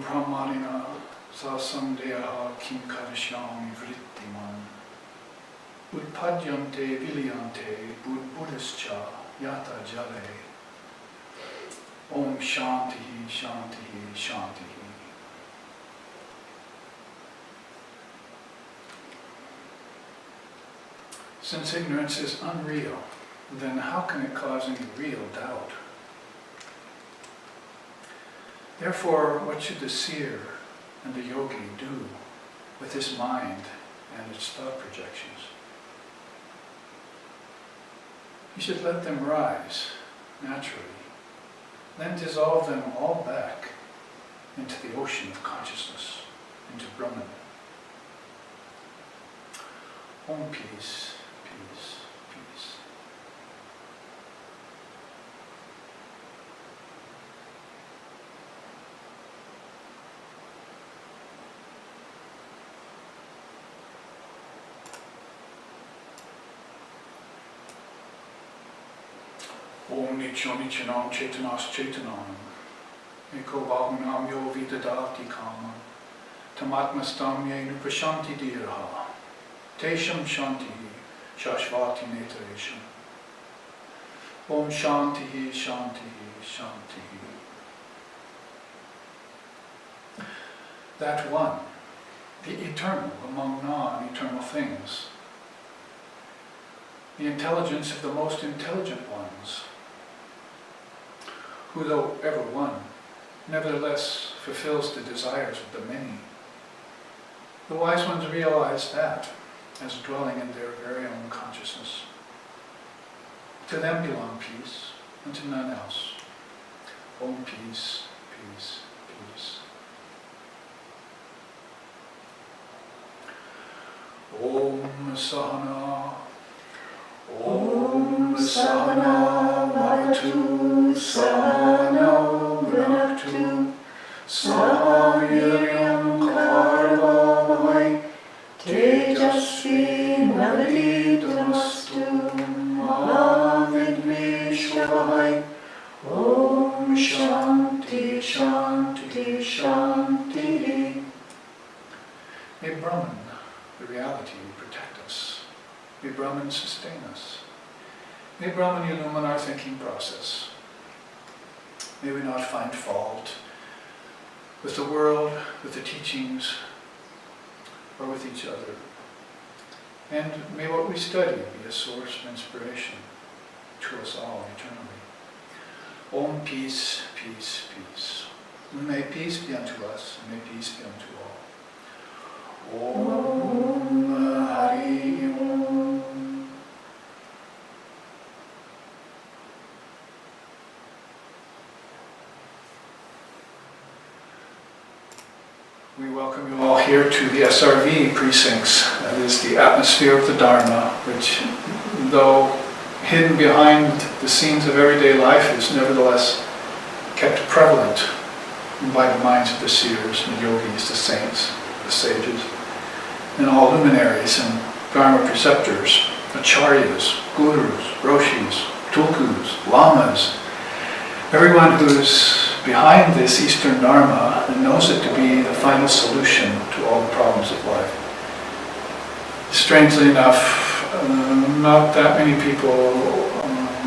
brahmanina sasamdeha kim karishyami vrittiman utpadyante vilyante buddhischa yata jale. Om shanti shanti shanti. Since ignorance is unreal, then how can it cause any real doubt? Therefore, what should the seer and the yogi do with his mind and its thought projections? He should let them rise naturally, then dissolve them all back into the ocean of consciousness, into Brahman. Om peace, peace, peace. Om nichyo nichanam chetanas chetanam eko bahunam yo vidadati kamam tamatmastam ye nupashanti diraha tesham shanti shashvati netaresham. Om shanti shanti shanti. That one, the eternal among non-eternal things, the intelligence of the most intelligent ones, who, though ever one, nevertheless fulfills the desires of the many. The wise ones realize that as dwelling in their very own consciousness. To them belong peace, and to none else. Om peace, peace, peace. Om Sahana. Om Sahana Bhavatu Sahana Bhunaktu Sahaviryam Karvavahai Tejasvi Navaditamastu Ma Vidvishvahai. Om Shanti Shanti Shanti. May Brahman, the reality, protect us. May Brahman sustain us. May Brahman illumine our thinking process. May we not find fault with the world, with the teachings, or with each other. And may what we study be a source of inspiration to us all eternally. Om peace, peace, peace. May peace be unto us, and may peace be unto all. Om Hari Om. We welcome you all here to the SRV precincts. That is the atmosphere of the Dharma, which, though hidden behind the scenes of everyday life, is nevertheless kept prevalent by the minds of the seers, the yogis, the saints, the sages, and all luminaries and Dharma preceptors, acharyas, gurus, roshis, tulkus, lamas, everyone who's behind this Eastern Dharma and knows it to be the final solution to all the problems of life. Strangely enough, not that many people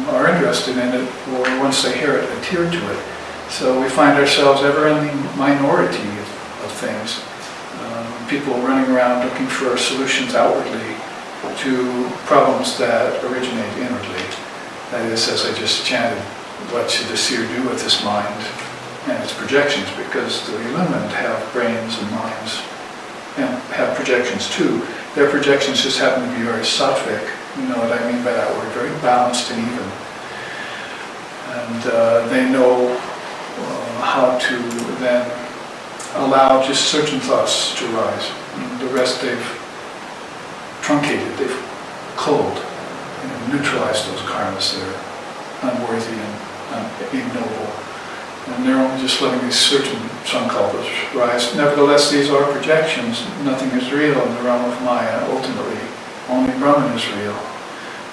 are interested in it, or once they hear it, adhere to it. So we find ourselves ever in the minority of things. People running around looking for solutions outwardly to problems that originate inwardly. That is, as I just chanted, what should the seer do with his mind and its projections? Because the illumined have brains and minds and have projections too. Their projections just happen to be very sattvic. You know what I mean by that word, very balanced and even. And they know how to then allow just certain thoughts to rise. And the rest they've truncated, they've culled, neutralized those karmas that are unworthy and ignoble. And they're only just letting these certain sankalpas rise. Nevertheless, these are projections. Nothing is real in the realm of Maya. Ultimately, only Brahman is real.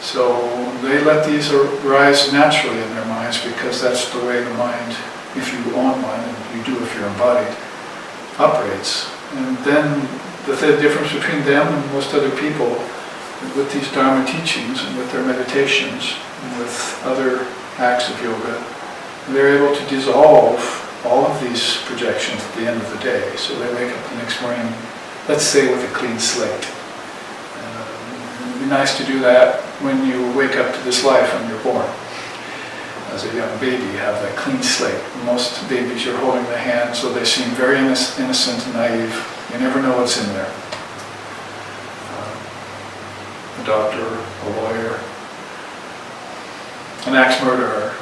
So they let these rise naturally in their minds, because that's the way the mind, if you own one, and you do if you're embodied, operates. And then the difference between them and most other people with these Dharma teachings and with their meditations and with other acts of yoga, they're able to dissolve all of these projections at the end of the day. So they wake up the next morning, let's say, with a clean slate. It would be nice to do that when you wake up to this life when you're born. As a young baby, you have that clean slate. Most babies, you're holding the hand, so they seem very innocent and naive. You never know what's in there. A doctor, a lawyer, an axe murderer,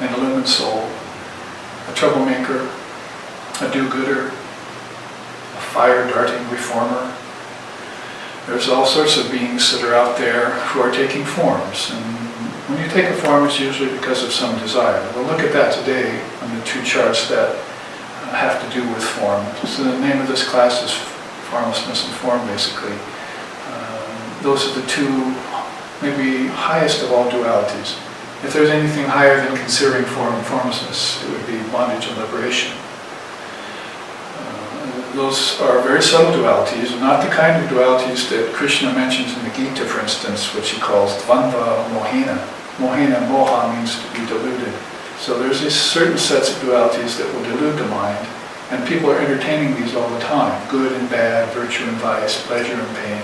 an illumined soul, a troublemaker, a do-gooder, a fire-darting reformer. There's all sorts of beings that are out there who are taking forms. And when you take a form, it's usually because of some desire. We'll look at that today on the two charts that have to do with form. So the name of this class is Formlessness and Form, basically. Those are the two, maybe highest of all dualities. If there's anything higher than considering form and formlessness, it would be bondage and liberation. Those are very subtle dualities, not the kind of dualities that Krishna mentions in the Gita, for instance, which he calls dvandva mohena. Mohena, moha means to be deluded. So there's these certain sets of dualities that will delude the mind, and people are entertaining these all the time. Good and bad, virtue and vice, pleasure and pain,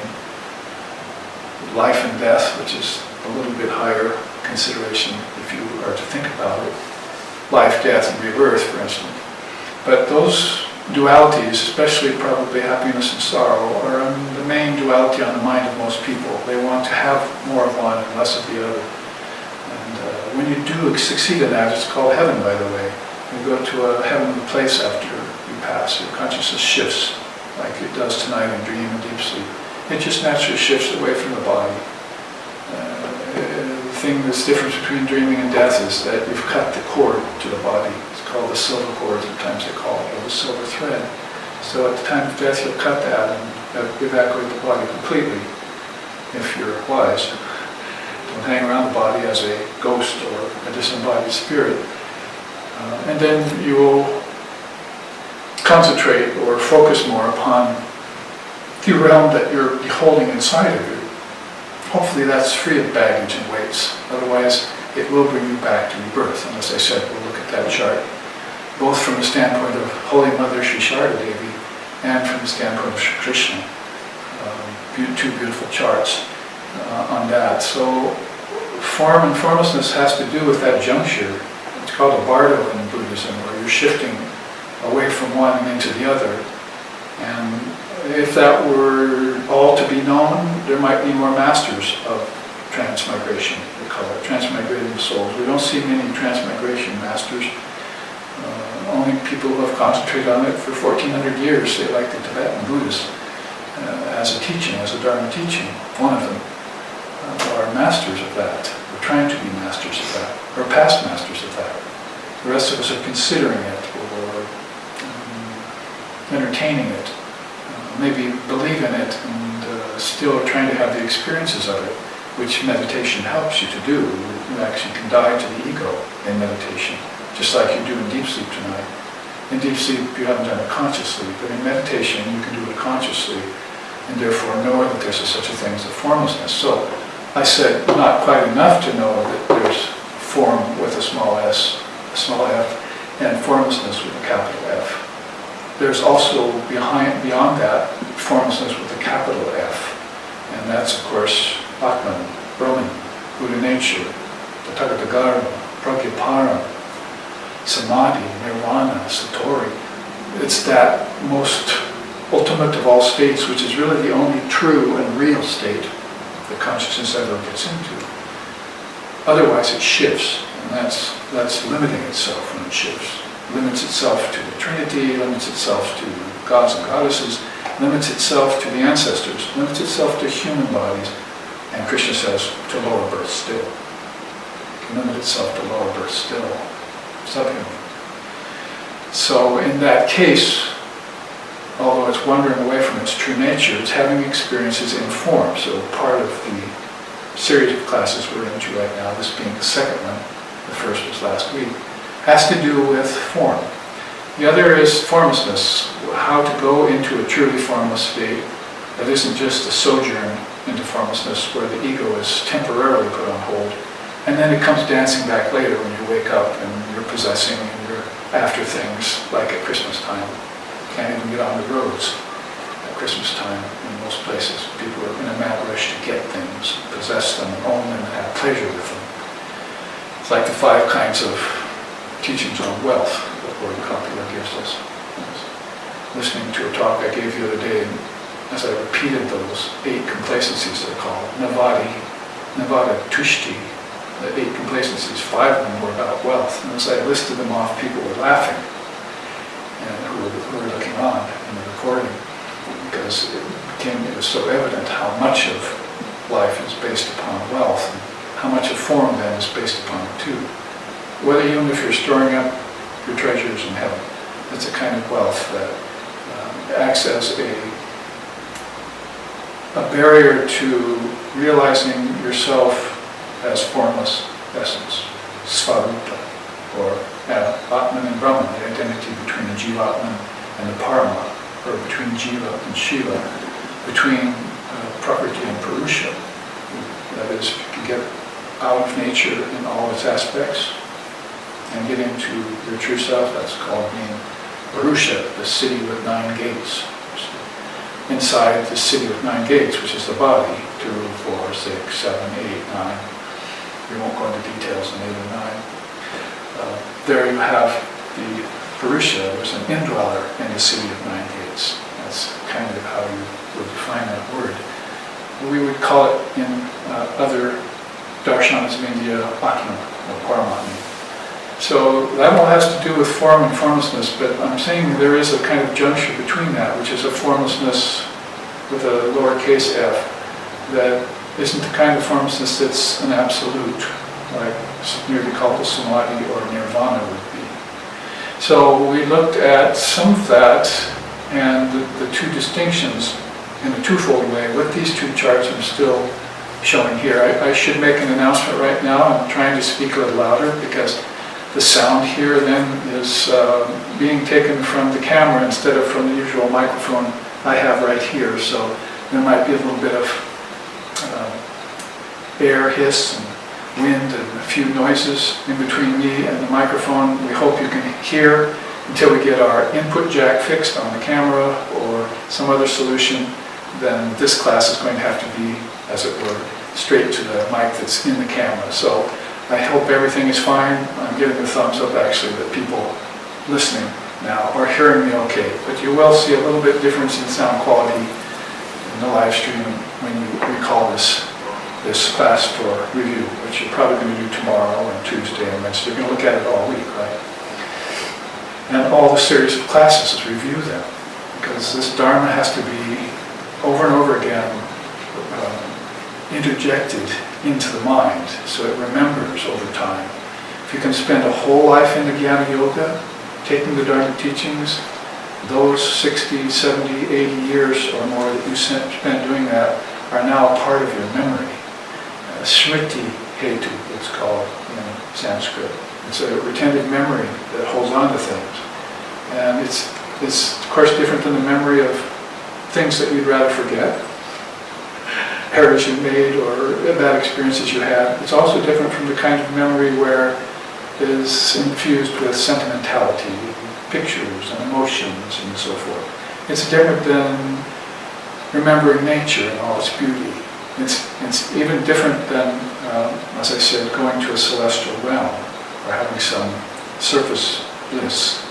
life and death, which is a little bit higher consideration if you are to think about it. Life, death, and rebirth, for instance. But those dualities, especially probably happiness and sorrow, are the main duality on the mind of most people. They want to have more of one and less of the other. And when you do succeed in that, it's called heaven, by the way. You go to a heavenly place after you pass. Your consciousness shifts, like it does tonight in dream and deep sleep. It just naturally shifts away from the body. The thing that's different between dreaming and death is that you've cut the cord to the body. It's called the silver cord, sometimes they call it, or the silver thread. So at the time of death, you'll cut that and evacuate the body completely, if you're wise. Don't hang around the body as a ghost or a disembodied spirit. And then you will concentrate or focus more upon the realm that you're beholding inside of you. Hopefully that's free of baggage and weights. Otherwise, it will bring you back to rebirth. And as I said, we'll look at that chart, both from the standpoint of Holy Mother Sri Sharda Devi and from the standpoint of Krishna. Two beautiful charts on that. So form and formlessness has to do with that juncture. It's called a bardo in Buddhism, where you're shifting away from one and into the other. And if that were all to be known, there might be more masters of transmigration, we call it, transmigrating souls. We don't see many transmigration masters. Only people who have concentrated on it for 1400 years, say, like the Tibetan Buddhists, as a teaching, as a Dharma teaching. One of them are masters of that, or trying to be masters of that, or past masters of that. The rest of us are considering it, or entertaining it, maybe believe in it, and still trying to have the experiences of it, which meditation helps you to do. You actually can die to the ego in meditation, just like you do in deep sleep tonight. In deep sleep, you haven't done it consciously, but in meditation, you can do it consciously, and therefore know that there's such a thing as a formlessness. So I said not quite enough to know that there's form with a small s, a small f, and formlessness with a capital F. There's also beyond that, formlessness with a capital F. And that's, of course, Atman, Brahman, Buddha nature, Tathagata, Pragyapara, Samadhi, Nirvana, Satori. It's that most ultimate of all states, which is really the only true and real state that consciousness ever gets into. Otherwise it shifts, and that's limiting itself when it shifts. Limits itself to the Trinity, limits itself to gods and goddesses, limits itself to the ancestors, limits itself to human bodies, and Krishna says to lower birth still. Limit itself to lower birth still, subhuman. So in that case, although it's wandering away from its true nature, it's having experiences in form. So part of the series of classes we're into right now, this being the second one, the first was last week, has to do with form. The other is formlessness, how to go into a truly formless state that isn't just a sojourn into formlessness where the ego is temporarily put on hold, and then it comes dancing back later when you wake up and you're possessing and you're after things, like at Christmas time. Can't even get on the roads at Christmas time in most places. People are in a mad rush to get things, possess them, own them, and have pleasure with them. It's like the 5 kinds of teachings on wealth that Lord Kindler gives us. I was listening to a talk I gave the other day, and as I repeated those 8 complacencies they're called, Navada, Tushti, the 8 complacencies, 5 of them were about wealth. And as I listed them off, people were laughing, and who were looking on in the recording, because it was so evident how much of life is based upon wealth, and how much of form then is based upon it too. Whether even if you're storing up your treasures in heaven, it's a kind of wealth that acts as a barrier to realizing yourself as formless essence, Svarupa, or Atman and Brahman, the identity between the Jivatman and the Parama, or between Jiva and Shiva, between Prakriti and Purusha. That is, you can get out of nature in all its aspects and get into your true self. That's called being Purusha, the city with 9 gates. Inside the city with 9 gates, which is the body, 2, 4, 6, 7, 8, 9. We won't go into details on 8 and 9. There you have the Purusha. There's an indweller in the city of 9 gates. That's kind of how you would define that word. We would call it in other darshanas of India, Atman, or Paramatma. So that all has to do with form and formlessness, but I'm saying there is a kind of juncture between that, which is a formlessness with a lowercase f, that isn't the kind of formlessness that's an absolute, like nirvikalpa samadhi or nirvana would be. So we looked at some of that and the 2 distinctions in a twofold way. With these 2 charts I'm still showing here. I should make an announcement right now. I'm trying to speak a little louder because the sound here then is being taken from the camera instead of from the usual microphone I have right here. So there might be a little bit of air hiss and wind and a few noises in between me and the microphone. We hope you can hear until we get our input jack fixed on the camera or some other solution. Then this class is going to have to be, as it were, straight to the mic that's in the camera. So I hope everything is fine. I'm getting the thumbs up actually that people listening now are hearing me okay. But you will see a little bit difference in sound quality in the live stream when you recall this class for review, which you're probably going to do tomorrow and Tuesday and Wednesday. You're going to look at it all week, right? And all the series of classes is review them, because this Dharma has to be over and over again interjected into the mind so it remembers over time. If you can spend a whole life in the Jnana Yoga, taking the Dharma teachings, those 60, 70, 80 years or more that you spent doing that are now a part of your memory. Smriti hetu, it's called in Sanskrit. It's a retentive memory that holds on to things. And it's of course different than the memory of things that you'd rather forget, errors you made or bad experiences you had. It's also different from the kind of memory where it is infused with sentimentality, pictures and emotions and so forth. It's different than remembering nature and all its beauty. It's even different than, as I said, going to a celestial realm or having some surface bliss,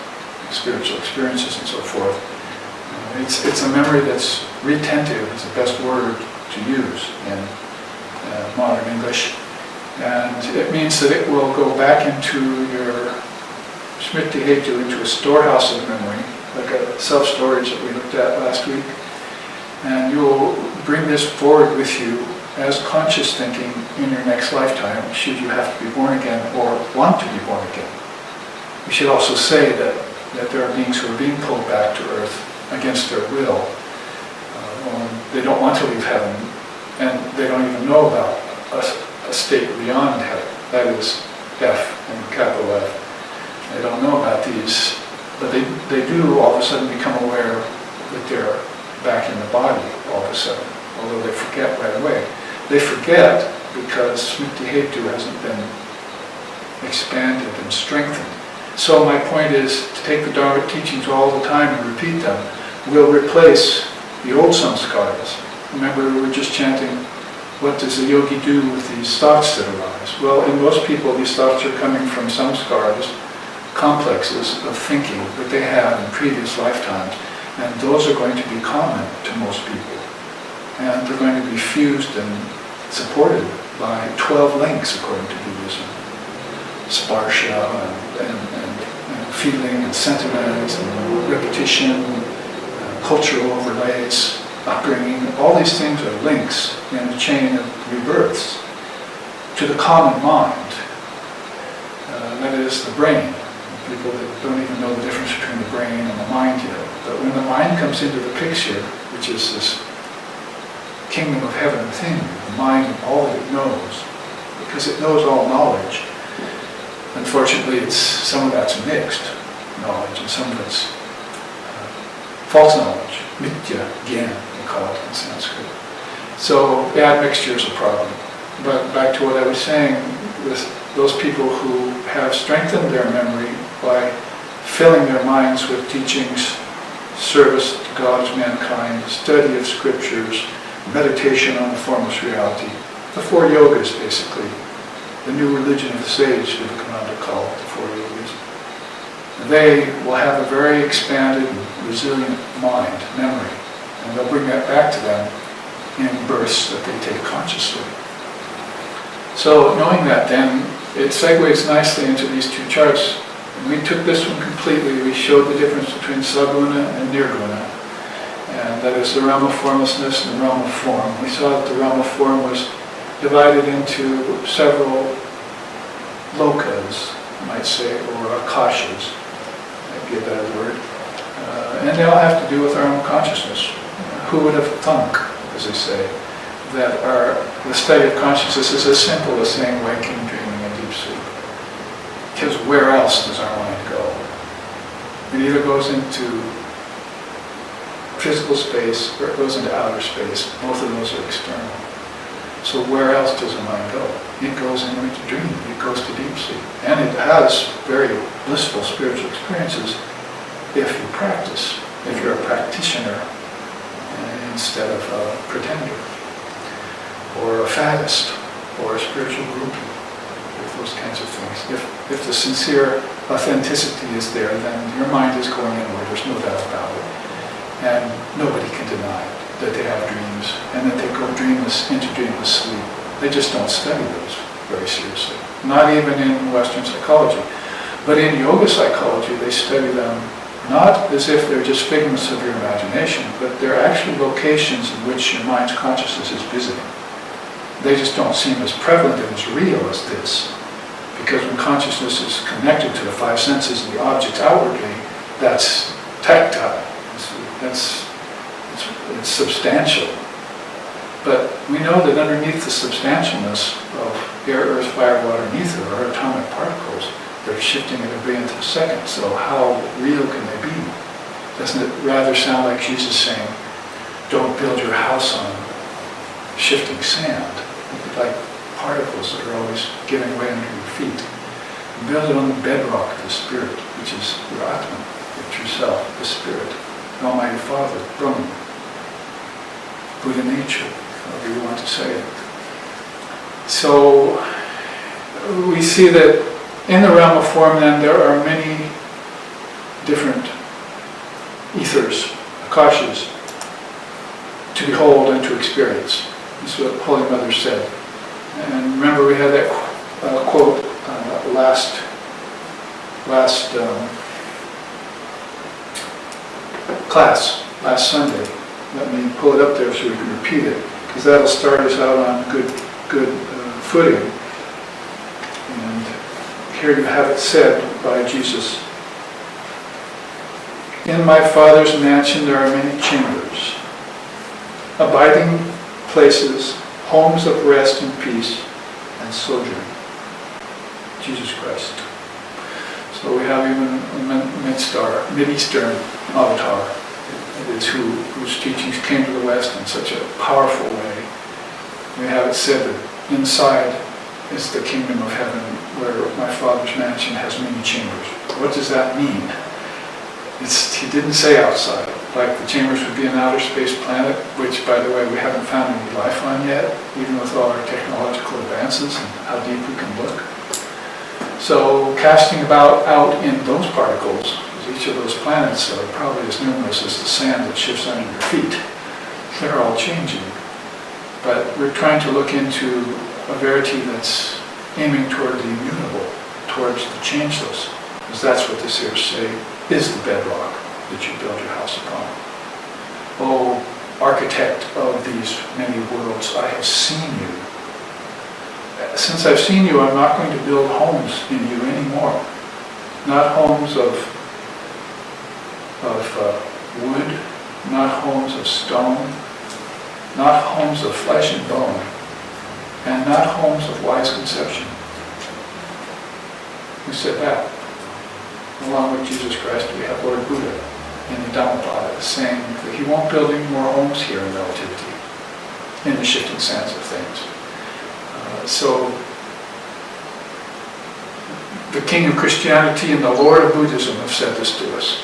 spiritual experiences and so forth. It's a memory that's retentive, is the best word to use in modern English. And it means that it will go back into your smriti hetu, into a storehouse of memory, like a self-storage that we looked at last week. And you'll bring this forward with you as conscious thinking in your next lifetime, should you have to be born again or want to be born again. We should also say that there are beings who are being pulled back to earth against their will. They don't want to leave heaven, and they don't even know about a state beyond heaven. That is F and capital F. They don't know about these But they do all of a sudden become aware that they're back in the body all of a sudden, although they forget right away. They forget because Smriti Hetu hasn't been expanded and strengthened. So my point is to take the Dharma teachings all the time and repeat them will replace the old samskaras. Remember, we were just chanting, what does the yogi do with these thoughts that arise? Well, in most people, these thoughts are coming from samskaras, complexes of thinking that they had in previous lifetimes, and those are going to be common to most people. And they're going to be fused and supported by 12 links according to Buddhism. Sparsha and feeling and sentiment and repetition, cultural overlays, upbringing, all these things are links in a chain of rebirths to the common mind. That is the brain. People that don't even know the difference between the brain and the mind yet. But when the mind comes into the picture, which is this kingdom of heaven within you, the mind and all that it knows, because it knows all knowledge. Unfortunately, some of that's mixed knowledge and some of it's false knowledge, mithya gyan, they call it in Sanskrit. So bad mixture is a problem. But back to what I was saying, with those people who have strengthened their memory by filling their minds with teachings, service to God as mankind, study of scriptures, meditation on the formless reality, the four yogas basically, the new religion of the sage, Vivekananda called it, the four yogas. They will have a very expanded and resilient mind, memory, and they'll bring that back to them in bursts that they take consciously. So knowing that then, it segues nicely into these two charts. And we took this one completely. We showed the difference between saguna and nirguna. And that is the realm of formlessness and the realm of form. We saw that the realm of form was divided into several lokas, you might say, or akashas, might be a better word. And they all have to do with our own consciousness. Who would have thunk, as they say, that the study of consciousness is as simple as saying waking, dreaming, and deep sleep. Because where else does our mind go? It either goes into physical space or it goes into outer space. Both of those are external. So where else does the mind go? It goes into dreaming. It goes to deep sleep. And it has very blissful spiritual experiences if you practice, if you're a practitioner instead of a pretender, or a faddist, or a spiritual groupie, with those kinds of things. If the sincere authenticity is there, then your mind is going inward, there's no doubt about it. And nobody can deny that they have dreams, and that they go into dreamless sleep. They just don't study those very seriously. Not even in Western psychology. But in yoga psychology, they study them not as if they're just figments of your imagination, but they're actually locations in which your mind's consciousness is visiting. They just don't seem as prevalent and as real as this. Because when consciousness is connected to the five senses and the objects outwardly, that's tactile. It's substantial. But we know that underneath the substantialness of air, earth, fire, water, and ether are atomic particles. They're shifting at a billionth of a second. So how real can they be? Doesn't it rather sound like Jesus saying, don't build your house on shifting sand, like particles that are always giving way under your feet. Build it on the bedrock of the spirit, which is your Atman, your true self, the spirit, the Almighty Father, Brahman, Buddha nature, however you want to say it. So we see that in the realm of form then there are many different ethers, akashas, to behold and to experience. This is what Holy Mother said. And remember we had that quote last class, last Sunday. Let me pull it up there so we can repeat it, because that'll start us out on good footing. And here you have it said by Jesus. In my Father's mansion there are many chambers, abiding places, homes of rest and peace and sojourn. Jesus Christ. So we have even a Mid-Eastern avatar, whose teachings came to the West in such a powerful way. We have it said that inside is the kingdom of heaven, where my Father's mansion has many chambers. What does that mean? He didn't say outside. Like the chambers would be an outer space planet, which, by the way, we haven't found any life on yet, even with all our technological advances and how deep we can look. So casting about out in those particles, each of those planets are probably as numerous as the sand that shifts under your feet. They're all changing. But we're trying to look into a verity that's aiming toward the immutable, towards the changeless, because that's what the seers say is the bedrock that you build your house upon. Oh, architect of these many worlds, I have seen you. Since I've seen you, I'm not going to build homes in you anymore. Not homes of wood, not homes of stone, not homes of flesh and bone, and not homes of wise conception. Who said that? Along with Jesus Christ, we have Lord Buddha in the Dhammapada saying that he won't build any more homes here in relativity, in the shifting sands of things. So, the King of Christianity and the Lord of Buddhism have said this to us.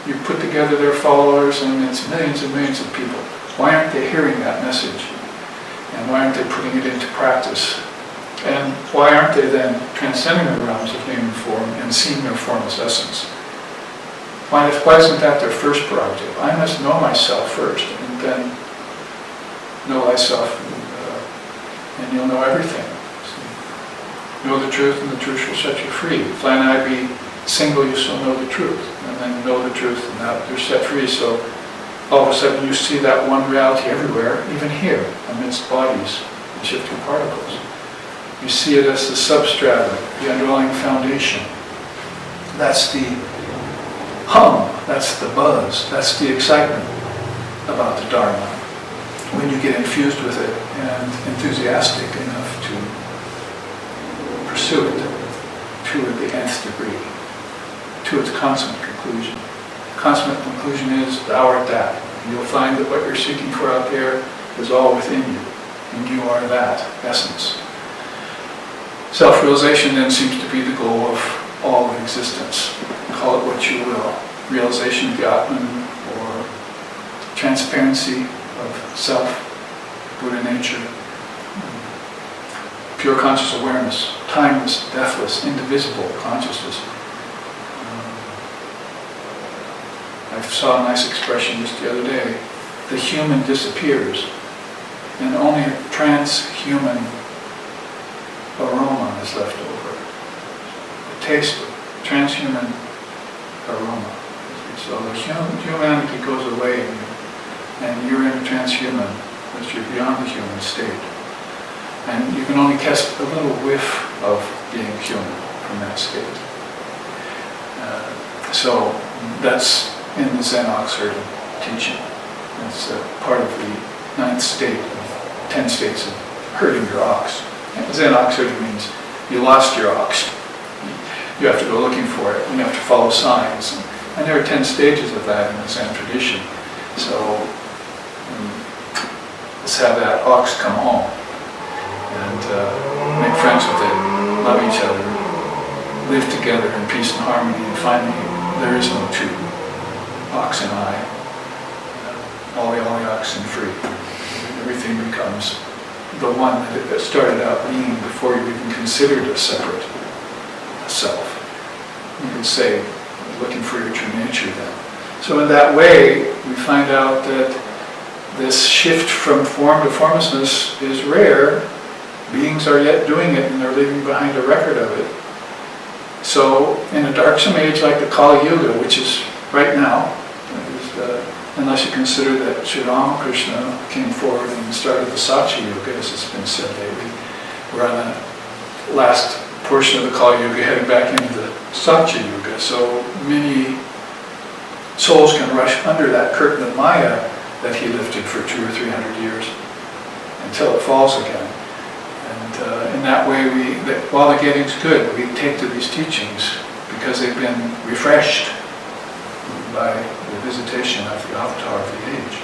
You put together their followers, and it's millions and millions of people. Why aren't they hearing that message? And why aren't they putting it into practice? And why aren't they then transcending the realms of name and form and seeing their formless essence? Why isn't that their first prerogative? I must know myself first, and then know thyself, and you'll know everything. Know the truth, and the truth shall set you free. If thine eye be single, you shall know the truth, and then know the truth, and that you're set free. So all of a sudden you see that one reality everywhere, even here, amidst bodies and shifting particles. You see it as the substrata, the underlying foundation. That's the hum, that's the buzz, that's the excitement about the Dharma. When you get infused with it and enthusiastic enough to pursue it to the nth degree, to its consummate conclusion. Consummate conclusion is thou art that. You'll find that what you're seeking for out there is all within you, and you are that essence. Self-realization then seems to be the goal of all of existence. Call it what you will. Realization of the Atman, or transparency of self, Buddha nature, pure conscious awareness, timeless, deathless, indivisible consciousness. I saw a nice expression just the other day. The human disappears, and only a transhuman aroma is left over. The taste of transhuman aroma. So the humanity goes away, and you're in a transhuman, because you're beyond the human state. And you can only catch a little whiff of being human from that state. So that's in the Zen Oxford teaching. That's part of the 9th state of 10 states of herding your ox. And Zen Oxford means you lost your ox. You have to go looking for it. You have to follow signs. And there are 10 stages of that in the Zen tradition. So let's have that ox come home and make friends with it, love each other, live together in peace and harmony, and finally there is no two. Ox and I, all the oxen free. Everything becomes the one that it started out being before you even considered a separate self. You could say, looking for your true nature then. So in that way, we find out that this shift from form to formlessness is rare. Beings are yet doing it, and they're leaving behind a record of it. So in a darksome age like the Kali Yuga, which is right now, unless you consider that Sri Ramakrishna came forward and started the Satya Yuga, as it's been said lately. We're on the last portion of the Kali Yuga, heading back into the Satya Yuga. So many souls can rush under that curtain of Maya that he lifted for 200 or 300 years until it falls again. And in that way, while the getting's good, we take to these teachings because they've been refreshed by the visitation of the avatar of the age.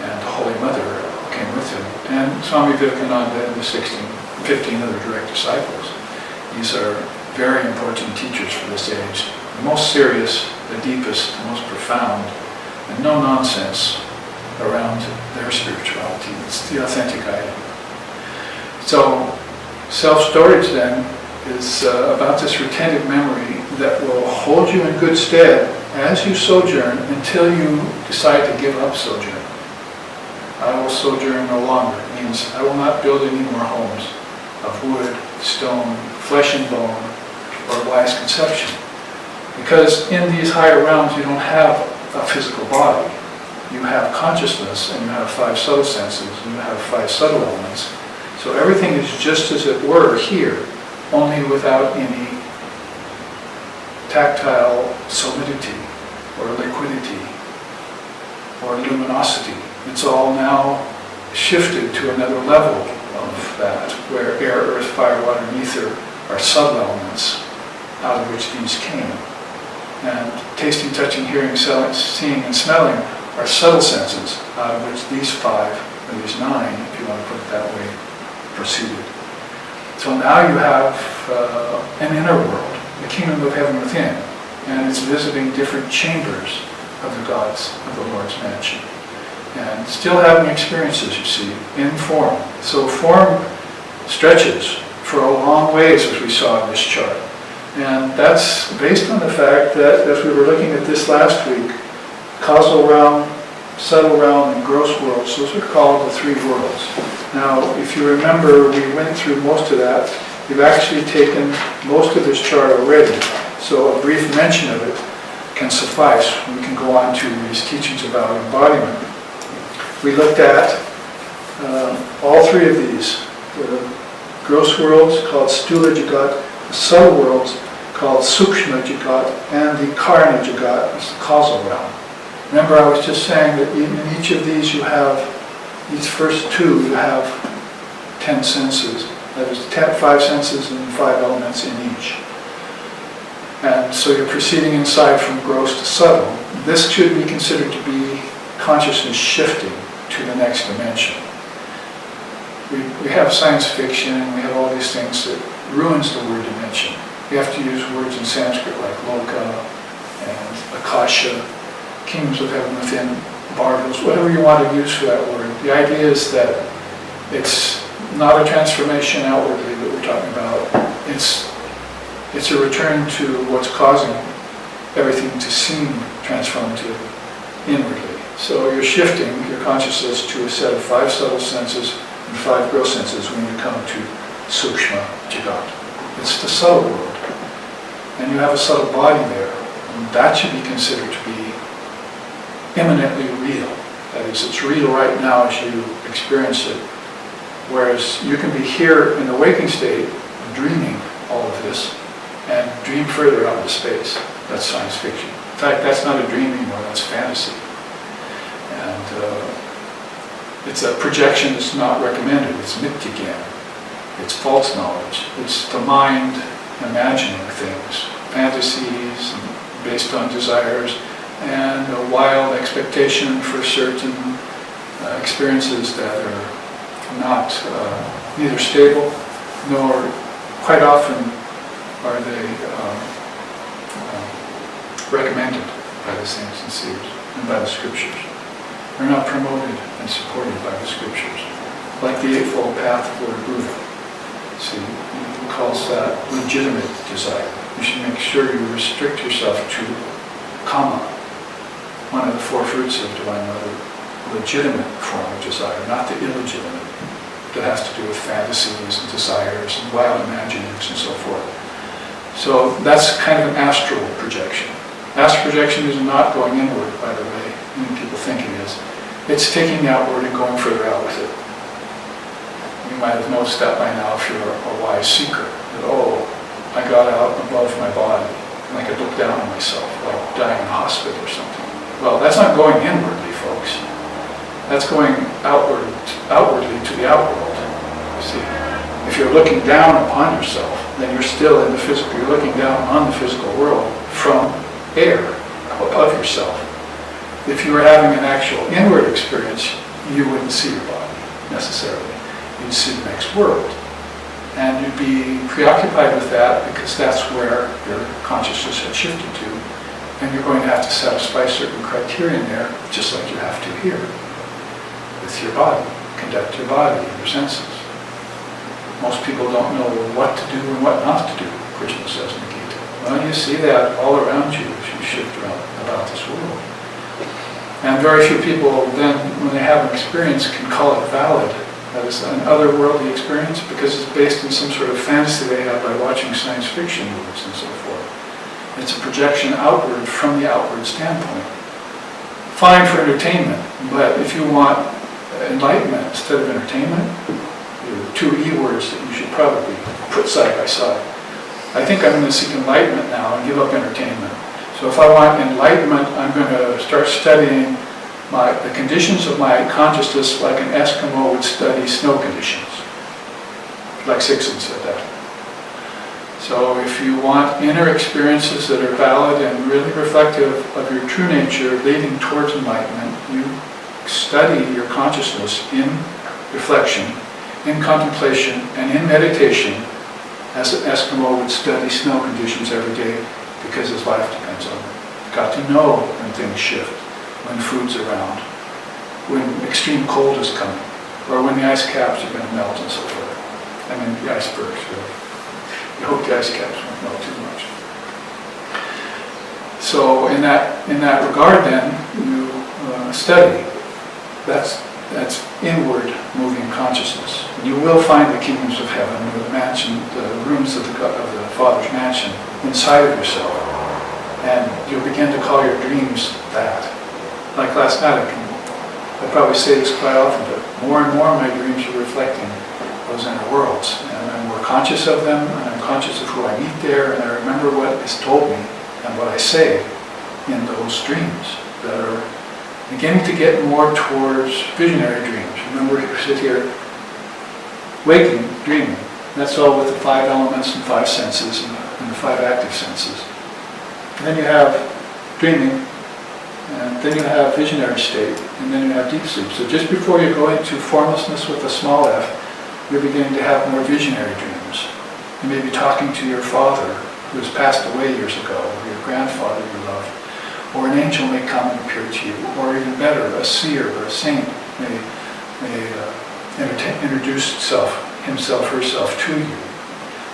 And the Holy Mother came with him. And Swami Vivekananda and the 15 other direct disciples. These are very important teachers for this age. The most serious, the deepest, the most profound, and no nonsense around their spirituality. It's the authentic item. So, self-storage then is about this retentive memory that will hold you in good stead as you sojourn until you decide to give up sojourn. I will sojourn no longer. It means I will not build any more homes of wood, stone, flesh and bone, or wise conception. Because in these higher realms you don't have a physical body. You have consciousness and you have 5 subtle senses and you have 5 subtle elements. So everything is just as it were here, only without any tactile solidity or liquidity or luminosity. It's all now shifted to another level of that, where air, earth, fire, water, and ether are subtle elements out of which these came. And tasting, touching, hearing, seeing, and smelling are subtle senses out of which these 5, or these 9, if you want to put it that way, proceeded. So now you have an inner world, the kingdom of heaven within, and it's visiting different chambers of the gods of the Lord's mansion. And still having experiences, you see, in form. So form stretches for a long ways, as we saw in this chart. And that's based on the fact that, as we were looking at this last week, causal realm, subtle realm, and gross worlds, those are called the 3 worlds. Now, if you remember, we went through most of that. We've actually taken most of this chart already, so a brief mention of it can suffice. We can go on to these teachings about embodiment. We looked at all 3 of these. The gross worlds called Stula Jagat, the subtle worlds called Sukshma Jagat, and the Karna Jagat, the causal realm. Remember, I was just saying that in each of these you have, these first 2, you have 10 senses. That is 5 senses and 5 elements in each. And so you're proceeding inside from gross to subtle. This should be considered to be consciousness shifting to the next dimension. We have science fiction, we have all these things that ruins the word dimension. We have to use words in Sanskrit like loka and akasha, kingdoms of heaven within, bardhas, whatever you want to use for that word. The idea is that it's not a transformation outwardly that we're talking about. It's a return to what's causing everything to seem transformative inwardly. So you're shifting your consciousness to a set of 5 subtle senses and 5 gross senses when you come to Sukshma Jagat. It's the subtle world. And you have a subtle body there. And that should be considered to be imminently real. That is, it's real right now as you experience it. Whereas you can be here in the waking state, dreaming all of this, and dream further out into space. That's science fiction. In fact, that's not a dream anymore, that's fantasy. And it's a projection that's not recommended. It's mityagan. It's false knowledge. It's the mind imagining things, fantasies based on desires, and a wild expectation for certain experiences that are not neither stable nor quite often are they recommended by the saints and seers and by the scriptures. They're not promoted and supported by the scriptures. Like the Eightfold Path of Lord Buddha. See, he calls that legitimate desire. You should make sure you restrict yourself to kama, one of the 4 fruits of Divine Mother, legitimate form of desire, not the illegitimate, that has to do with fantasies and desires and wild imaginings and so forth. So that's kind of an astral projection. Astral projection is not going inward, by the way, many people think it is. It's taking outward and going further out with it. You might have noticed that by now if you're a wise seeker, that, oh, I got out above my body and I could look down on myself, like dying in a hospital or something. Well, that's not going inwardly, folks. That's going outwardly to the outworld. You see, if you're looking down upon yourself, then you're still in the physical, you're looking down on the physical world from air above yourself. If you were having an actual inward experience, you wouldn't see your body necessarily. You'd see the next world. And you'd be preoccupied with that because that's where your consciousness had shifted to. And you're going to have to satisfy certain criterion there, just like you have to here, with your body, conduct your body and your senses. Most people don't know what to do and what not to do, Krishna says in the Gita. Well, you see that all around you as you shift around about this world. And very few people then, when they have an experience, can call it valid. That is an otherworldly experience because it's based in some sort of fantasy they have by watching science fiction movies and so forth. It's a projection outward from the outward standpoint. Fine for entertainment, but if you want enlightenment instead of entertainment, there are two E words that you should probably put side by side. I think I'm going to seek enlightenment now and give up entertainment. So if I want enlightenment, I'm going to start studying the conditions of my consciousness like an Eskimo would study snow conditions. Like Sixon said that. So if you want inner experiences that are valid and really reflective of your true nature leading towards enlightenment, you study your consciousness in reflection, in contemplation, and in meditation as an Eskimo would study snow conditions every day because his life depends on it. Got to know when things shift, when food's around, when extreme cold is coming, or when the ice caps are going to melt and so forth. I mean the icebergs, really. You hope the ice caps won't melt too much. So in that regard then, you study. That's inward moving consciousness. And you will find the kingdoms of heaven, the mansion, the rooms of the Father's mansion inside of yourself. And you'll begin to call your dreams that. Like last night, I probably say this quite often, but more and more my dreams are reflecting those inner worlds. And I'm more conscious of them, and I'm conscious of who I meet there, and I remember what is told me and what I say in those dreams that are beginning to get more towards visionary dreams. Remember, you sit here waking, dreaming. That's all with the 5 elements and 5 senses and the 5 active senses. And then you have dreaming, and then you have visionary state, and then you have deep sleep. So just before you go into formlessness with a small f, you're beginning to have more visionary dreams. You may be talking to your father who has passed away years ago, or your grandfather you loved, or an angel may come and appear to you, or even better, a seer or a saint may introduce himself, herself to you.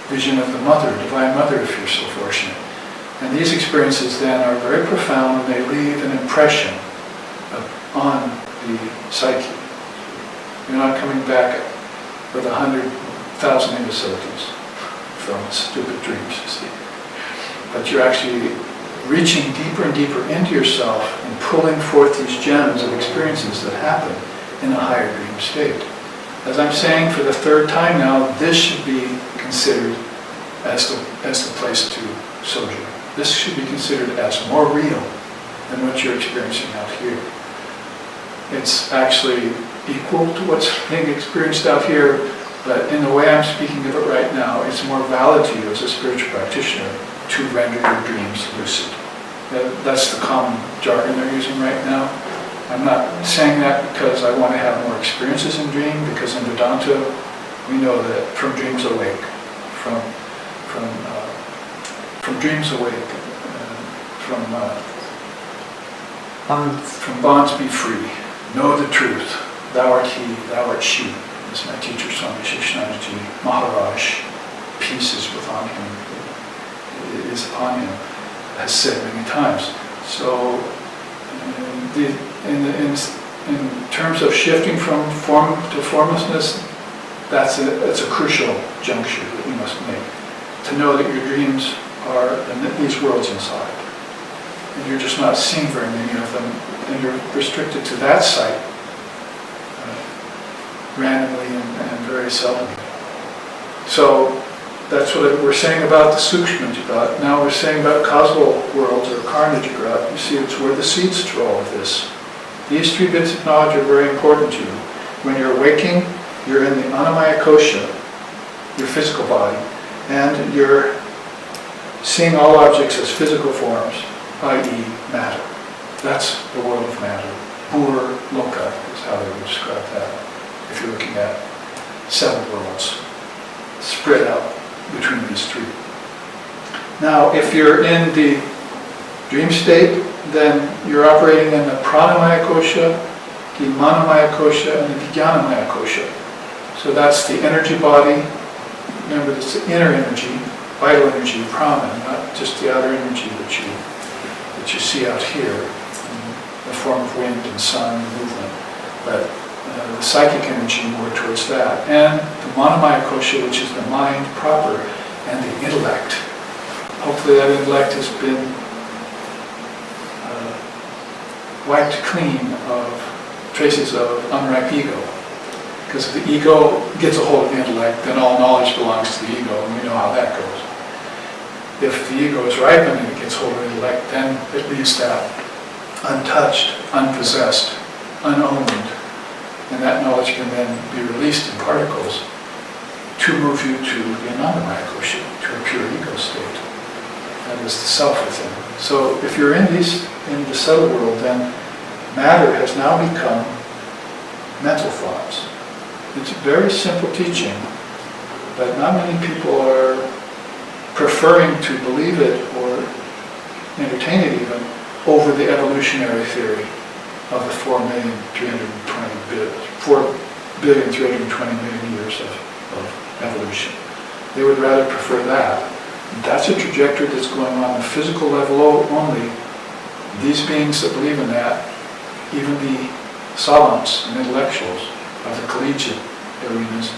Vision of the mother, divine mother if you're so fortunate. And these experiences then are very profound and they leave an impression on the psyche. You're not coming back with 100,000 imbecilities from stupid dreams, you see. But you're actually reaching deeper and deeper into yourself and pulling forth these gems of experiences that happen in a higher dream state. As I'm saying for the 3rd time now, this should be considered as the place to sojourn. This should be considered as more real than what you're experiencing out here. It's actually equal to what's being experienced out here, but in the way I'm speaking of it right now, it's more valid to you as a spiritual practitioner to render your dreams lucid. That's the common jargon they're using right now. I'm not saying that because I want to have more experiences in dream, because in Vedanta we know that from dreams awake, from dreams awake, from bonds be free. Know the truth. Thou art he, thou art she. As my teacher Swami Sheshnanaji Maharaj, peace is upon him, has said many times. So in terms of shifting from form to formlessness, it's a crucial juncture that you must make. To know that your dreams are in these worlds inside. And you're just not seeing very many of them, and you're restricted to that site randomly and very seldom. So that's what we're saying about the Sukshma Jagat. Now we're saying about causal worlds or Karna Jagat. You see, it's where the seeds to all of this. These 3 bits of knowledge are very important to you. When you're waking, you're in the Annamaya Kosha, your physical body, And you're seeing all objects as physical forms, i.e. matter. That's the world of matter. Pur loka is how they would describe that. If you're looking at 7 worlds spread out between these 3. Now, if you're in the dream state, then you're operating in the pranamaya kosha, the manomaya kosha, and the vijnanamaya kosha. So that's the energy body. Remember, it's the inner energy, vital energy, prana, not just the outer energy that you see out here in the form of wind and sun and movement, but the psychic energy more towards that. And the manomaya kosha, which is the mind proper, and the intellect. Hopefully that intellect has been wiped clean of traces of unripe ego. Because if the ego gets a hold of the intellect, then all knowledge belongs to the ego, and we know how that goes. If the ego is ripened and it gets hold of the intellect, then it leaves that untouched, unpossessed, unowned, and that knowledge can then be released in particles to move you to the anandamaya kosha, to a pure ego state. That is the self within. So if you're in the subtle world, then matter has now become mental thoughts. It's a very simple teaching, but not many people are preferring to believe it or entertain it even over the evolutionary theory of the 4,320,000,000 years of evolution. They would rather prefer that. That's a trajectory that's going on the physical level only. These beings that believe in that, even the savants and intellectuals of the collegiate arenas,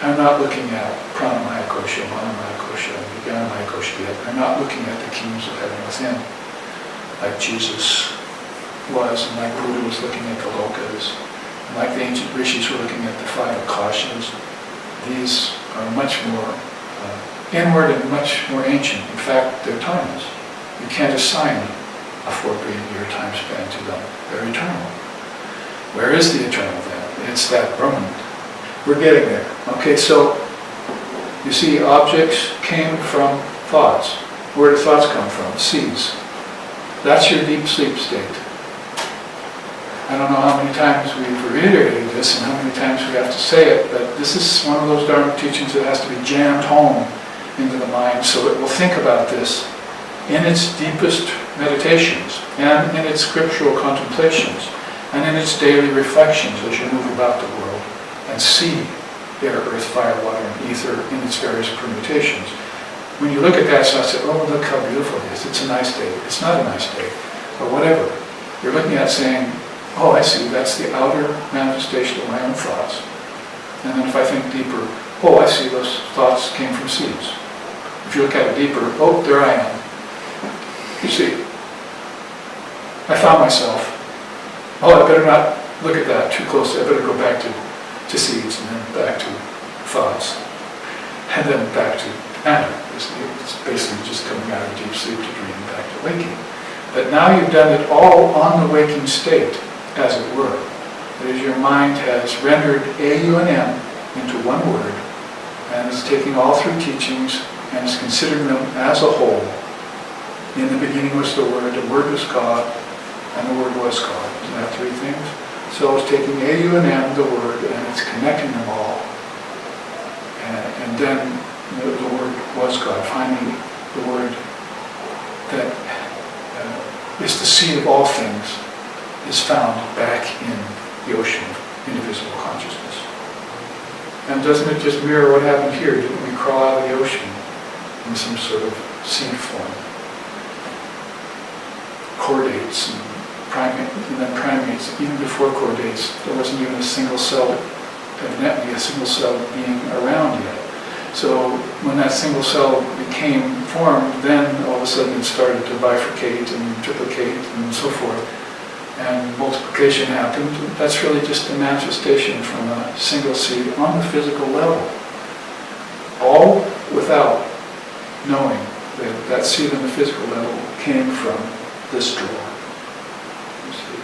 are not looking at pranamaya kosha, manomaya kosha, and vijnanamaya kosha yet. They're not looking at the kingdoms of heaven within, like Jesus was, and like Buddha was looking at the lokas, and like the ancient rishis were looking at the 5 akashas. These are much more inward and much more ancient. In fact, they're timeless. You can't assign a 4 billion year time span to them. They're eternal. Where is the eternal then? It's that Brahman. We're getting there. Okay, so you see, objects came from thoughts. Where do thoughts come from? Seeds. That's your deep sleep state. I don't know how many times we've reiterated this and how many times we have to say it, but this is one of those Dharma teachings that has to be jammed home into the mind so it will think about this in its deepest meditations and in its scriptural contemplations and in its daily reflections as you move about the world and see air, earth, fire, water, and ether in its various permutations. When you look at that, so I say, oh, look how beautiful it is. It's a nice day. It's not a nice day, but whatever. You're looking at saying, oh, I see, that's the outer manifestation of my own thoughts. And then if I think deeper, oh, I see, those thoughts came from seeds. If you look at it deeper, oh, there I am. You see, I found myself. Oh, I better not look at that too closely. I better go back to seeds and then back to thoughts. And then back to matter. It's basically just coming out of deep sleep to dream back to waking. But now you've done it all on the waking state, as it were. That is, your mind has rendered A, U, and M into one word, and is taking all 3 teachings and is considering them as a whole. In the beginning was the Word was God, and the Word was God. Isn't that 3 things? So it's taking A, U, and M, the Word, and it's connecting them all. And then the Word was God, finding the Word that is the seed of all things, is found back in the ocean of indivisible consciousness. And doesn't it just mirror what happened here? Didn't we crawl out of the ocean in some sort of seed form? Chordates and then primates. Even before chordates, there wasn't even a single cell, evidently a single cell being around yet. So when that single cell became formed, then all of a sudden it started to bifurcate and triplicate and so forth. And multiplication happened. That's really just a manifestation from a single seed on the physical level. All without knowing that that seed on the physical level came from this drawer. You see?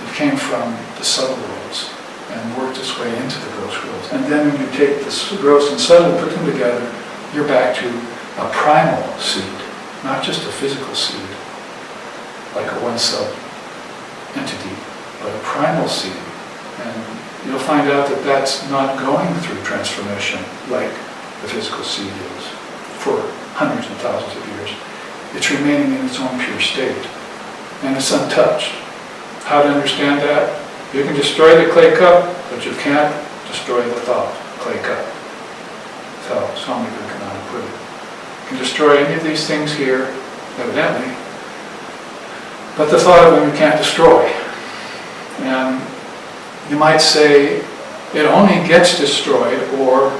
It came from the subtle worlds and worked its way into the gross worlds. And then when you take the gross and subtle and put them together, you're back to a primal seed, not just a physical seed, like a one-cell entity, but a primal seed. And you'll find out that that's not going through transformation like the physical seed is for hundreds and thousands of years. It's remaining in its own pure state, and it's untouched. How to understand that? You can destroy the clay cup, but you can't destroy the thought, clay cup. That's how Swami Vivekananda put it. You can destroy any of these things here, evidently, but the thought of them you can't destroy. And you might say it only gets destroyed or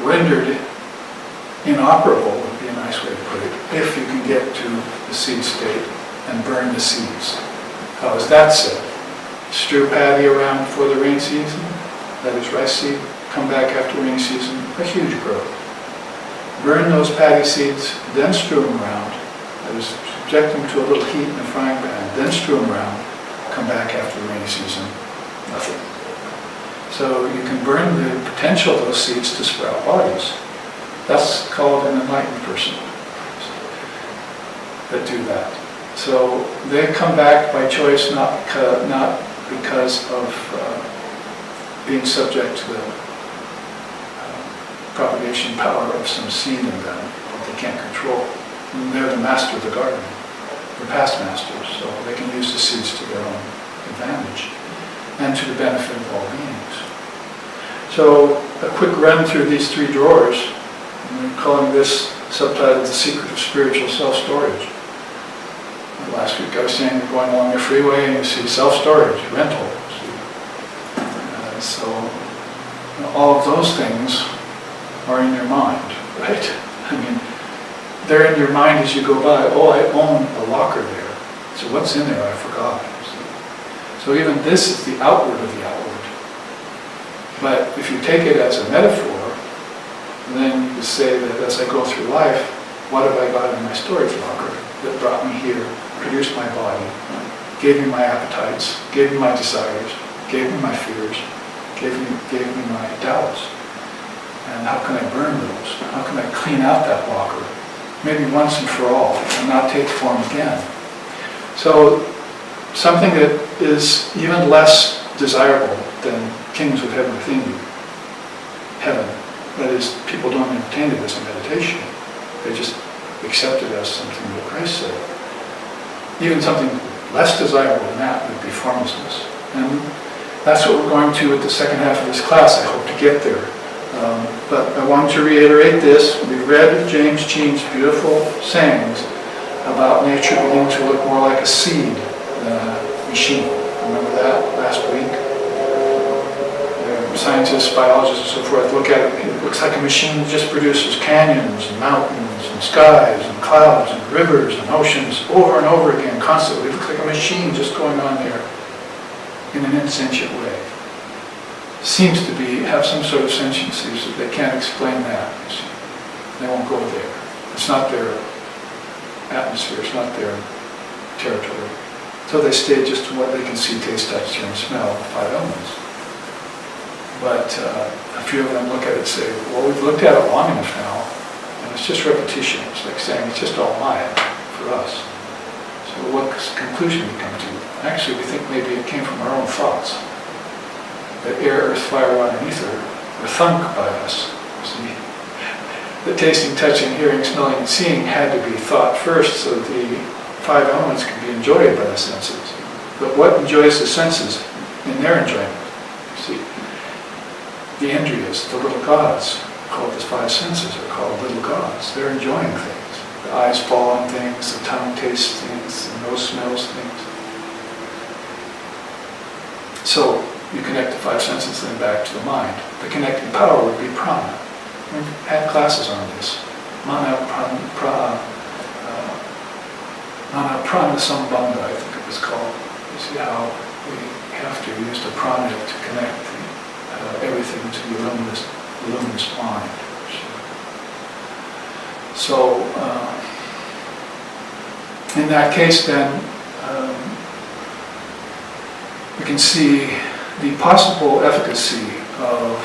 rendered inoperable, would be a nice way to put it, if you can get to the seed state and burn the seeds. How is that said? Strew paddy around before the rain season, that is rice seed, come back after rainy season, a huge growth. Burn those paddy seeds, then strew them around, that is subject them to a little heat in a frying pan, then strew them around, come back after the rainy season, nothing. So you can burn the potential of those seeds to sprout bodies. That's called an enlightened person that do that. So they come back by choice, not because of being subject to the propagation power of some seed in them that they can't control. And they're the master of the garden. They're past masters, so they can use the seeds to their own advantage and to the benefit of all beings. So a quick run through these three drawers. I'm calling this subtitled The Secret of Spiritual Self-Storage. Last week I was saying you're going along the freeway and you see self-storage, rental. So all of those things are in your mind, right? I mean, they're in your mind as you go by. Oh, I own a locker there. So what's in there? I forgot. So even this is the outward of the outward. But if you take it as a metaphor, then you say that as I go through life, what have I got in my storage locker that brought me here, produced my body, gave me my appetites, gave me my desires, gave me my fears, gave me my doubts. And how can I burn those? How can I clean out that locker? Maybe once and for all, and not take form again. So something that is even less desirable than kings of heaven within you. Heaven. That is, people don't entertain it as a meditation. They just accept it as something that Christ said. Even something less desirable than that would be formlessness. And that's what we're going to at the second half of this class. I hope to get there. But I want to reiterate this. We read James Cheen's beautiful sayings about nature beginning to look more like a seed than a machine. Remember that last week? Scientists, biologists, and so forth look at it. It looks like a machine that just produces canyons and mountains and skies and clouds and rivers and oceans over and over again, constantly. It looks like a machine just going on there in an insentient way. Seems to have some sort of sentiency, so they can't explain that. You see. They won't go there. It's not their atmosphere, it's not their territory. So they stay just to what they can see, taste, touch, hear, and smell, the five elements. But a few of them look at it and say, well, we've looked at it long enough now, and it's just repetition. It's like saying it's just all Maya for us. So what conclusion we come to? Actually, we think maybe it came from our own thoughts. That air, earth, fire, water, and ether were thunk by us. See? The tasting, touching, hearing, smelling, and seeing had to be thought first so that the five elements could be enjoyed by the senses. But what enjoys the senses in their enjoyment? See? The indriyas, the little gods, called the five senses, are called little gods. They're enjoying things. The eyes fall on things, the tongue tastes things, the nose smells things. So you connect the five senses then back to the mind. The connecting power would be prana. We've had classes on this. Mana prana sambandha, I think it was called. You see how we have to use the prana to connect everything to the luminous mind. So, in that case then, we can see the possible efficacy of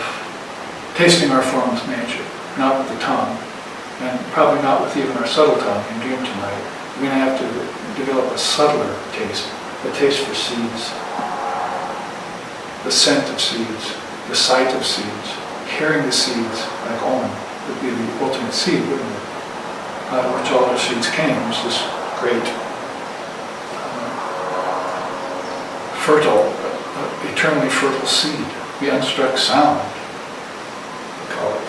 tasting our formless nature, not with the tongue, and probably not with even our subtle tongue in dream tonight. We're going to have to develop a subtler taste, a taste for seeds, the scent of seeds, the sight of seeds, hearing the seeds like Om would be the ultimate seed, wouldn't it? Out of which all our seeds came was this great, fertile, eternally fertile seed, the unstruck sound, we call it.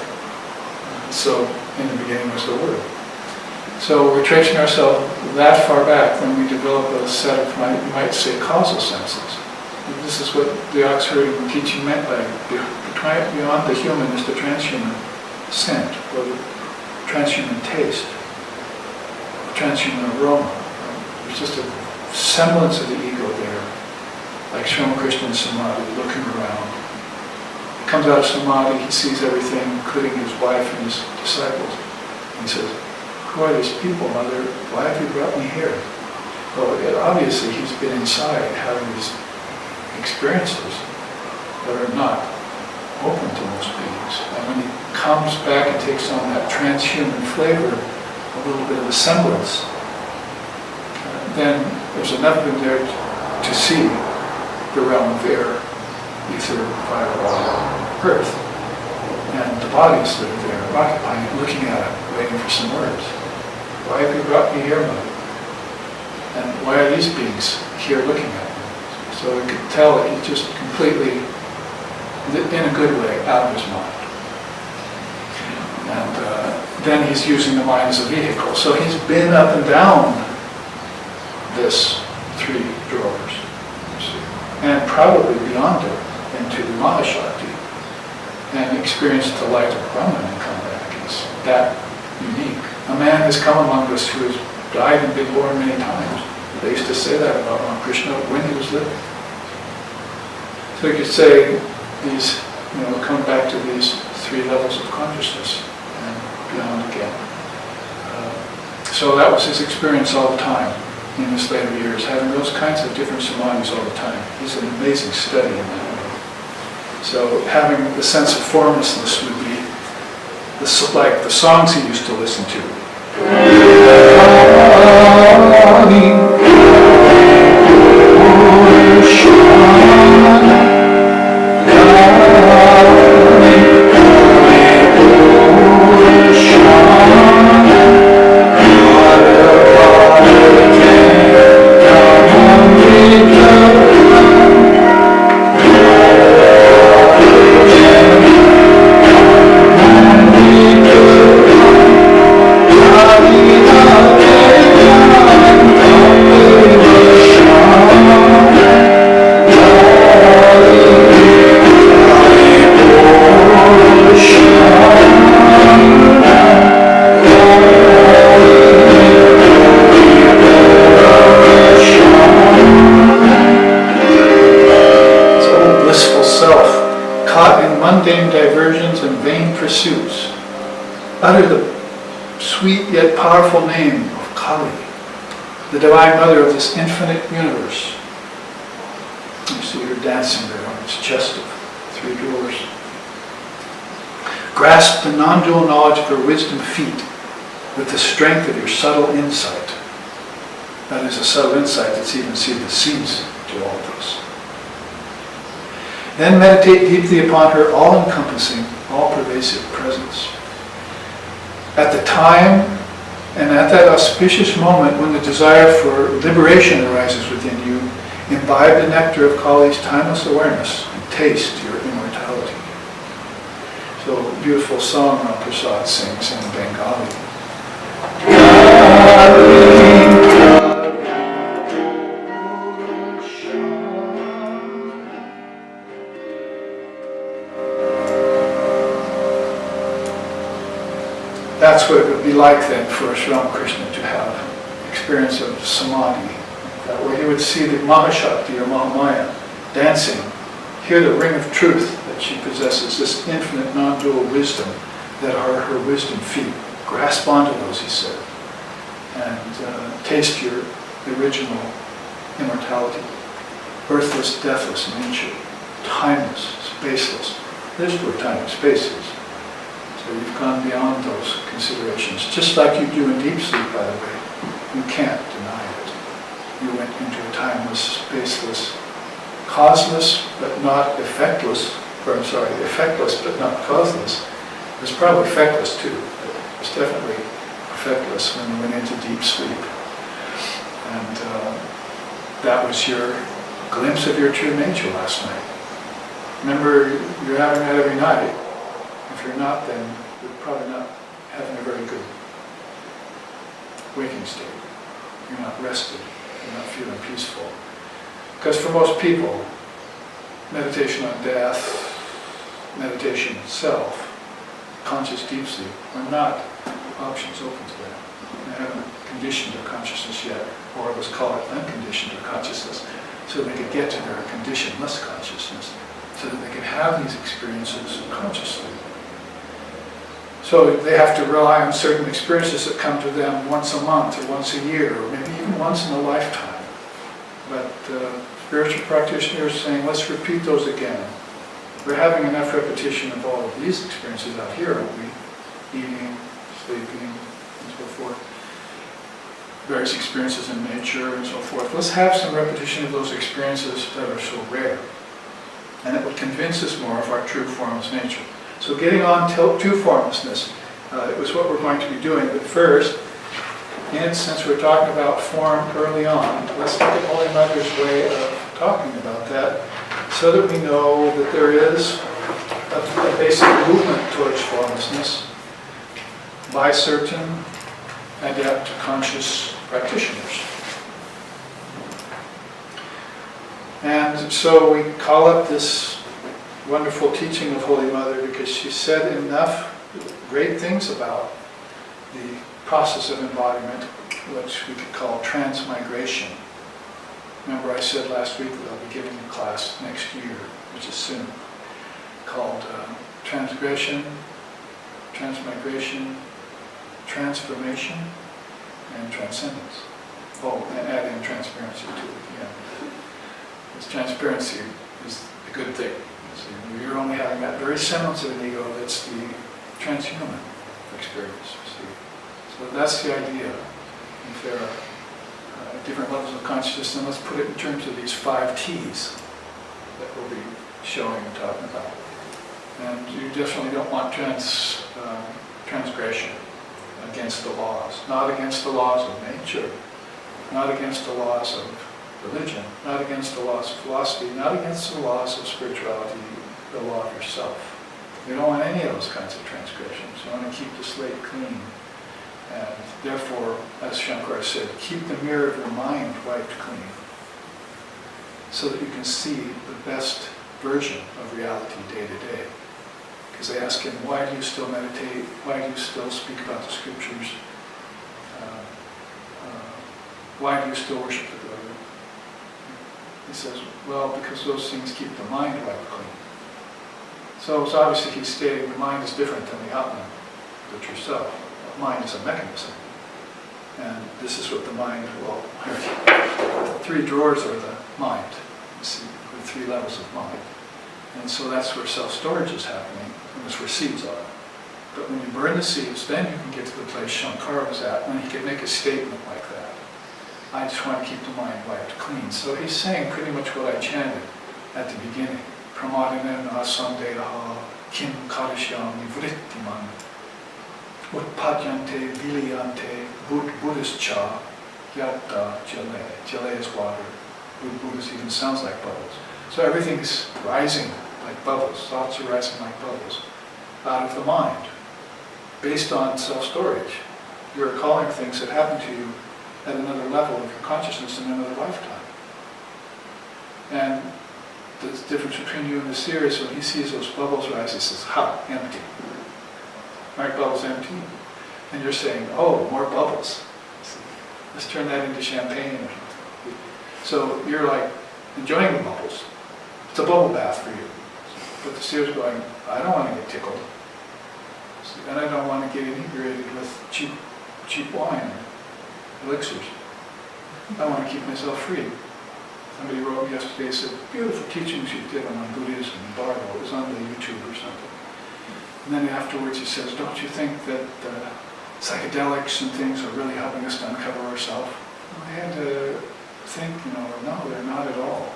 So, in the beginning was the Word. So we're tracing ourselves that far back when we develop a set of, you might say, causal senses. And this is what the Oxfordian teaching meant by beyond the human is the transhuman scent, or the transhuman taste, the transhuman aroma. There's just a semblance of the ego there, like Sri Krishna in Samadhi, looking around. He comes out of Samadhi, he sees everything, including his wife and his disciples. And he says, "Who are these people, Mother? Why have you brought me here?" Well, obviously he's been inside having these experiences that are not open to most beings. And when he comes back and takes on that transhuman flavor, a little bit of a semblance, then there's enough of him there to see the realm of air, ether, fire, water, earth, and the bodies that are there, occupying it, looking at it, waiting for some words. "Why have you brought me here, Mother? And why are these beings here looking at me?" So we could tell that he's just completely, in a good way, out of his mind. And then he's using the mind as a vehicle. So he's been up and down this 3 drawers, you see, and probably beyond it into the Mahashakti, and experienced the light of Brahman and come back. It's that unique. A man has come among us who has died and been born many times. They used to say that about Krishna when he was living. So you could say these, come back to these 3 levels of consciousness and beyond again. So that was his experience all the time in his later years, having those kinds of different samadhis all the time. He's an amazing study in that way. So having the sense of formlessness would be like the songs he used to listen to. Utter the sweet yet powerful name of Kali, the Divine Mother of this infinite universe. You see her dancing there on this chest of 3 drawers. Grasp the non-dual knowledge of her wisdom feet with the strength of your subtle insight. That is a subtle insight that's even seen the seeds to all this. Then meditate deeply upon her all-encompassing, all-pervasive presence. At the time and at that auspicious moment when the desire for liberation arises within you, imbibe the nectar of Kali's timeless awareness and taste your immortality. So, beautiful song Prasad sings in Bengali. That's what it would be like then for Sri Krishna to have experience of samadhi, where he would see the Mahashakti or Mahamaya dancing, hear the ring of truth that she possesses, this infinite non-dual wisdom that are her wisdom feet. Grasp onto those, he said, and taste your original immortality, birthless, deathless nature, timeless, spaceless. This is where time and space is. So you've gone beyond those considerations. Just like you do in deep sleep, by the way. You can't deny it. You went into a timeless, spaceless, causeless but not effectless, effectless but not causeless. It was probably effectless too, but it was definitely effectless when you went into deep sleep. And that was your glimpse of your true nature last night. Remember, you're having that every night. If you're not, then you're probably not having a very good waking state. You're not rested. You're not feeling peaceful. Because for most people, meditation on death, meditation itself, conscious deep sleep, are not options open to them. They haven't conditioned their consciousness yet, or let's call it unconditioned their consciousness, so they could get to their conditionless consciousness, so that they can have these experiences consciously. So they have to rely on certain experiences that come to them once a month, or once a year, or maybe even once in a lifetime. But spiritual practitioners are saying, let's repeat those again. We're having enough repetition of all of these experiences out here, aren't we? Eating, sleeping, and so forth. Various experiences in nature and so forth. Let's have some repetition of those experiences that are so rare. And it will convince us more of our true formless nature. So getting on to formlessness, it was what we're going to be doing. But first, and since we're talking about form early on, let's look at Holy Mother's way of talking about that, so that we know that there is a basic movement towards formlessness by certain adept conscious practitioners. And so we call up this wonderful teaching of Holy Mother because she said enough great things about the process of embodiment, which we could call transmigration. Remember I said last week that I'll be giving a class next year, which is soon, called transgression, transmigration, transformation, and transcendence. Oh, and add in transparency to it again. Because transparency is a good thing. So you're only having that very semblance of an ego that's the transhuman experience. See? So that's the idea. If there are different levels of consciousness, then let's put it in terms of these 5 T's that we'll be showing and talking about. And you definitely don't want transgression against the laws. Not against the laws of nature, not against the laws of religion, not against the laws of philosophy, not against the laws of spirituality, the law of yourself. You don't want any of those kinds of transgressions. You want to keep the slate clean. And therefore, as Shankara said, keep the mirror of your mind wiped clean, so that you can see the best version of reality day to day. Because they ask him, why do you still meditate? Why do you still speak about the scriptures? Why do you still worship the Buddha? He says, well, because those things keep the mind wiped clean. So it's obviously he's stating the mind is different than the Atman, the true self. The mind is a mechanism. And this is what the mind will, the 3 drawers are the mind. You see, the 3 levels of mind. And so that's where self-storage is happening, and that's where seeds are. But when you burn the seeds, then you can get to the place Shankara was at, when he could make a statement like that. I just want to keep the mind wiped clean. So he's saying pretty much what I chanted at the beginning. Pramadina asandeha kim karishyami vrittiman utpadyante viliyante buddhischa yatta jale. Jale is water. Buddhist even sounds like bubbles. So everything's rising like bubbles. Thoughts are rising like bubbles out of the mind, based on self-storage. You're recalling things that happened to you at another level of your consciousness in another lifetime. And the difference between you and the seer is when he sees those bubbles rise, he says, ha, empty. My bubble's empty. And you're saying, oh, more bubbles. Let's turn that into champagne. So you're like enjoying the bubbles. It's a bubble bath for you. But the seer's going, I don't want to get tickled. And I don't want to get inebriated with cheap wine or elixirs. I want to keep myself free. Somebody wrote yesterday, said, beautiful teachings you did on Buddhism and Bardo. It was on the YouTube or something. And then afterwards he says, don't you think that psychedelics and things are really helping us to uncover ourselves? I had to think, no, they're not at all.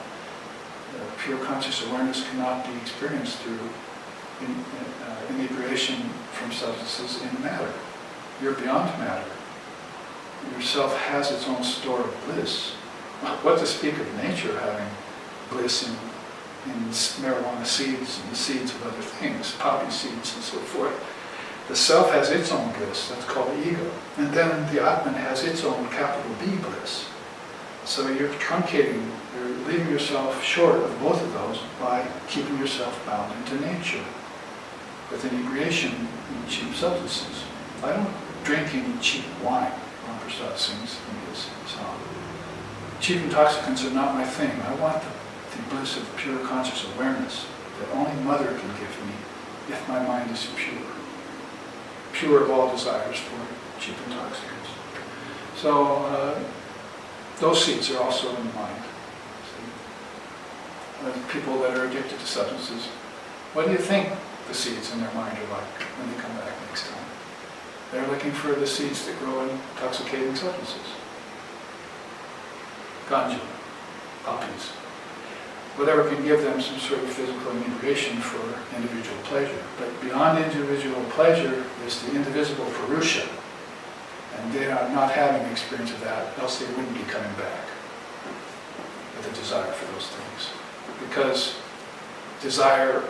Pure conscious awareness cannot be experienced through inebriation from substances in matter. You're beyond matter. Yourself has its own store of bliss. What to speak of nature having bliss in marijuana seeds and the seeds of other things, poppy seeds and so forth. The self has its own bliss, that's called the ego. And then the Atman has its own capital B bliss. So you're truncating, you're leaving yourself short of both of those by keeping yourself bound into nature with inebriation in cheap substances. I don't drink any cheap wine, Ram Prasad sings in his song. Cheap intoxicants are not my thing. I want the bliss of pure conscious awareness that only Mother can give me if my mind is pure. Pure of all desires for cheap intoxicants. So those seeds are also in the mind. People that are addicted to substances, what do you think the seeds in their mind are like when they come back next time? They're looking for the seeds that grow in intoxicating substances. Ganja, poppies, whatever can give them some sort of physical inebriation for individual pleasure. But beyond individual pleasure is the indivisible Purusha. And they are not having the experience of that, else they wouldn't be coming back with a desire for those things. Because desire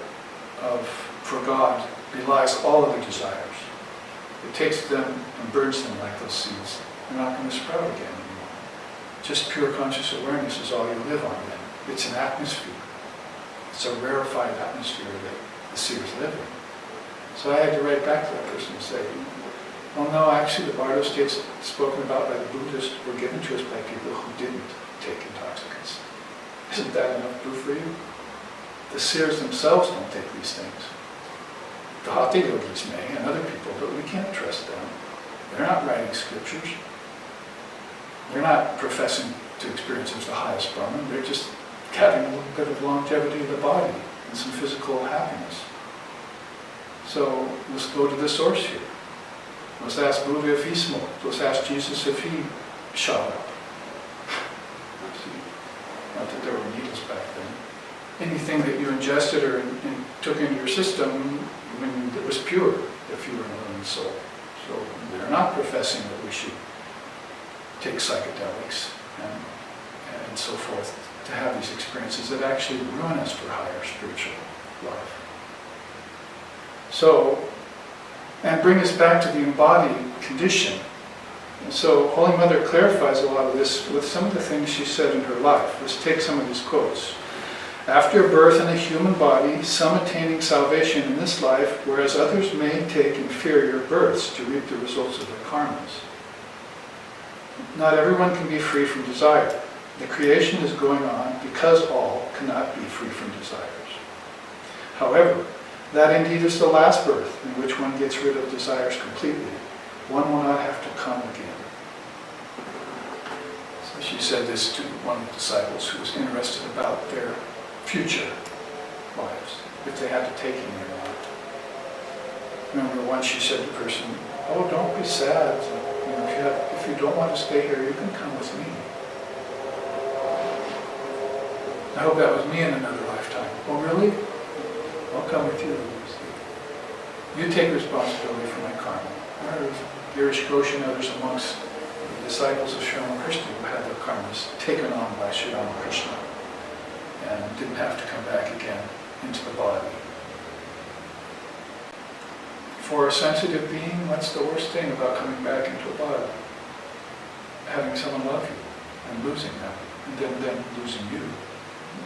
for God belies all other desires. It takes them and burns them like those seeds. They're not going to sprout again anymore. Just pure conscious awareness is all you live on then. It's an atmosphere. It's a rarefied atmosphere that the seers live in. So I had to write back to that person and say, well, no, actually the bardo states spoken about by the Buddhists were given to us by people who didn't take intoxicants. Isn't that enough proof for you? The seers themselves don't take these things. The Hatha yogis may, and other people, but we can't trust them. They're not writing scriptures. They're not professing to experience as the highest Brahman. They're just having a little bit of longevity of the body and some physical happiness. So let's go to the source here. Let's ask Buddha if he smoked. Let's ask Jesus if he shot up. Not that there were needles back then. Anything that you ingested or took into your system, it was pure if you were an enlightened soul. So they're not professing that we should take psychedelics and so forth to have these experiences that actually ruin us for higher spiritual life. So, and bring us back to the embodied condition. And so Holy Mother clarifies a lot of this with some of the things she said in her life. Let's take some of these quotes. After birth in a human body, some attaining salvation in this life, whereas others may take inferior births to reap the results of their karmas. Not everyone can be free from desire. The creation is going on because all cannot be free from desires. However, that indeed is the last birth in which one gets rid of desires completely. One will not have to come again. So she said this to one of the disciples who was interested about their future lives, if they had to take any or not. Remember once she said to the person, oh, don't be sad. If you don't want to stay here, you can come with me. I hope that was me in another lifetime. Oh, really? I'll come with you. You take responsibility for my karma. There was Girish Ghosh and others amongst the disciples of Sri Ramakrishna who had their karmas taken on by Sri Ramakrishna and didn't have to come back again into the body. For a sensitive being, what's the worst thing about coming back into a body? Having someone love you and losing them, and then them losing you.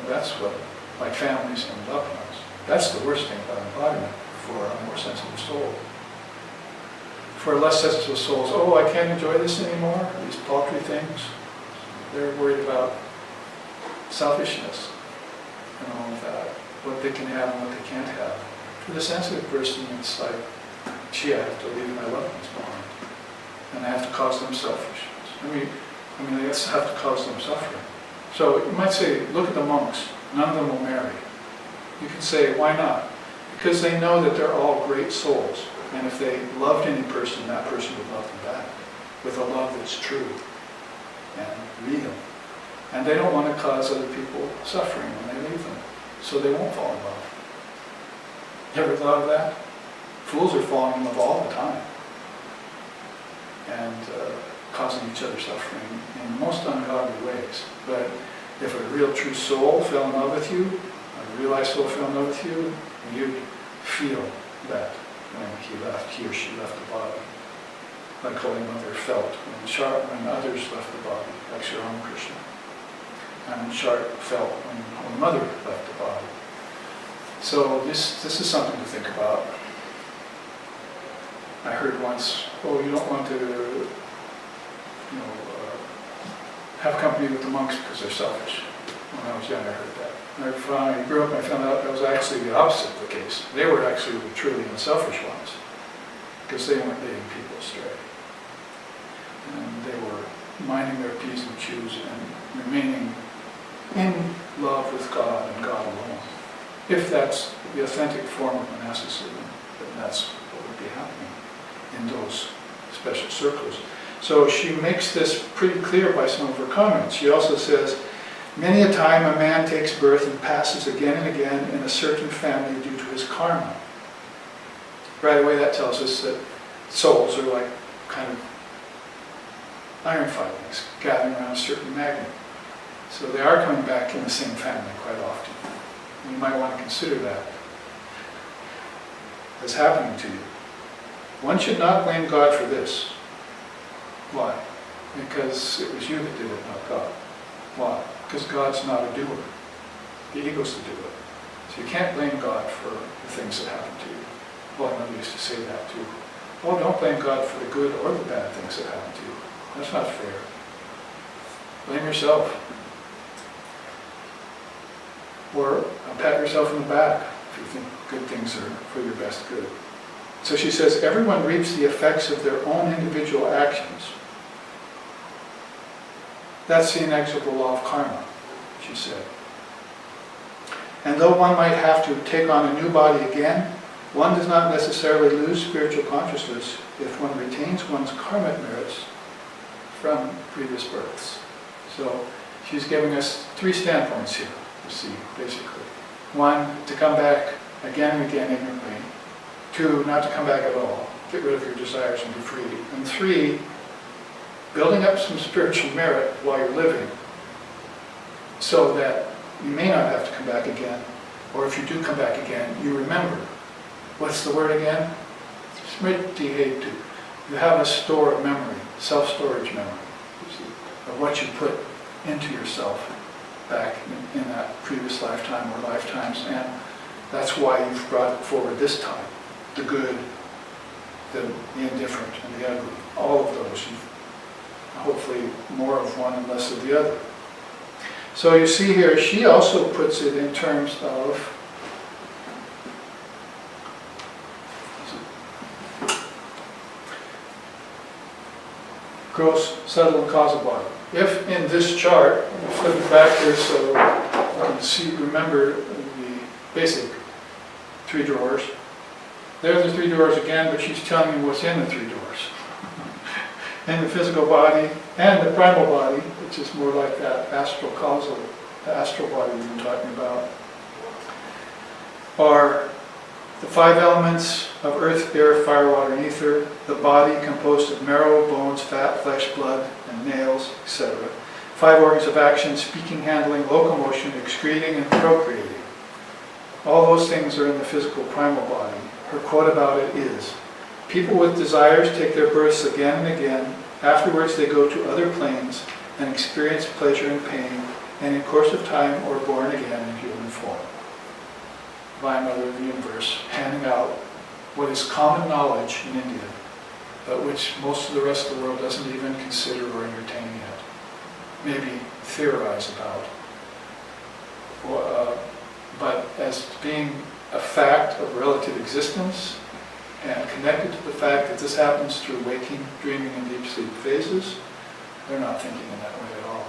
That's what, like families and loved ones, that's the worst thing about embodiment for a more sensitive soul. For less sensitive souls, oh, I can't enjoy this anymore, these paltry things. They're worried about selfishness and all of that, what they can have and what they can't have. For the sensitive person, it's like, gee, I have to leave my loved ones behind. And I have to cause them selfishness. I mean, I have to cause them suffering. So you might say, look at the monks, none of them will marry. You can say, why not? Because they know that they're all great souls. And if they loved any person, that person would love them back with a love that's true and real. And they don't want to cause other people suffering when they leave them, so they won't fall in love. You ever thought of that? Fools are falling in love all the time and causing each other suffering in most ungodly ways. But if a real true soul fell in love with you, a realized soul fell in love with you, you'd feel that when he or she left the body, like Holy Mother felt when others left the body, like Sri Ramakrishna. And Sharp felt when Holy Mother left the body. So this is something to think about. I heard once, oh, you don't want to, have company with the monks because they're selfish. When I was young, I heard that. And I grew up and I found out that was actually the opposite of the case. They were actually the truly unselfish ones because they weren't leading people astray. And they were minding their P's and Q's and remaining in love with God and God alone. If that's the authentic form of monasticism, then that's what would be happening in those special circles. So she makes this pretty clear by some of her comments. She also says, many a time a man takes birth and passes again and again in a certain family due to his karma. Right away that tells us that souls are like kind of iron filings gathering around a certain magnet. So they are coming back in the same family quite often. You might want to consider that as happening to you. One should not blame God for this. Why? Because it was you that did it, not God. Why? Because God's not a doer. The ego's the doer. So you can't blame God for the things that happen to you. Well, my mother used to say that too. Oh, don't blame God for the good or the bad things that happen to you. That's not fair. Blame yourself. Or pat yourself on the back if you think good things are for your best good. So she says, everyone reaps the effects of their own individual actions. That's the inexorable law of karma, she said. And though one might have to take on a new body again, one does not necessarily lose spiritual consciousness if one retains one's karmic merits from previous births. So she's giving us three standpoints here, you see, basically. One, to come back again and again ignorantly. Two, not to come back at all. Get rid of your desires and be free. And three, building up some spiritual merit while you're living so that you may not have to come back again, or if you do come back again, you remember. What's the word again? Smriti hetu. You have a store of memory, self-storage memory, you see, of what you put into yourself back in that previous lifetime or lifetimes, and that's why you've brought it forward this time. The good, the indifferent, and the ugly. All of those. Hopefully more of one and less of the other. So you see here, she also puts it in terms of gross, subtle, and causal body. If in this chart, we flip it back here so you can see, remember the basic three drawers. There's the three drawers again, but she's telling you what's in the three drawers. And the physical body and the primal body, which is more like that astral causal, the astral body we've been talking about, are the five elements of earth, air, fire, water, and ether, the body composed of marrow, bones, fat, flesh, blood, and nails, etc. Five organs of action, speaking, handling, locomotion, excreting, and procreating. All those things are in the physical primal body. Her quote about it is, people with desires take their births again and again. Afterwards they go to other planes and experience pleasure and pain, and in course of time are born again in human form. Divine Mother of the Universe, handing out what is common knowledge in India, but which most of the rest of the world doesn't even consider or entertain yet. Maybe theorize about. But as being a fact of relative existence, and connected to the fact that this happens through waking, dreaming, and deep sleep phases, they're not thinking in that way at all.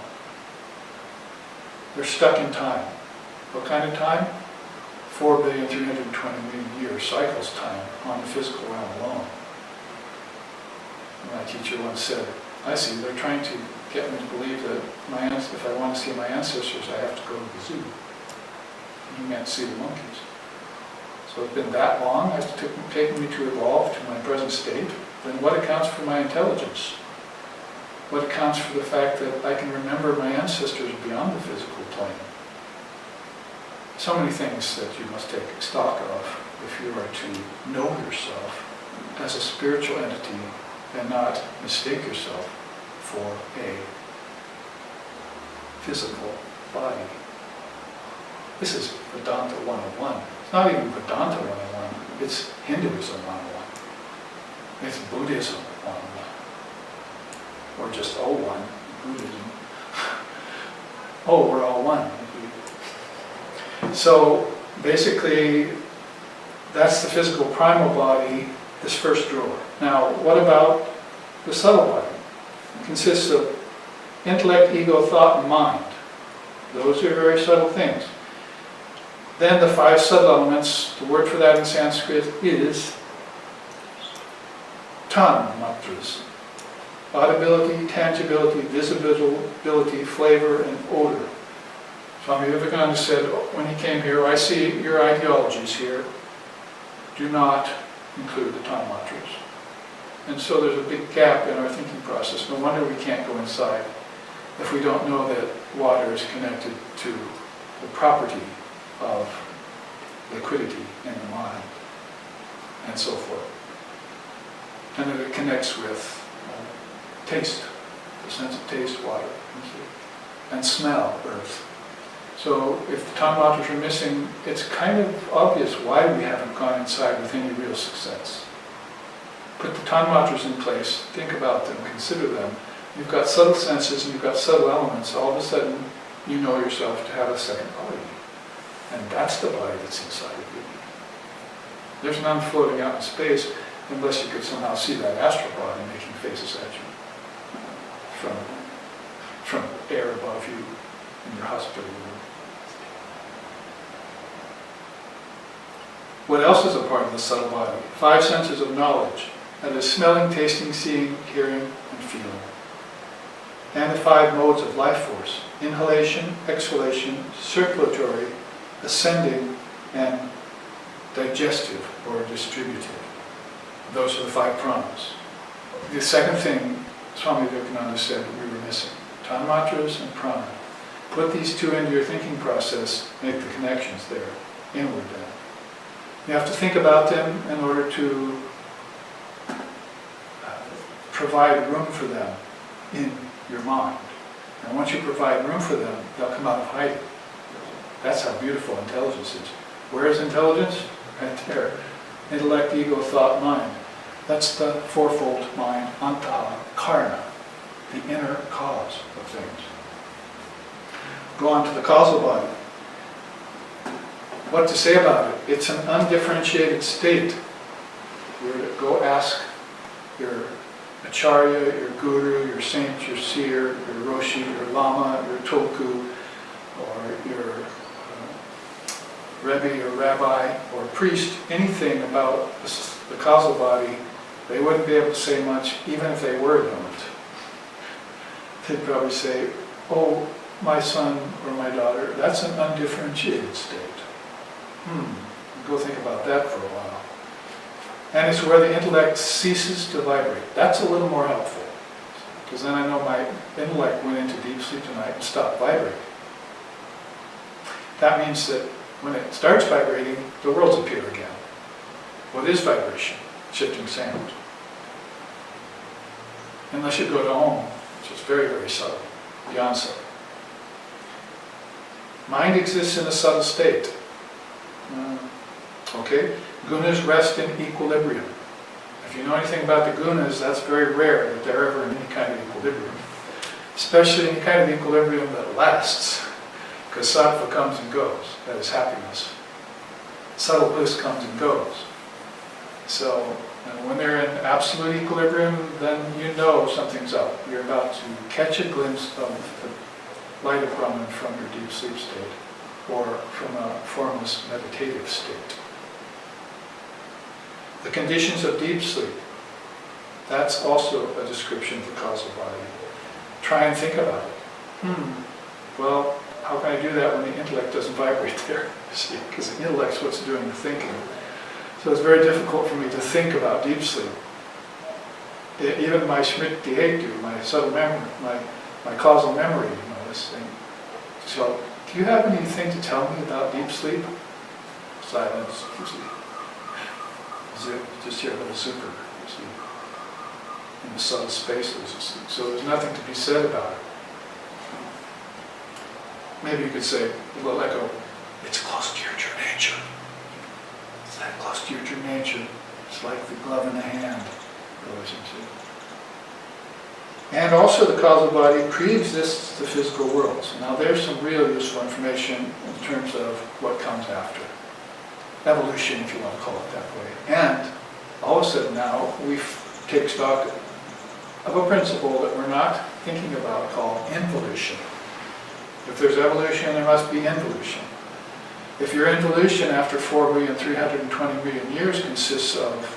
They're stuck in time. What kind of time? 4,320,000,000 year cycles time on the physical realm alone. My teacher once said, I see, they're trying to get me to believe that if I want to see my ancestors, I have to go to the zoo. He meant see the monkeys. So it's been that long, it's taken me to evolve to my present state. Then what accounts for my intelligence? What accounts for the fact that I can remember my ancestors beyond the physical plane? So many things that you must take stock of if you are to know yourself as a spiritual entity and not mistake yourself for a physical body. This is Vedanta 101. It's not even Vedanta 101, it's Hinduism 101. It's Buddhism 101. Or just 01, Buddhism. Oh, we're all one. So basically, that's the physical primal body, this first drawer. Now, what about the subtle body? It consists of intellect, ego, thought, and mind. Those are very subtle things. Then the 5 subtle elements, the word for that in Sanskrit is tanmatras. Audibility, tangibility, visibility, flavor, and odor. Swami Vivekananda said when he came here, I see your ideologies here do not include the tanmatras. And so there's a big gap in our thinking process. No wonder we can't go inside if we don't know that water is connected to the property of liquidity in the mind, and so forth. And that it connects with taste, the sense of taste, water, and smell, earth. So if the tanmatras are missing, it's kind of obvious why we haven't gone inside with any real success. Put the tanmatras in place, think about them, consider them. You've got subtle senses and you've got subtle elements. All of a sudden, you know yourself to have a second body. And that's the body that's inside of you. There's none floating out in space unless you could somehow see that astral body making faces at you from air above you in your hospital room. What else is a part of the subtle body? 5 senses of knowledge. That is smelling, tasting, seeing, hearing, and feeling. And the 5 modes of life force. Inhalation, exhalation, circulatory, ascending, and digestive or distributive. Those are the 5 pranas. The second thing Swami Vivekananda said that we were missing. Tanmatras and prana. Put these 2 into your thinking process, make the connections there, inward then. You have to think about them in order to provide room for them in your mind. And once you provide room for them, they'll come out of hiding. That's how beautiful intelligence is. Where is intelligence? Right there. Intellect, ego, thought, mind. That's the 4-fold mind, antaha, karna, the inner cause of things. Go on to the causal body. What to say about it? It's an undifferentiated state. You're to go ask your acharya, your guru, your saint, your seer, your roshi, your lama, your tulku, or your rebbe or rabbi or priest, anything about the causal body. They wouldn't be able to say much, even if they were ignorant. They'd probably say, oh, my son or my daughter, that's an undifferentiated state. Go think about that for a while. And it's where the intellect ceases to vibrate. That's a little more helpful, because then I know my intellect went into deep sleep tonight and stopped vibrating. That means that when it starts vibrating, the worlds appear again. What is vibration? Shifting sound. Unless you go to Om, which is very, very subtle, beyond subtle. Mind exists in a subtle state. Okay? Gunas rest in equilibrium. If you know anything about the gunas, that's very rare that they're ever in any kind of equilibrium. Especially any kind of equilibrium that lasts. Because sattva comes and goes. That is happiness. Subtle bliss comes and goes. So when they're in absolute equilibrium, then you know something's up. You're about to catch a glimpse of the light of Brahman from your deep sleep state. or from a formless meditative state. The conditions of deep sleep, that's also a description of the causal body. Try and think about it. Well, how can I do that when the intellect doesn't vibrate there? See, because the intellect's what's doing the thinking. So it's very difficult for me to think about deep sleep. Even my smriti hetu, my subtle memory, my causal memory, this thing. So, do you have anything to tell me about deep sleep? Silence. Zip, just hear a little zipper, you see, in the subtle spaces. So there's nothing to be said about it. Maybe you could say, well, let go, it's close to your true nature. It's that close to your true nature. It's like the glove in the hand goes into. And also the causal body pre-exists the physical world. So now there's some real useful information in terms of what comes after. Evolution, if you want to call it that way. And all of a sudden now we take stock of a principle that we're not thinking about called involution. If there's evolution, there must be involution. If your involution after 4,320,000,000 years consists of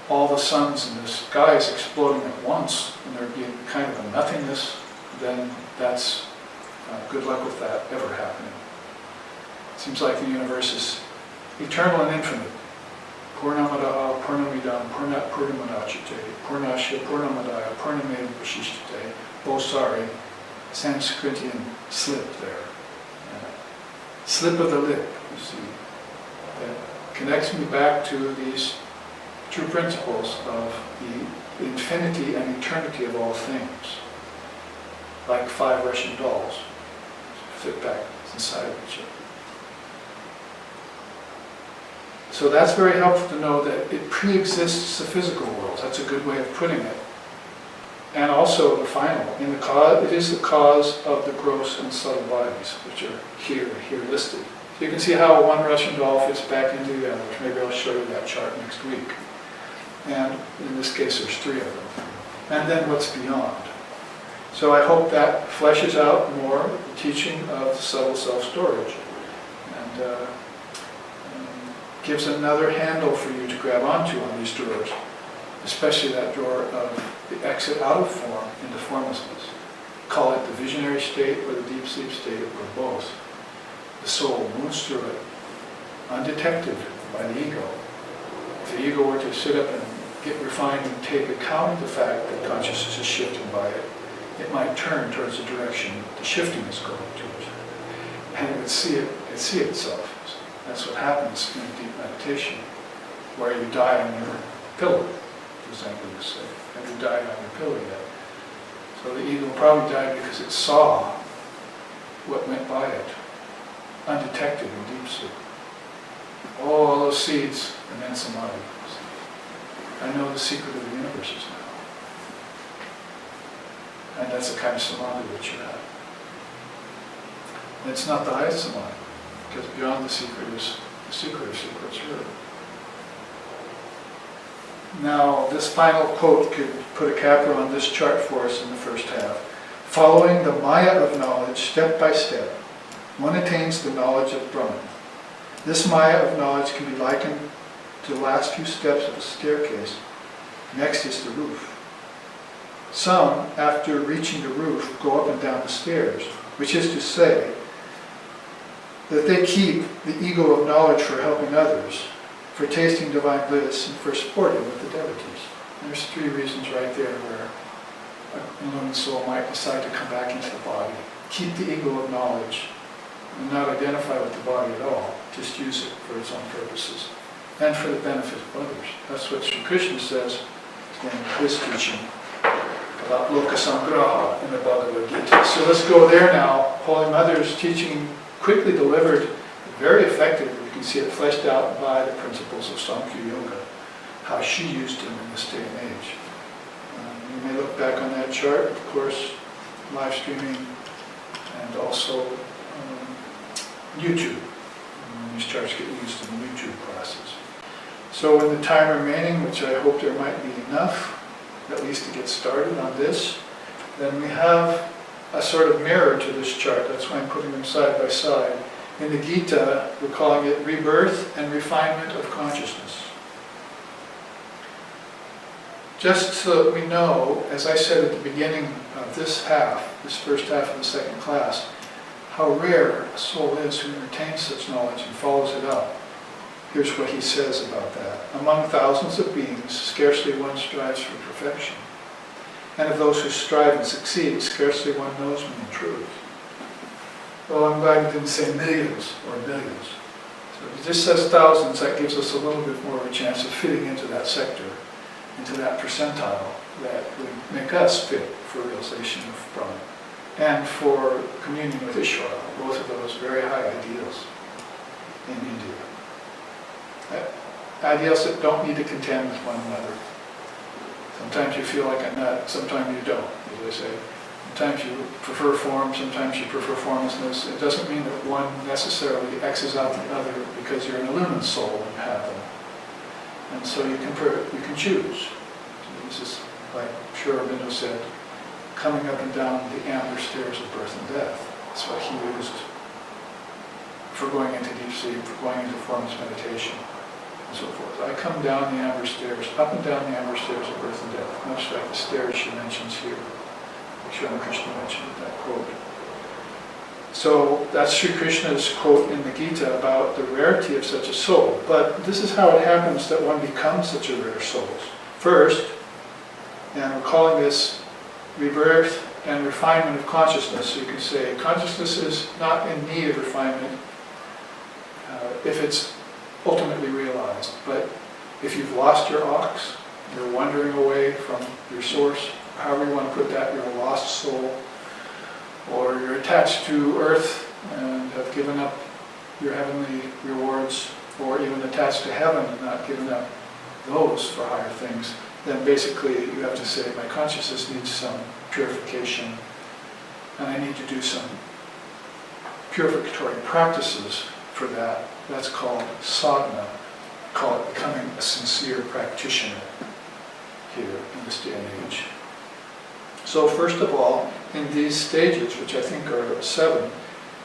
all the suns in the skies exploding at once and there being kind of a nothingness, then that's good luck with that ever happening. It seems like the universe is eternal and infinite. Purnamadaha, Purnamidam, Purnat Purnamadachite, Purnasya, Purnamadaya, Purnamedam Vashishtite, Bosari, Sanskritian slip there. Slip of the lip, you see. That connects me back to these true principles of the infinity and eternity of all things. Like 5 Russian dolls, fit back inside of each other. So that's very helpful to know that it pre-exists the physical world. That's a good way of putting it. And also the final, it is the cause of the gross and subtle bodies, which are here listed. So you can see how one Russian doll fits back into the others. Maybe I'll show you that chart next week. And in this case, there's 3 of them. And then what's beyond. So I hope that fleshes out more the teaching of the subtle self-storage. And gives another handle for you to grab onto on these doors, especially that door of the exit out of form into formlessness. Call it the visionary state or the deep sleep state or both. The soul moves through it undetected by the ego. If the ego were to sit up and get refined and take account of the fact that consciousness is shifting by it, it might turn towards the direction the shifting is going towards. And it would see itself. That's what happens in deep meditation, where you die on your pillow, as I would say. Have you died on your pillow yet? So the ego probably died because it saw what went by it, undetected in deep sleep. All those seeds, and then samadhi. I know the secret of the universes now. And that's the kind of samadhi that you have. And it's not the highest samadhi, because beyond the secret is the secret of secrets, really. Now, this final quote could put a capper on this chart for us in the first half. Following the Maya of knowledge step by step, one attains the knowledge of Brahman. This Maya of knowledge can be likened to the last few steps of a staircase. Next is the roof. Some, after reaching the roof, go up and down the stairs, which is to say that they keep the ego of knowledge for helping others, for tasting divine bliss, and for sporting with the devotees. There's 3 reasons right there where an illumined soul might decide to come back into the body. Keep the ego of knowledge and not identify with the body at all, just use it for its own purposes and for the benefit of others. That's what Sri Krishna says in his teaching about Loka Samgraha in the Bhagavad Gita. So let's go there now. Holy Mother's teaching, quickly delivered, very effective. You can see it fleshed out by the principles of Samkhya Yoga, how she used them in this day and age. You may look back on that chart, of course, live streaming, and also YouTube. These charts get used in YouTube classes. So in the time remaining, which I hope there might be enough, at least to get started on this, then we have a sort of mirror to this chart. That's why I'm putting them side by side. In the Gita, we're calling it rebirth and refinement of consciousness. Just so that we know, as I said at the beginning of this first half of the second class, how rare a soul is who retains such knowledge and follows it up. Here's what he says about that. Among thousands of beings, scarcely one strives for perfection. And of those who strive and succeed, scarcely one knows me in truth. Well, I'm glad he didn't say millions or billions. So if he just says thousands, that gives us a little bit more of a chance of fitting into that sector, into that percentile that would make us fit for realization of Brahman and for communion with Ishvara, both of those very high ideals in India. Ideals that don't need to contend with one another. Sometimes you feel like a nut, sometimes you don't, as I say. Sometimes you prefer form, sometimes you prefer formlessness. It doesn't mean that one necessarily X's out the other because you're an illumined soul and you have them. And so you can choose. So this is, like Sri Aurobindo said, coming up and down the amber stairs of birth and death. That's what he used for going into deep sleep, for going into formless meditation, and so forth. I come down the amber stairs, up and down the amber stairs of birth and death, much like the stairs she mentions here. Sri Krishna mentioned that quote. So that's Sri Krishna's quote in the Gita about the rarity of such a soul. But this is how it happens that one becomes such a rare soul. First, and we're calling this rebirth and refinement of consciousness. So you can say consciousness is not in need of refinement if it's ultimately realized. But if you've lost your ox, you're wandering away from your source, however you want to put that, you're a lost soul, or you're attached to earth and have given up your heavenly rewards, or even attached to heaven and not given up those for higher things, then basically you have to say, my consciousness needs some purification, and I need to do some purificatory practices for that. That's called sadhana. Call it becoming a sincere practitioner here in this day and age. So first of all, in these stages, which I think are 7,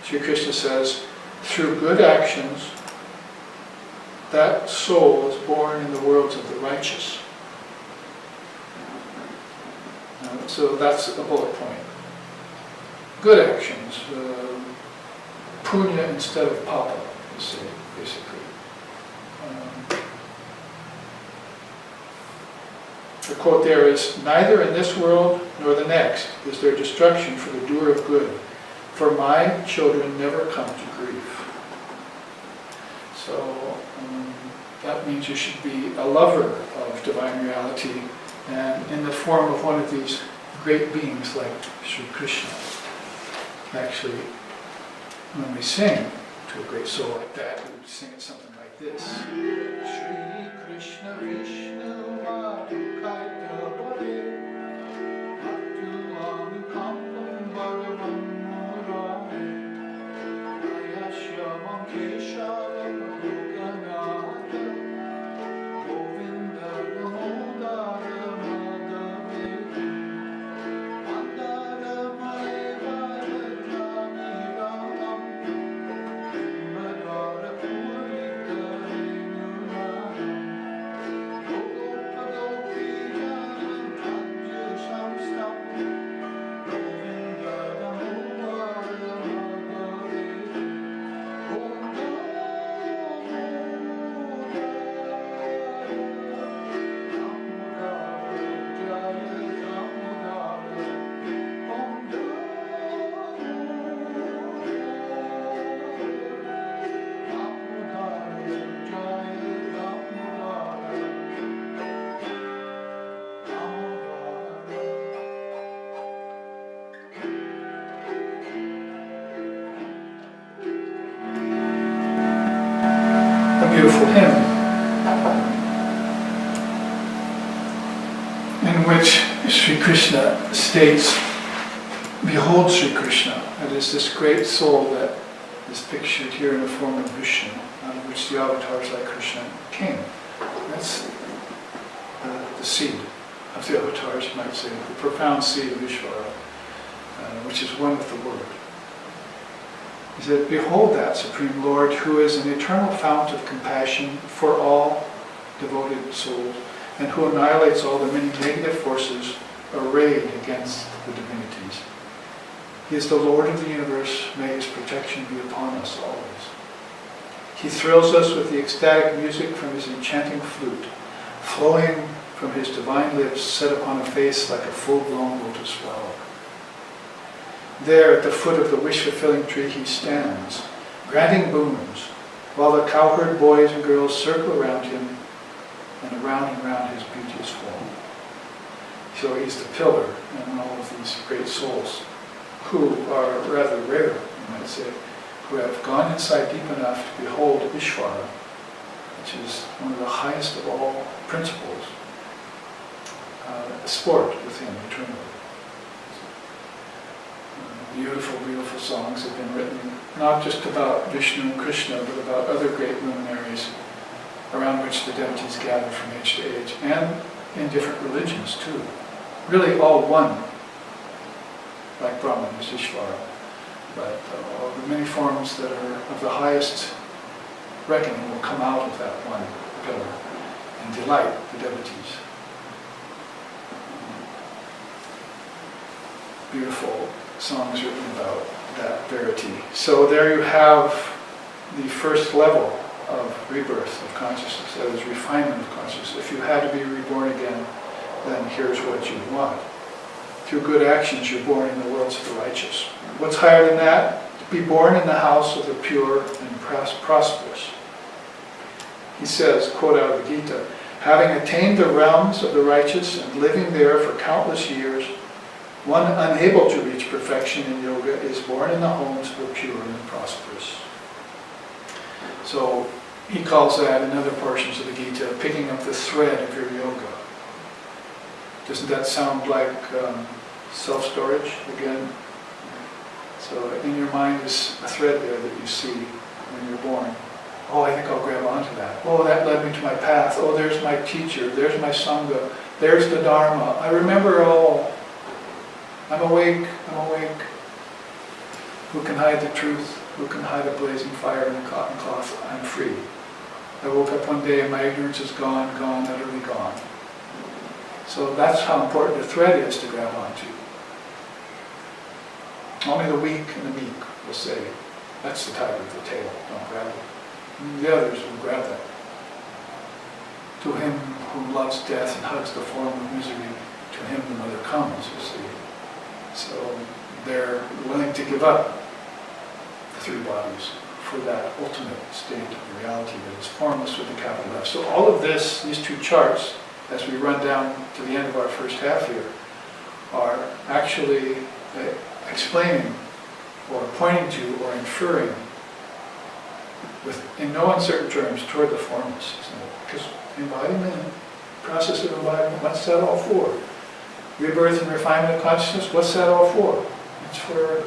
Sri Krishna says, through good actions, that soul is born in the worlds of the righteous. So that's a bullet point. Good actions, punya instead of papa, you see, basically. The quote there is, neither in this world nor the next is there destruction for the doer of good, for my children never come to grief. So that means you should be a lover of divine reality and in the form of one of these great beings like Sri Krishna. Actually, when we sing to a great soul like that, we would sing it something like this. Sri Krishna Vishnu Madhukaita Bhare Bhaktu Anukampam Bhagavan Murare Ayashyamam Keshavam Lokanatha Govinda Damodara Madhavedi Mandara Maevara Jami Ramam Madara Purita Renuram beautiful hymn in which Sri Krishna states, behold Sri Krishna, that is this great soul that is pictured here in the form of Vishnu, out of which the avatars like Krishna came. That's the seed of the avatars, you might say, the profound seed of Ishvara, which is one with the Word. He said, behold that Supreme Lord who is an eternal fount of compassion for all devoted souls and who annihilates all the many negative forces arrayed against the divinities. He is the Lord of the universe. May his protection be upon us always. He thrills us with the ecstatic music from his enchanting flute, flowing from his divine lips set upon a face like a full-blown lotus flower. There at the foot of the wish-fulfilling tree he stands, granting boons, while the cowherd boys and girls circle around him and around his beauteous form. So he's the pillar in all of these great souls, who are rather rare, you might say, who have gone inside deep enough to behold Ishvara, which is one of the highest of all principles, sport with him eternally. Beautiful, beautiful songs have been written, not just about Vishnu and Krishna, but about other great luminaries around which the devotees gather from age to age, and in different religions too. Really all one, like Brahman is Ishvara, but all the many forms that are of the highest reckoning will come out of that one pillar and delight the devotees. Beautiful songs written about that verity. So there you have the first level of rebirth of consciousness, that is refinement of consciousness. If you had to be reborn again, then here's what you want. Through good actions you're born in the worlds of the righteous. What's higher than that? To be born in the house of the pure and prosperous. He says, quote out of the Gita, having attained the realms of the righteous and living there for countless years, one unable to reach perfection in yoga is born in the homes of the pure and the prosperous. So he calls that in other portions of the Gita, picking up the thread of your yoga. Doesn't that sound like self-storage again? So in your mind is a thread there that you see when you're born. Oh, I think I'll grab onto that. Oh, that led me to my path. Oh, there's my teacher. There's my Sangha. There's the Dharma. I remember all. I'm awake. I'm awake. Who can hide the truth? Who can hide a blazing fire in a cotton cloth? I'm free. I woke up one day and my ignorance is gone, gone, utterly gone. So that's how important the thread is to grab onto. Only the weak and the meek will say, that's the tiger of the tail, don't grab it. And the others will grab that. To him who loves death and hugs the form of misery, to him the mother comes, you see. So they're willing to give up the three bodies for that ultimate state of reality that is formless with a capital F. So all of this, these two charts, as we run down to the end of our first half here, are actually explaining or pointing to or inferring in no uncertain terms toward the formless, isn't it? Because embodiment, process of embodiment, what's that all for? Rebirth and refinement of consciousness, what's that all for? It's for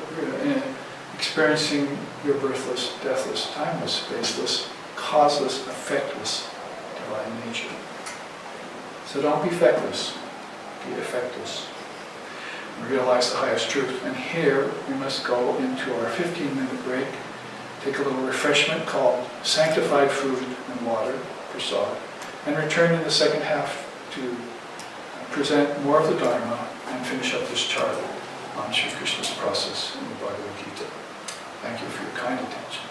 experiencing your birthless, deathless, timeless, spaceless, causeless, effectless divine nature. So don't be feckless, be effectless. And realize the highest truth. And here we must go into our 15-minute break, take a little refreshment called sanctified food and water, prasad, and return in the second half to present more of the Dharma and finish up this chart on Sri Krishna's process in the Bhagavad Gita. Thank you for your kind attention.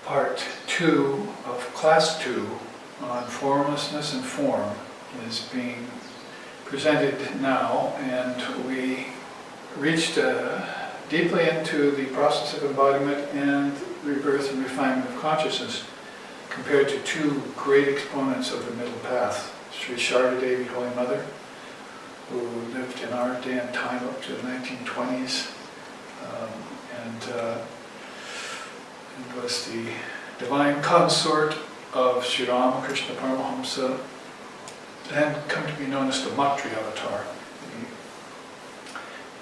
Part 2 of Class 2 on formlessness and form is being presented now, and we reached deeply into the process of embodiment and rebirth and refinement of consciousness compared to two great exponents of the middle path, Sri Sharda Devi, Holy Mother, who lived in our day and time up to the 1920s, and was the divine consort of Sri Ramakrishna Paramahamsa, and come to be known as the Matri Avatar,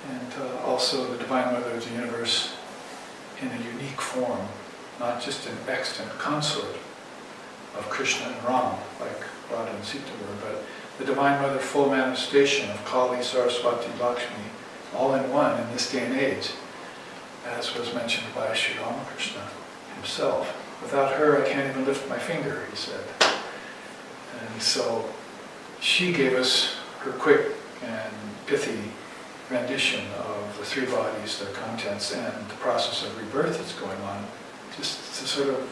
and also the Divine Mother of the Universe in a unique form, not just an extant consort of Krishna and Rama, like Radha and Sita were, but the Divine Mother, full manifestation of Kali, Saraswati, Lakshmi, all in one in this day and age, as was mentioned by Sri Ramakrishna himself. Without her, I can't even lift my finger, he said. And so she gave us her quick and pithy rendition of the three bodies, their contents, and the process of rebirth that's going on, just to sort of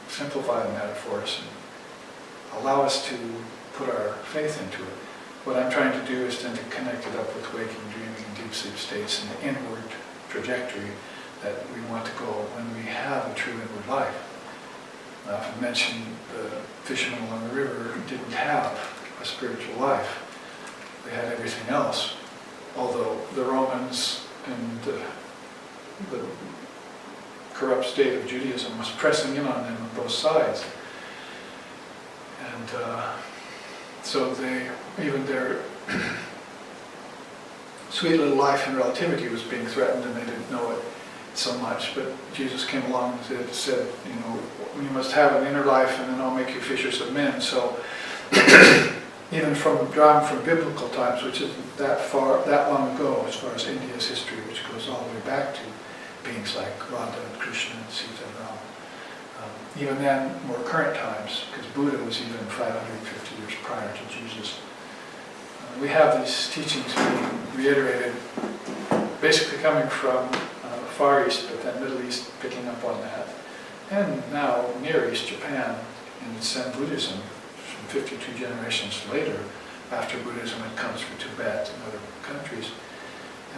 simplify the matter for us and allow us to put our faith into it. What I'm trying to do is then to connect it up with waking, dreaming, and deep sleep states and the inward trajectory that we want to go when we have a true inward life. I often mention the fishermen along the river who didn't have a spiritual life. They had everything else, although the Romans and the corrupt state of Judaism was pressing in on them on both sides. And so even their sweet little life in relativity was being threatened, and they didn't know it so much. But Jesus came along and said, you know, you must have an inner life, and then I'll make you fishers of men. So even drawing from biblical times, which isn't that long ago as far as India's history, which goes all the way back to beings like Radha and Krishna and Sita and Rama. Even then, more current times, because Buddha was even 550 years prior to Jesus. We have these teachings being reiterated, basically coming from Far East, but then Middle East picking up on that. And now Near East, Japan, in Zen Buddhism, from 52 generations later, after Buddhism had come through Tibet and other countries,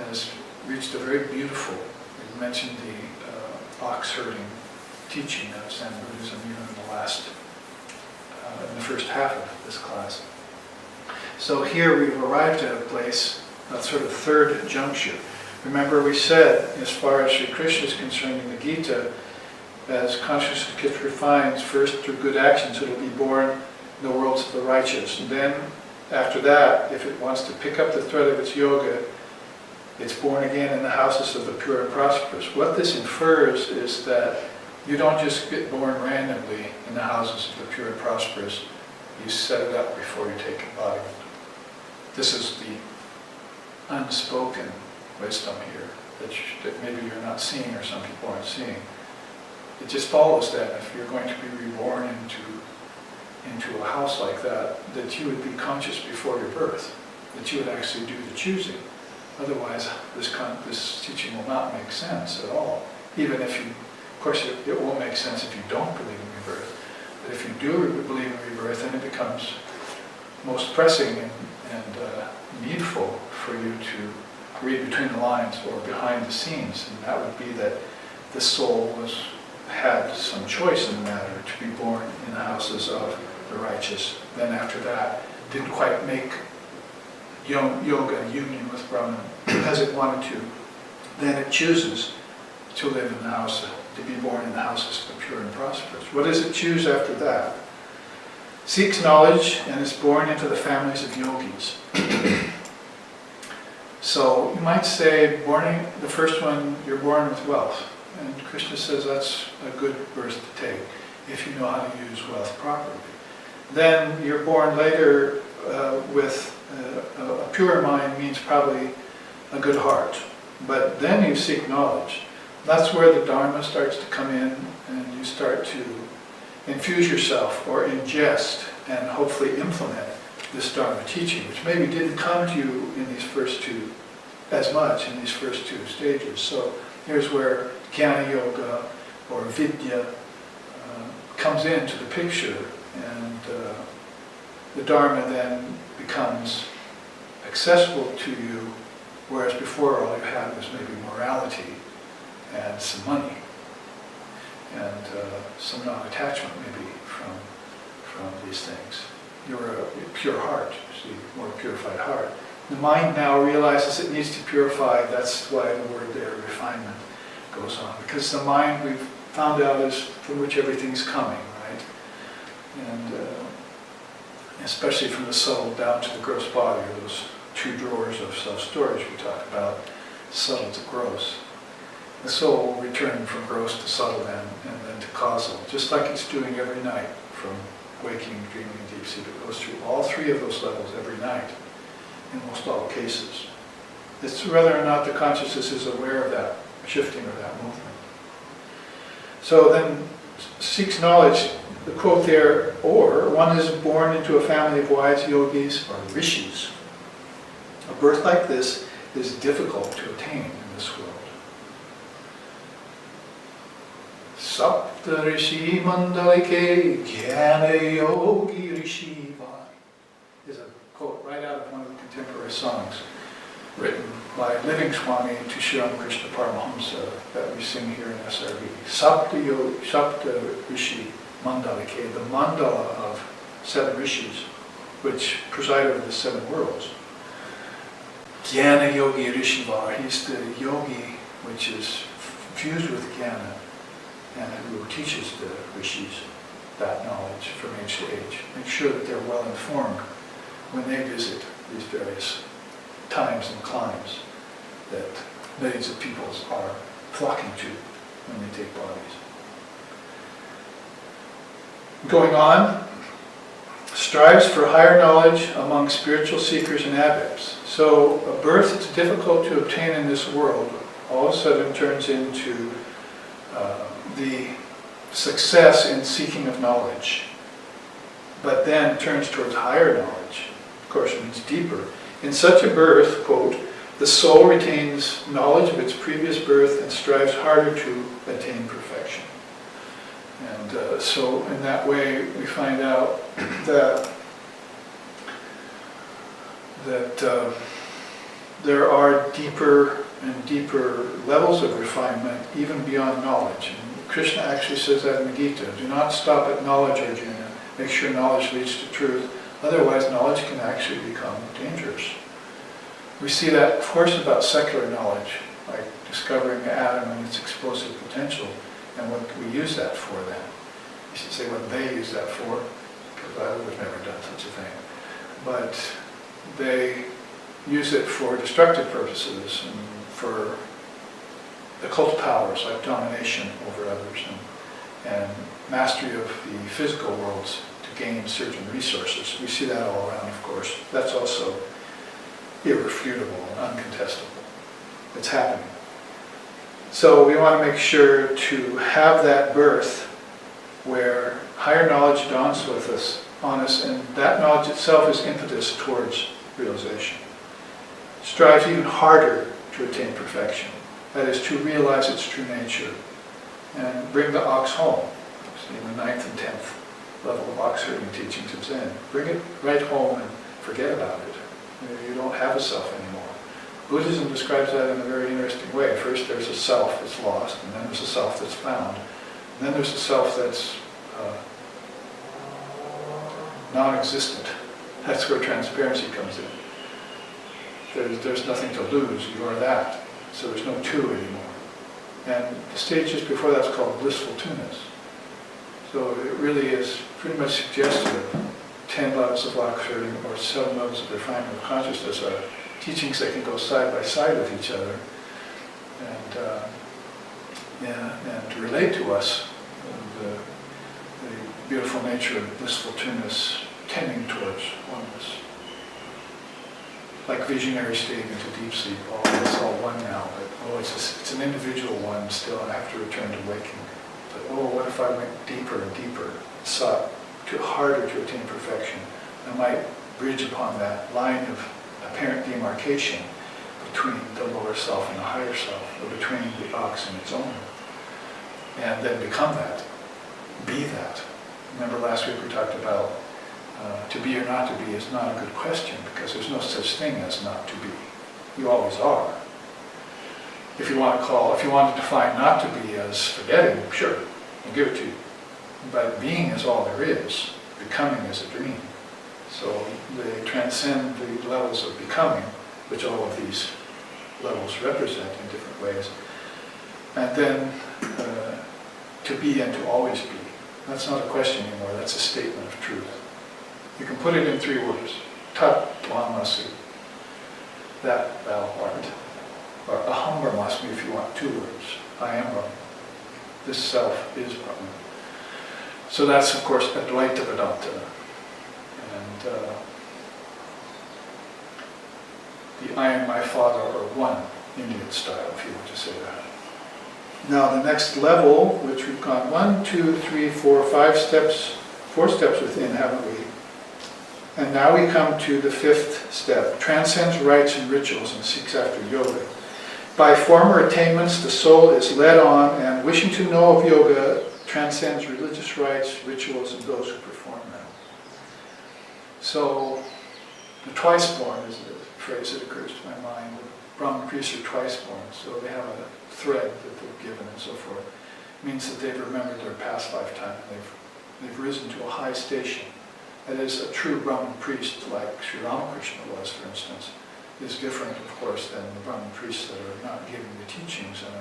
has reached a very beautiful, we mentioned the ox herding teaching of Zen Buddhism even in the first half of this class. So here we've arrived at a place, a sort of third juncture. Remember we said, as far as Sri Krishna is concerned in the Gita, as consciousness gets refined, first through good actions, it'll be born in the worlds of the righteous. And then, after that, if it wants to pick up the thread of its yoga, it's born again in the houses of the pure and prosperous. What this infers is that you don't just get born randomly in the houses of the pure and prosperous. You set it up before you take embodiment. This is the unspoken wisdom here that maybe you're not seeing, or some people aren't seeing. It just follows that if you're going to be reborn into a house like that you would be conscious before your birth, that you would actually do the choosing. Otherwise, this teaching will not make sense at all. Even if you, of course, it won't make sense if you don't believe in rebirth. But if you do believe in rebirth, then it becomes most pressing and needful for you to read between the lines or behind the scenes, and that would be that the soul had some choice in the matter to be born in the houses of the righteous. Then after that, didn't quite make yoga union with Brahman as it wanted to. Then it chooses to live in the house, to be born in the houses of the pure and prosperous. What does it choose after that? Seeks knowledge and is born into the families of yogis. So you might say, the first one, you're born with wealth. And Krishna says that's a good birth to take if you know how to use wealth properly. Then you're born later with a pure mind, means probably a good heart. But then you seek knowledge. That's where the Dharma starts to come in, and you start to infuse yourself or ingest and hopefully implement this Dharma teaching, which maybe didn't come to you in these first two as much in these first two stages. So here's where Jnana Yoga or Vidya comes into the picture, and the Dharma then becomes accessible to you, whereas before all you had was maybe morality and some money and some non-attachment maybe from these things. You're a pure heart, see, more purified heart. The mind now realizes it needs to purify. That's why the word there, refinement, goes on. Because the mind, we've found out, is from which everything's coming, right? And especially from the subtle down to the gross body, or those two drawers of self-storage we talked about, subtle to gross. The soul will return from gross to subtle then, and then to causal, just like it's doing every night, from waking, dreaming, and deep sleep. It goes through all three of those levels every night, in most all cases. It's whether or not the consciousness is aware of that shifting or that movement. So then seeks knowledge. The quote there, or one is born into a family of wise yogis or rishis. A birth like this is difficult to attain in this world. Sapta rishi mandalike jnana yogi rishi vai is a quote right out of one of the contemporary songs written by Living Swami to Sri Ramakrishna Paramahamsa that we sing here in SRV. Sapta rishi mandalike, the mandala of 7 rishis, which preside over the 7 worlds. Jnana yogi rishivar, he's the yogi which is fused with jnana, and who teaches the rishis that knowledge from age to age. Make sure that they're well informed when they visit these various times and climes that millions of peoples are flocking to when they take bodies. Going on, strives for higher knowledge among spiritual seekers and adepts. So a birth that's difficult to obtain in this world all of a sudden turns into the success in seeking of knowledge, but then turns towards higher knowledge. Of course, it means deeper. In such a birth, quote, the soul retains knowledge of its previous birth and strives harder to attain perfection. And so in that way we find out that there are deeper and deeper levels of refinement even beyond knowledge. And Krishna actually says that in the Gita. Do not stop at knowledge, Arjuna. Make sure knowledge leads to truth. Otherwise, knowledge can actually become dangerous. We see that, of course, about secular knowledge, like discovering the atom and its explosive potential, and what we use that for then. You should say what they use that for, because I would have never done such a thing. But they use it for destructive purposes and for occult powers like domination over others and mastery of the physical worlds to gain certain resources. We see that all around, of course. That's also irrefutable and uncontestable. It's happening. So we want to make sure to have that birth where higher knowledge dawns on us, and that knowledge itself is impetus towards realization. Strives even harder to attain perfection. That is, to realize its true nature and bring the ox home. See, in the 9th and 10th level of ox herding teachings of Zen. Bring it right home and forget about it. You don't have a self anymore. Buddhism describes that in a very interesting way. First there's a self that's lost, and then there's a self that's found. And then there's a self that's non-existent. That's where transparency comes in. There's nothing to lose, you are that. So there's no two anymore. And the stage just before that's called blissful two-ness. So it really is pretty much suggestive of 10 levels of ox herding or 7 levels of refinement of consciousness are teachings that can go side by side with each other and relate to us the beautiful nature of blissful two-ness tending towards oneness. Like visionary state into deep sleep, it's all one now, but it's an individual one still, and I have to return to waking. But what if I went deeper and deeper, sought harder to attain perfection? I might bridge upon that line of apparent demarcation between the lower self and the higher self, or between the ox and its owner, and then become that. be that. Remember last week we talked about to be or not to be is not a good question, because there's no such thing as not to be. You always are. If you want to define not to be as forgetting, sure, I'll give it to you. But being is all there is. Becoming is a dream. So they transcend the levels of becoming, which all of these levels represent in different ways. And then to be and to always be. That's not a question anymore, that's a statement of truth. You can put it in 3 words. Tat tvamasi, that thou art. Or aham brahmasmi if you want 2 words. I am Brahman. This self is Brahman. So that's, of course, Advaita Vedanta. And the I and my Father are one, Indian style, if you want to say that. Now the next level, which we've gone 1, 2, 3, 4, 5 steps, 4 steps within, haven't we? And now we come to the 5th step, transcends rites and rituals and seeks after yoga. By former attainments, the soul is led on, and wishing to know of yoga, transcends religious rites, rituals, and those who perform them. So, the twice-born is a phrase that occurs to my mind. The Brahmin priests are twice-born, so they have a thread that they've given and so forth. It means that they've remembered their past lifetime, and they've risen to a high station. That is, a true Brahmin priest, like Sri Ramakrishna was, for instance, is different, of course, than the Brahmin priests that are not giving the teachings and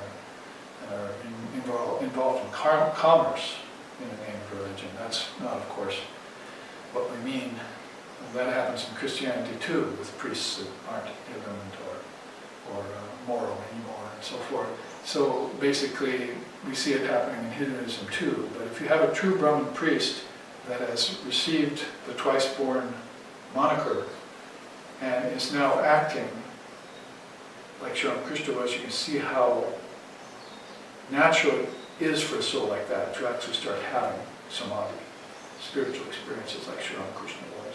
are involved in commerce in the name of religion. That's not, of course, what we mean. And that happens in Christianity too, with priests that aren't illumined or moral anymore and so forth. So basically, we see it happening in Hinduism too. But if you have a true Brahmin priest that has received the twice-born moniker and is now acting like Sri Ramakrishna was, you can see how natural it is for a soul like that to actually start having samadhi, spiritual experiences like Sri Ramakrishna was.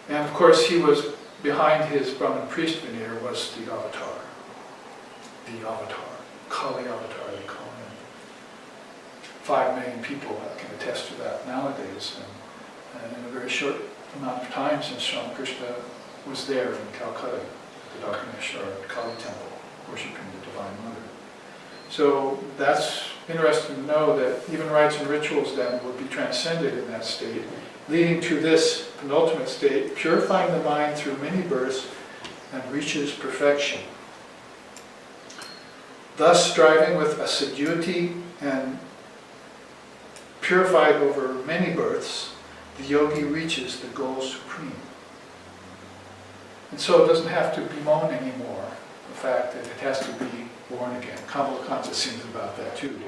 And of course he was, behind his Brahmin priest veneer was the avatar, Kali avatar they call him. 5 million people can attest to that nowadays, and in a very short amount of time since Sri Ramakrishna was there in Calcutta, at the Dakshineshwar Kali temple, worshipping the Divine Mother. So that's interesting to know that even rites and rituals then would be transcended in that state, leading to this penultimate state, purifying the mind through many births and reaches perfection. Thus, striving with assiduity and purified over many births, the yogi reaches the goal supreme. And so it doesn't have to bemoan anymore the fact that it has to be born again. Kamalakanta sings about that too.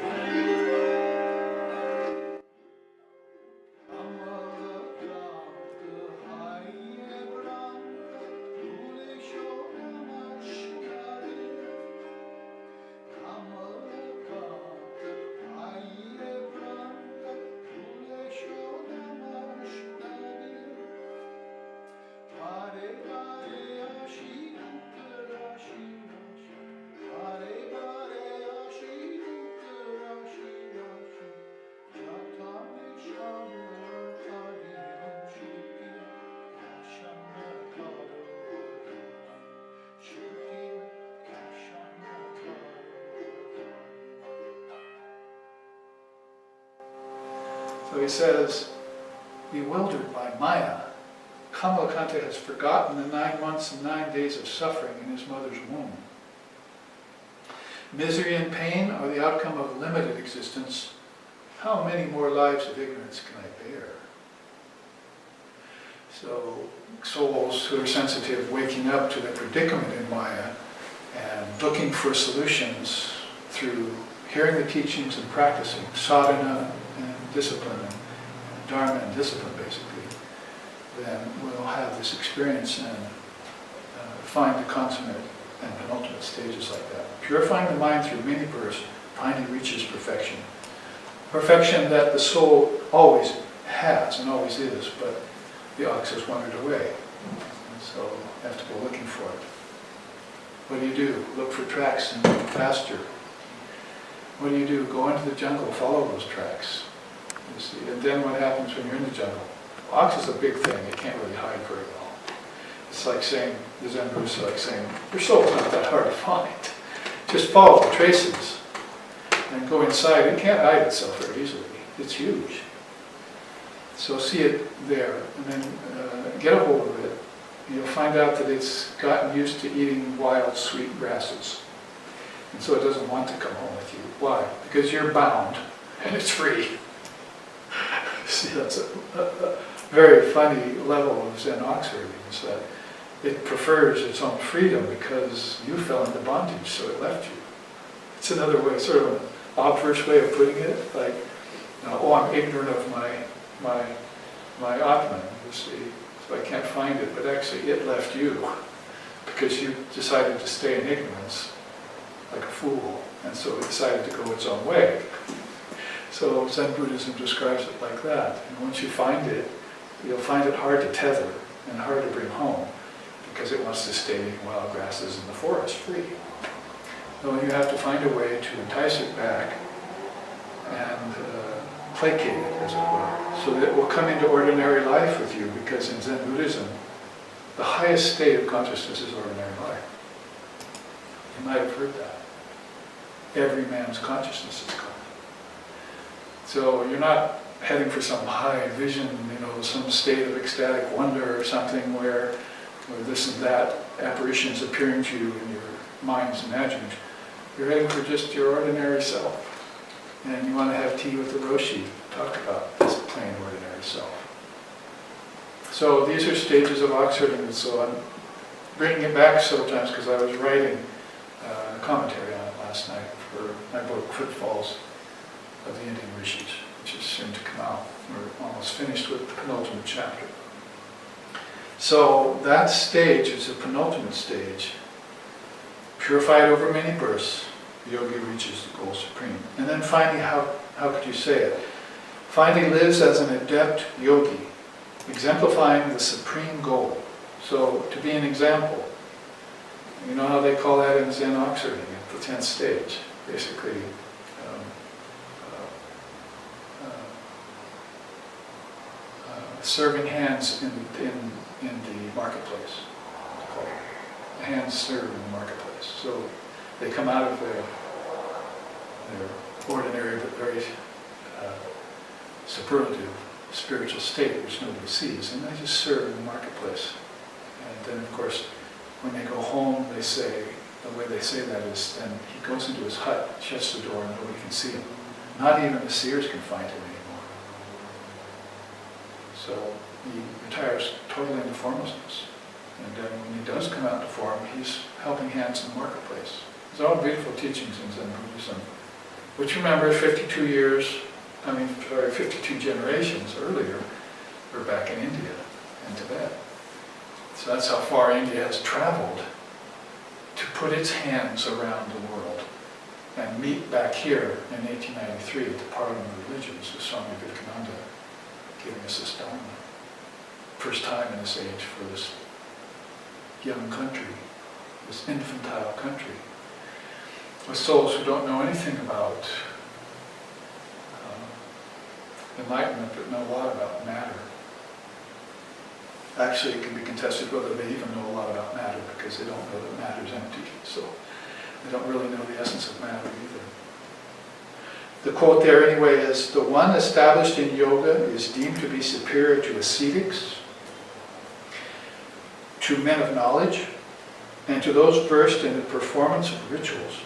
So he says, bewildered by Maya, Kamalakanta has forgotten the 9 months and 9 days of suffering in his mother's womb. Misery and pain are the outcome of limited existence. How many more lives of ignorance can I bear? So souls who are sensitive, waking up to their predicament in Maya and looking for solutions through hearing the teachings and practicing sadhana and discipline, and dharma and discipline basically, then we'll have this experience and find the consummate and penultimate stages like that. Purifying the mind through many births finally reaches perfection. Perfection that the soul always has and always is, but the ox has wandered away. And so you have to go looking for it. What do? Look for tracks and move faster. What do? Go into the jungle, follow those tracks. And then what happens when you're in the jungle? Ox is a big thing, it can't really hide very well. It's like saying, the Zen Buddhist is like saying, your soul's not that hard to find. Just follow the traces and go inside. It can't hide itself very easily. It's huge. So see it there, and then get a hold of it. You'll find out that it's gotten used to eating wild, sweet grasses. And so it doesn't want to come home with you. Why? Because you're bound, and it's free. See, that's a very funny level of Zen ox herding, is that it prefers its own freedom because you fell into bondage, so it left you. It's another way, sort of an obverse way of putting it, like, oh, I'm ignorant of my Atman, you see, so I can't find it, but actually it left you because you decided to stay in ignorance like a fool, and so it decided to go its own way. So Zen Buddhism describes it like that, and once you find it, you'll find it hard to tether and hard to bring home because it wants to stay in wild grasses in the forest free. So you have to find a way to entice it back and placate it, as it were, so that it will come into ordinary life with you, because in Zen Buddhism, the highest state of consciousness is ordinary life. You might have heard that. Every man's consciousness is God. So you're not heading for some high vision, some state of ecstatic wonder or something where this and that apparition is appearing to you in your mind's imagination. You're heading for just your ordinary self. And you want to have tea with the Roshi, talk about this plain ordinary self. So these are stages of ox herding, and so I'm bringing it back several times because I was writing a commentary on it last night for my book, Footfalls of the Indian Rishis, which is soon to come out. We're almost finished with the penultimate chapter. So that stage is a penultimate stage. Purified over many births, the yogi reaches the goal supreme. And then finally, how could you say it? Finally lives as an adept yogi, exemplifying the supreme goal. So to be an example, you know how they call that in Zen ox herding, at the 10th stage, basically. Serving hands in the marketplace. Hands serve in the marketplace. So they come out of their ordinary but very superlative spiritual state, which nobody sees, and they just serve in the marketplace. And then, of course, when they go home, they say, the way they say that is, then he goes into his hut, shuts the door, and nobody can see him. Not even the seers can find him anymore. So he retires totally into formlessness. And then when he does come out to form, he's helping hands in the marketplace. These are all beautiful teachings in Zen Buddhism, which, remember, 52 generations earlier were back in India and Tibet. So that's how far India has traveled to put its hands around the world and meet back here in 1893 at the Parliament of Religions with Swami Vivekananda giving us this Dharma. First time in this age for this young country, this infantile country, with souls who don't know anything about enlightenment, but know a lot about matter. Actually, it can be contested whether they even know a lot about matter, because they don't know that matter is empty, so they don't really know the essence of matter either. The quote there anyway is, "The one established in yoga is deemed to be superior to ascetics, to men of knowledge, and to those versed in the performance of rituals.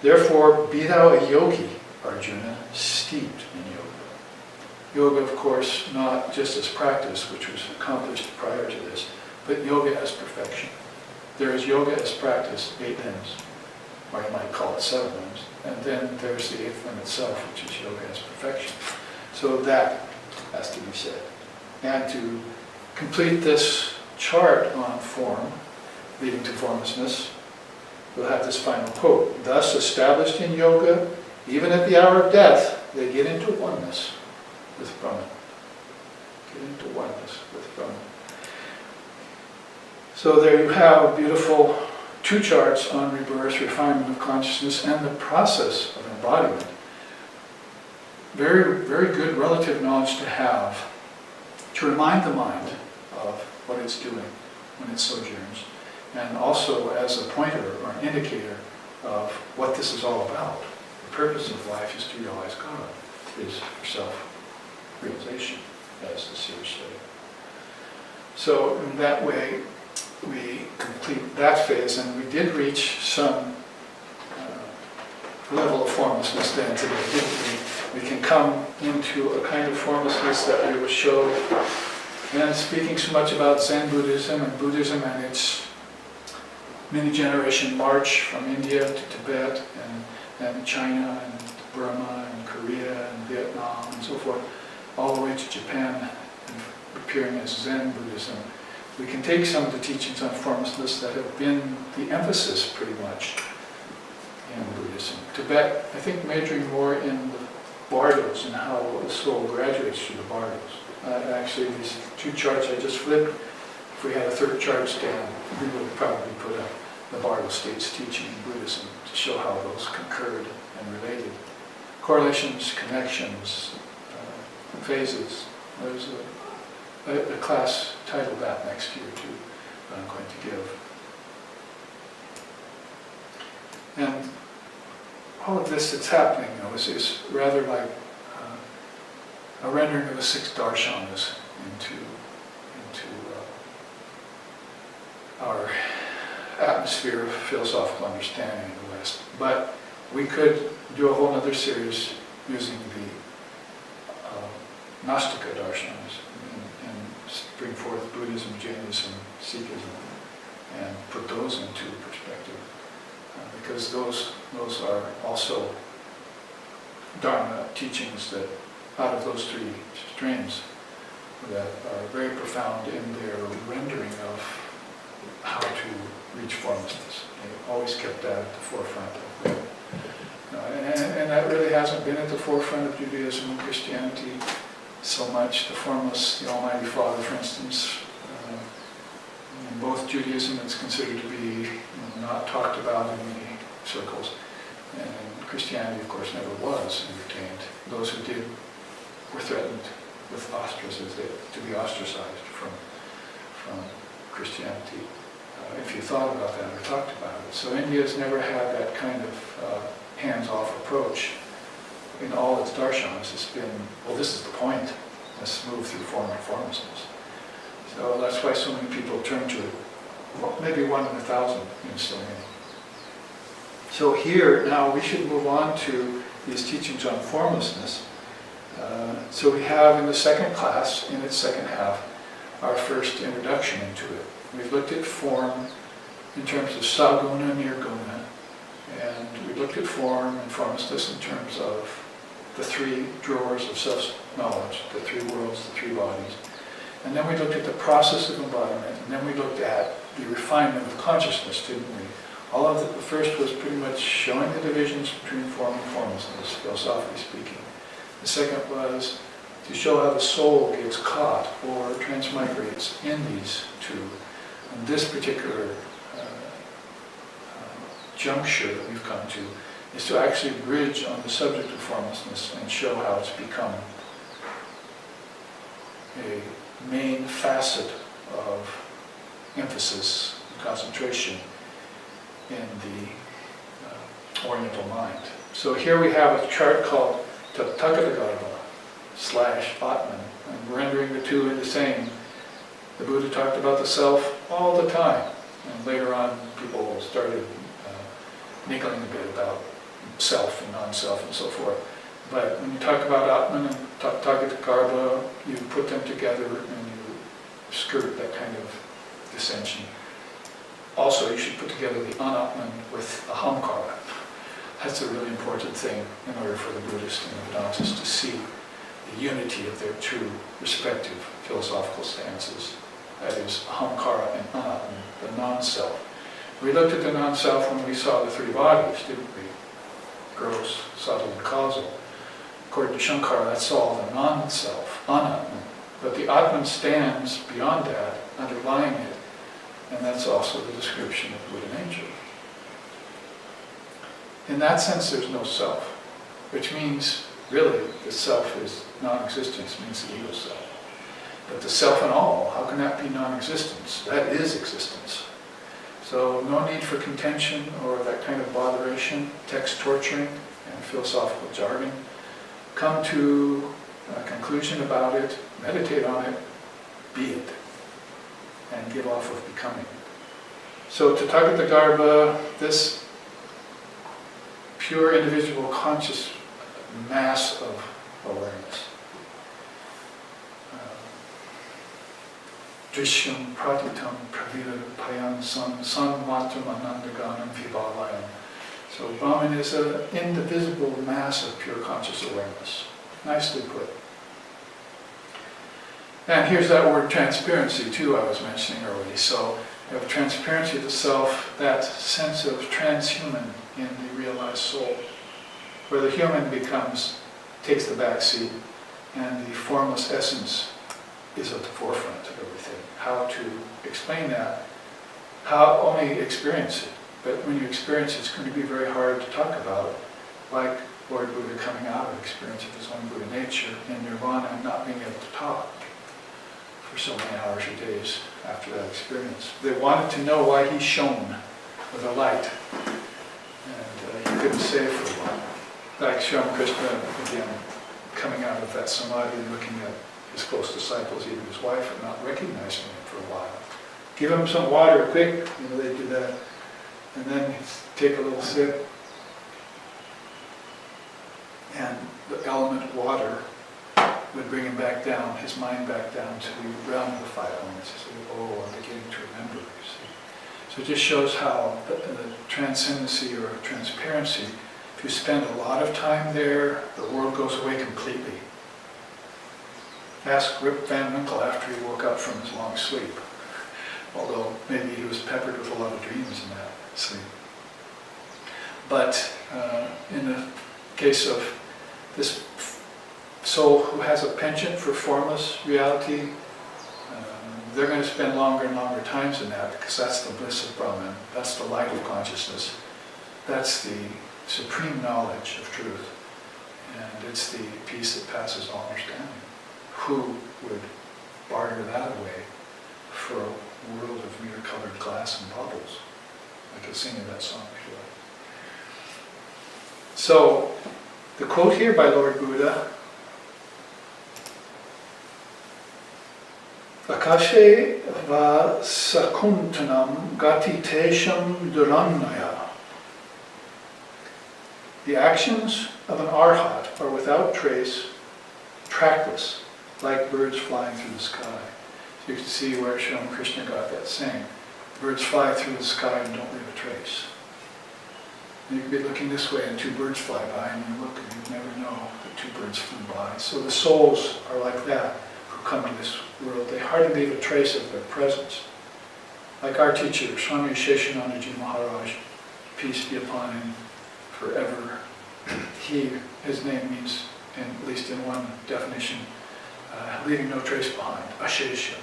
Therefore, be thou a yogi, Arjuna, steeped in yoga." Yoga, of course, not just as practice, which was accomplished prior to this, but yoga as perfection. There is yoga as practice, 8 limbs, or you might call it 7 limbs, and then there's the 8th limb itself, which is yoga as perfection. So that has to be said. And to complete this chart on form, leading to formlessness, we'll have this final quote. "Thus established in yoga, even at the hour of death, they get into oneness with Brahman." Get into oneness with Brahman. So there you have beautiful 2 charts on rebirth, refinement of consciousness, and the process of embodiment. very, very good relative knowledge to have, to remind the mind of what it's doing when it sojourns, and also as a pointer or an indicator of what this is all about. The purpose of life is to realize God, is for self-realization, as the seers say. So in that way, we complete that phase, and we did reach some level of formlessness then today, didn't we? We can come into a kind of formlessness that we will show. And speaking so much about Zen Buddhism and its many-generation march from India to Tibet and China and Burma and Korea and Vietnam and so forth, all the way to Japan, appearing as Zen Buddhism. We can take some of the teachings on formlessness that have been the emphasis pretty much in Buddhism. Tibet, I think, majoring more in the bardos and how the soul graduates through the bardos. Actually, these two charts I just flipped, if we had a third chart stand, we would probably put up the bardo states teaching in Buddhism to show how those concurred and related. Correlations, connections, phases. There's a class titled that next year too, that I'm going to give. And all of this that's happening, is rather like a rendering of the 6 darshanas into our atmosphere of philosophical understanding in the West. But we could do a whole other series using the Nastika darshanas and bring forth Buddhism, Jainism, Sikhism, and put those into perspective. Because those are also Dharma teachings that, out of those 3 streams, that are very profound in their rendering of how to reach formlessness. They always kept that at the forefront of them. And that really hasn't been at the forefront of Judaism and Christianity so much. The formless, the Almighty Father, for instance, in both Judaism it's considered to be not talked about in many circles, and Christianity, of course, never was entertained. Those who did were threatened with ostracism, to be ostracized from Christianity, if you thought about that or talked about it. So India's never had that kind of hands-off approach in all its darshanas. It's been, well, this is the point. Let's move through form and formlessness. So that's why so many people turn to it. Well, maybe 1 in 1,000 in so many. So here, now, we should move on to these teachings on formlessness. So we have in the second class, in its second half, our first introduction into it. We've looked at form in terms of saguna, nirguna, and we looked at form and formlessness in terms of the 3 drawers of self-knowledge, the 3 worlds, the 3 bodies. And then we looked at the process of embodiment, and then we looked at the refinement of consciousness, didn't we? All of the first was pretty much showing the divisions between form and formlessness, philosophically speaking. The second was to show how the soul gets caught or transmigrates in these 2. And this particular juncture that we've come to is to actually bridge on the subject of formlessness and show how it's become a main facet of emphasis and concentration in the Oriental mind. So here we have a chart called Tathagata / Atman, and rendering the 2 in the same. The Buddha talked about the self all the time, and later on people started niggling a bit about self and non-self and so forth. But when you talk about Atman and Tathagata, you put them together and you skirt that kind of dissension. Also, you should put together the Anatman with Ahamkara. That's a really important thing in order for the Buddhists and the Vedantists to see the unity of their 2 respective philosophical stances. That is, Ahamkara and Anatman, the non-self. We looked at the non-self when we saw the 3 bodies, didn't we? Gross, subtle, and causal. According to Shankara, that's all the non-self, Anatman. But the Atman stands beyond that, underlying it, and that's also the description of Buddha nature. In that sense, there's no self, which means Really, the self is non-existence, means the ego self. But the self and all, how can that be non-existence? That is existence. So no need for contention or that kind of botheration, text torturing and philosophical jargon. Come to a conclusion about it, meditate on it, be it, and give off of becoming. So Tathagata Garbha, this pure individual conscious mass of awareness. Drishyam pratitam pravira payan san matram anandaganam vibhalayam. So Brahman is an indivisible mass of pure conscious awareness. Nicely put. And here's that word transparency too I was mentioning already. So you have transparency of the self, that sense of transhuman in the realized soul, where the human takes the back seat and the formless essence is at the forefront of everything. How to explain that? How only experience it. But when you experience it, it's going to be very hard to talk about, like Lord Buddha coming out of experience of his own Buddha nature in nirvana and not being able to talk for so many hours or days after that experience. They wanted to know why he shone with a light, and he couldn't say for a while. Like Sri Krishna, again, coming out of that samadhi and looking at his close disciples, even his wife, and not recognizing him for a while. Give him some water, quick, they do that. And then take a little sip, and the element water would bring him back down, his mind back down to the realm of the five elements. He said, oh, I'm beginning to remember, you see. So it just shows how the transcendency or transparency, if you spend a lot of time there, the world goes away completely. Ask Rip Van Winkle after he woke up from his long sleep. Although maybe he was peppered with a lot of dreams in that sleep. But in the case of this soul who has a penchant for formless reality, they're going to spend longer and longer times in that, because that's the bliss of Brahman, that's the light of consciousness, that's the supreme knowledge of truth, and it's the peace that passes all understanding. Who would barter that away for a world of mirror-colored glass and bubbles? I could sing in that song if you like. So, the quote here by Lord Buddha, Akashe va sakuntanam gati tesham durannaya. The actions of an arhat are without trace, trackless, like birds flying through the sky. So you can see where Sri Krishna got that saying. Birds fly through the sky and don't leave a trace. And you could be looking this way and two birds fly by, and you look and you never know that two birds flew by. So the souls are like that, who come to this world. They hardly leave a trace of their presence. Like our teacher, Swami Sheshanandaji Maharaj, peace be upon him forever. His name means, at least in one definition, leaving no trace behind, Ashesha.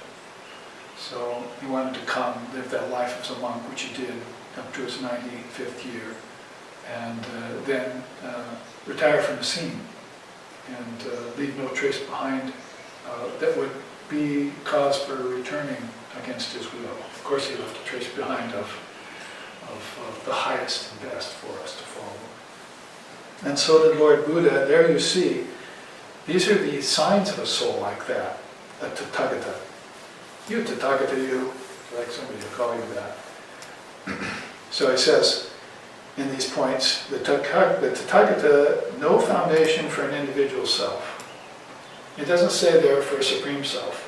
So he wanted to come, live that life as a monk, which he did up to his 95th year, and then retire from the scene and leave no trace behind that would be cause for returning against his will. Of course, he left a trace behind of the highest and best for us to follow. And so did Lord Buddha. There you see, these are the signs of a soul like that, a Tathagata. You Tathagata, you, like somebody to call you that. So he says, in these points, the Tathagata, no foundation for an individual self. It doesn't say there for a supreme self.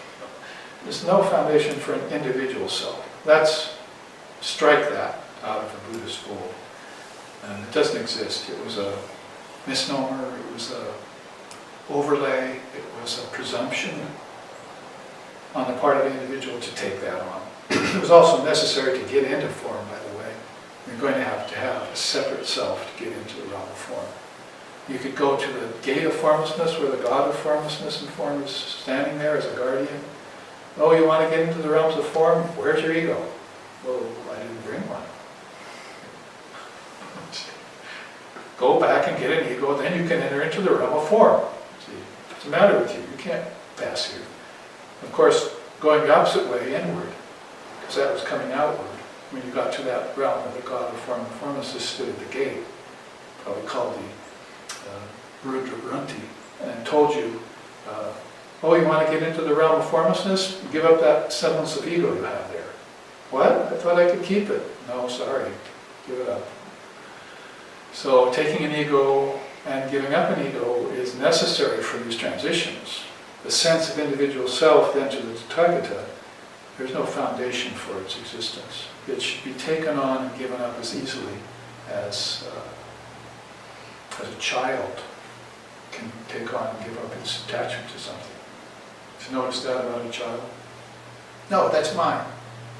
There's no foundation for an individual self. Strike that out of the Buddhist school. And it doesn't exist. It was a misnomer, it was a overlay, it was a presumption on the part of the individual to take that on. It was also necessary to get into form, by the way. You're going to have a separate self to get into the realm of form. You could go to the gate of formlessness, where the God of formlessness and form is standing there as a guardian. Oh, you want to get into the realms of form? Where's your ego? Well, I didn't bring one. go back and get an ego, then you can enter into the realm of form. See, what's the matter with you? You can't pass here. Of course, going the opposite way, inward, because that was coming outward. When you got to that realm of the God of form and formlessness stood at the gate, probably called the Rudra Grunti, and told you, oh, you want to get into the realm of formlessness? Give up that semblance of ego you have there. What? I thought I could keep it. No, sorry. Give it up. So taking an ego and giving up an ego is necessary for these transitions. The sense of individual self then to the Tathagata, there's no foundation for its existence. It should be taken on and given up as easily as a child can take on and give up its attachment to something. Did you notice that about a child? No, that's mine.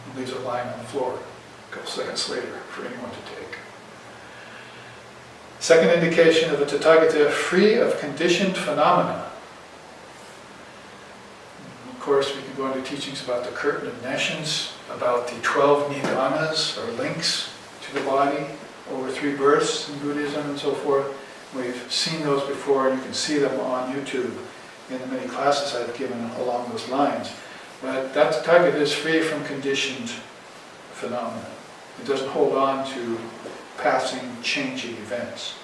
And leaves it lying on the floor a couple seconds later for anyone to take. Second indication of a Tathagata free of conditioned phenomena. Of course, we can go into teachings about the curtain of nescience, about the 12 nidanas, or links to the body, over 3 births in Buddhism and so forth. We've seen those before, and you can see them on YouTube in the many classes I've given along those lines. But that Tathagata is free from conditioned phenomena. It doesn't hold on to passing, changing events.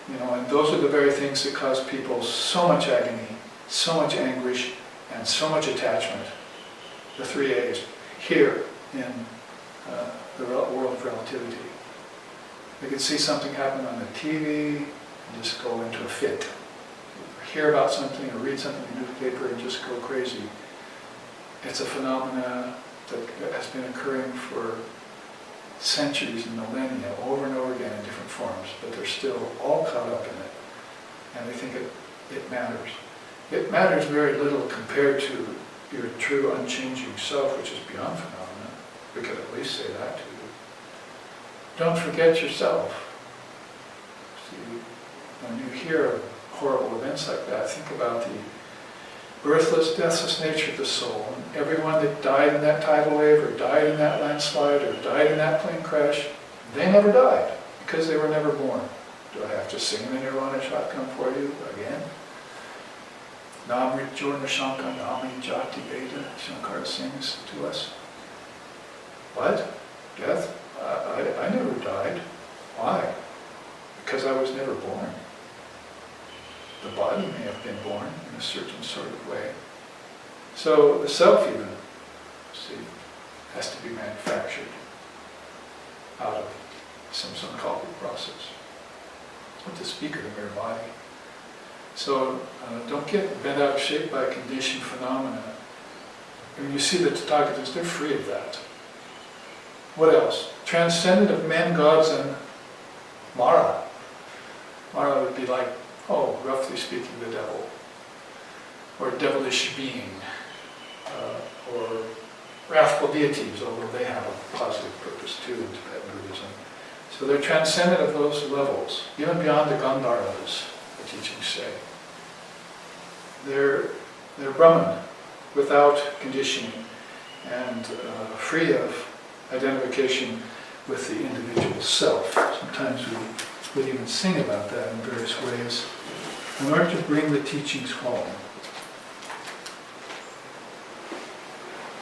You know, and those are the very things that cause people so much agony, so much anguish, and so much attachment. The 3 A's here in the world of relativity. They could see something happen on the TV and just go into a fit. Or hear about something or read something in the newspaper and just go crazy. It's a phenomena that has been occurring for centuries and millennia, over and over again in different forms, but they're still all caught up in it. And they think it matters. It matters very little compared to your true unchanging self, which is beyond phenomena. We could at least say that to you. Don't forget yourself. See, when you hear horrible events like that, think about the birthless, deathless nature of the soul. And everyone that died in that tidal wave, or died in that landslide, or died in that plane crash, they never died because they were never born. Do I have to sing the Nirvana Shotgun for you again? Nam Ritjorna Shankar Nami Jati Veda, Shankara sings to us. What? Death? I never died. Why? Because I was never born. The body may have been born in a certain sort of way. So the self even, see, has to be manufactured out of some sankalpa process. What to speak of the mere body. So don't get bent out of shape by conditioned phenomena. When you see the Tathagatas, they're free of that. What else? Transcendent of men, gods, and Mara. Mara would be like, oh, roughly speaking, the devil, or devilish being, or wrathful deities, although they have a positive purpose too in Tibetan Buddhism. So they're transcendent of those levels, even beyond the Gandharvas, the teachings say. They're Brahman, without conditioning, and free of identification with the individual self. Sometimes we would even sing about that in various ways in order to bring the teachings home.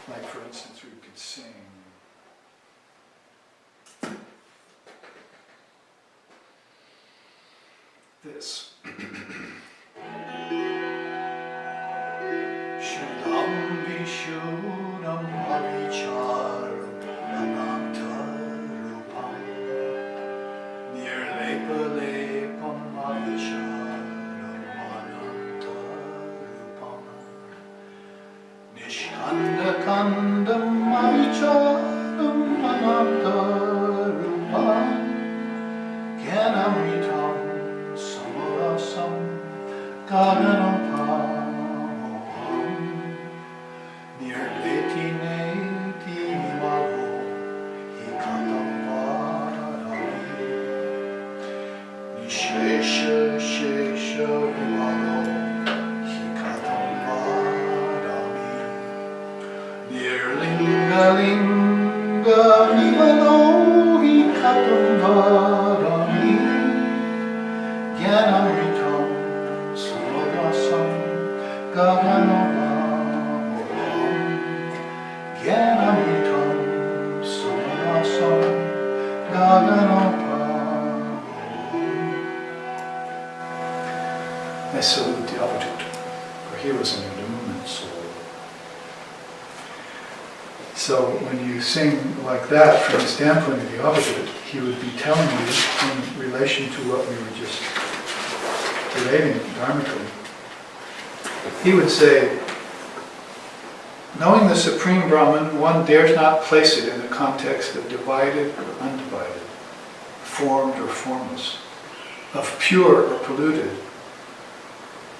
Like, for instance, we could sing this. Shunam Vishunam Haricharam Anantarupam Nirlepalepam Harisharam Anantarupam Nishkandakandam Haricharam Anantarupam Gyanamritam Samarasam Gaganapam Linga Nivalo Hikatam Varami Gaganova Gyanamitam Samarasam Gaganova. I salute the Advaita, for he was an illumined soul. So when you sing like that, from the standpoint of the Advaita, he would be telling you in relation to what we were just relating dharmically. He would say, knowing the Supreme Brahman, one dares not place it in the context of divided or undivided, formed or formless, of pure or polluted.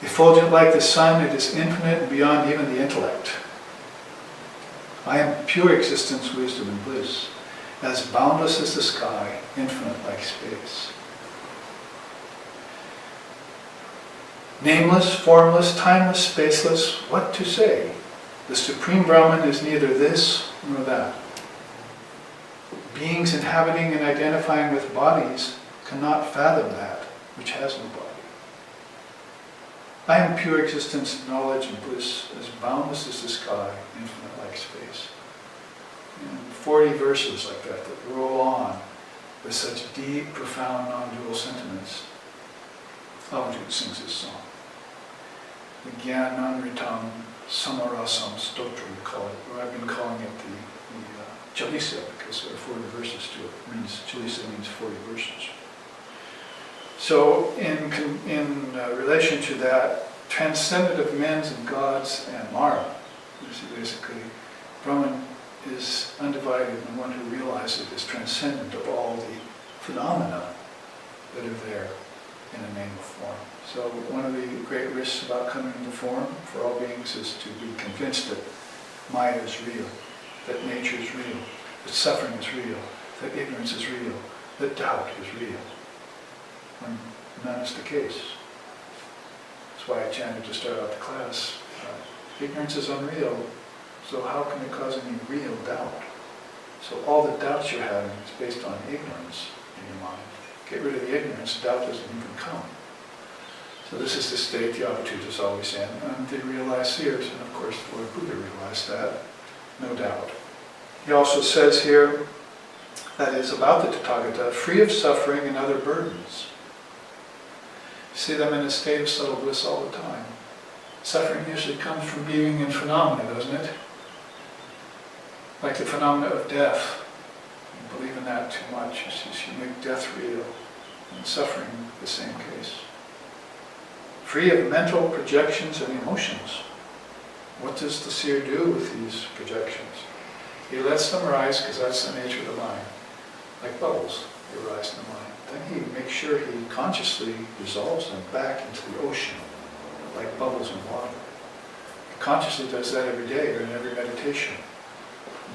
Effulgent like the sun, it is infinite and beyond even the intellect. I am pure existence, wisdom, and bliss, as boundless as the sky, infinite like space. Nameless, formless, timeless, spaceless, what to say? The Supreme Brahman is neither this nor that. Beings inhabiting and identifying with bodies cannot fathom that which has no body. I am pure existence, knowledge, and bliss, as boundless as the sky, infinite like space. And 40 verses like that roll on with such deep, profound, non-dual sentiments. Babaji sings this song. The Gyananritam Samarasam Stotra, we call it, or I've been calling it the Chalisa, because there are 40 verses to it. It means, Chalisa means 40 verses. So in relation to that, transcendent of men and gods and Mara, basically, Brahman is undivided, and one who realizes it is transcendent of all the phenomena that are there in the name of form. So one of the great risks about coming into form for all beings is to be convinced that Maya is real, that nature is real, that suffering is real, that ignorance is real, that doubt is real, when none is the case. That's why I chanted to start out the class, ignorance is unreal, so how can it cause any real doubt? So all the doubts you're having is based on ignorance in your mind. Get rid of the ignorance, doubt doesn't even come. So this is the state the Advaita is always in, and the realized seers, and of course Lord Buddha realized that, no doubt. He also says here, that is about the Tathagata, free of suffering and other burdens. See them in a state of subtle bliss all the time. Suffering usually comes from being in phenomena, doesn't it? Like the phenomena of death. You believe in that too much. You make death real. And suffering, the same case. Free of mental projections and emotions. What does the seer do with these projections? He lets them rise, because that's the nature of the mind. Like bubbles, they rise in the mind. Then he makes sure he consciously dissolves them back into the ocean, like bubbles in water. He consciously does that every day or in every meditation.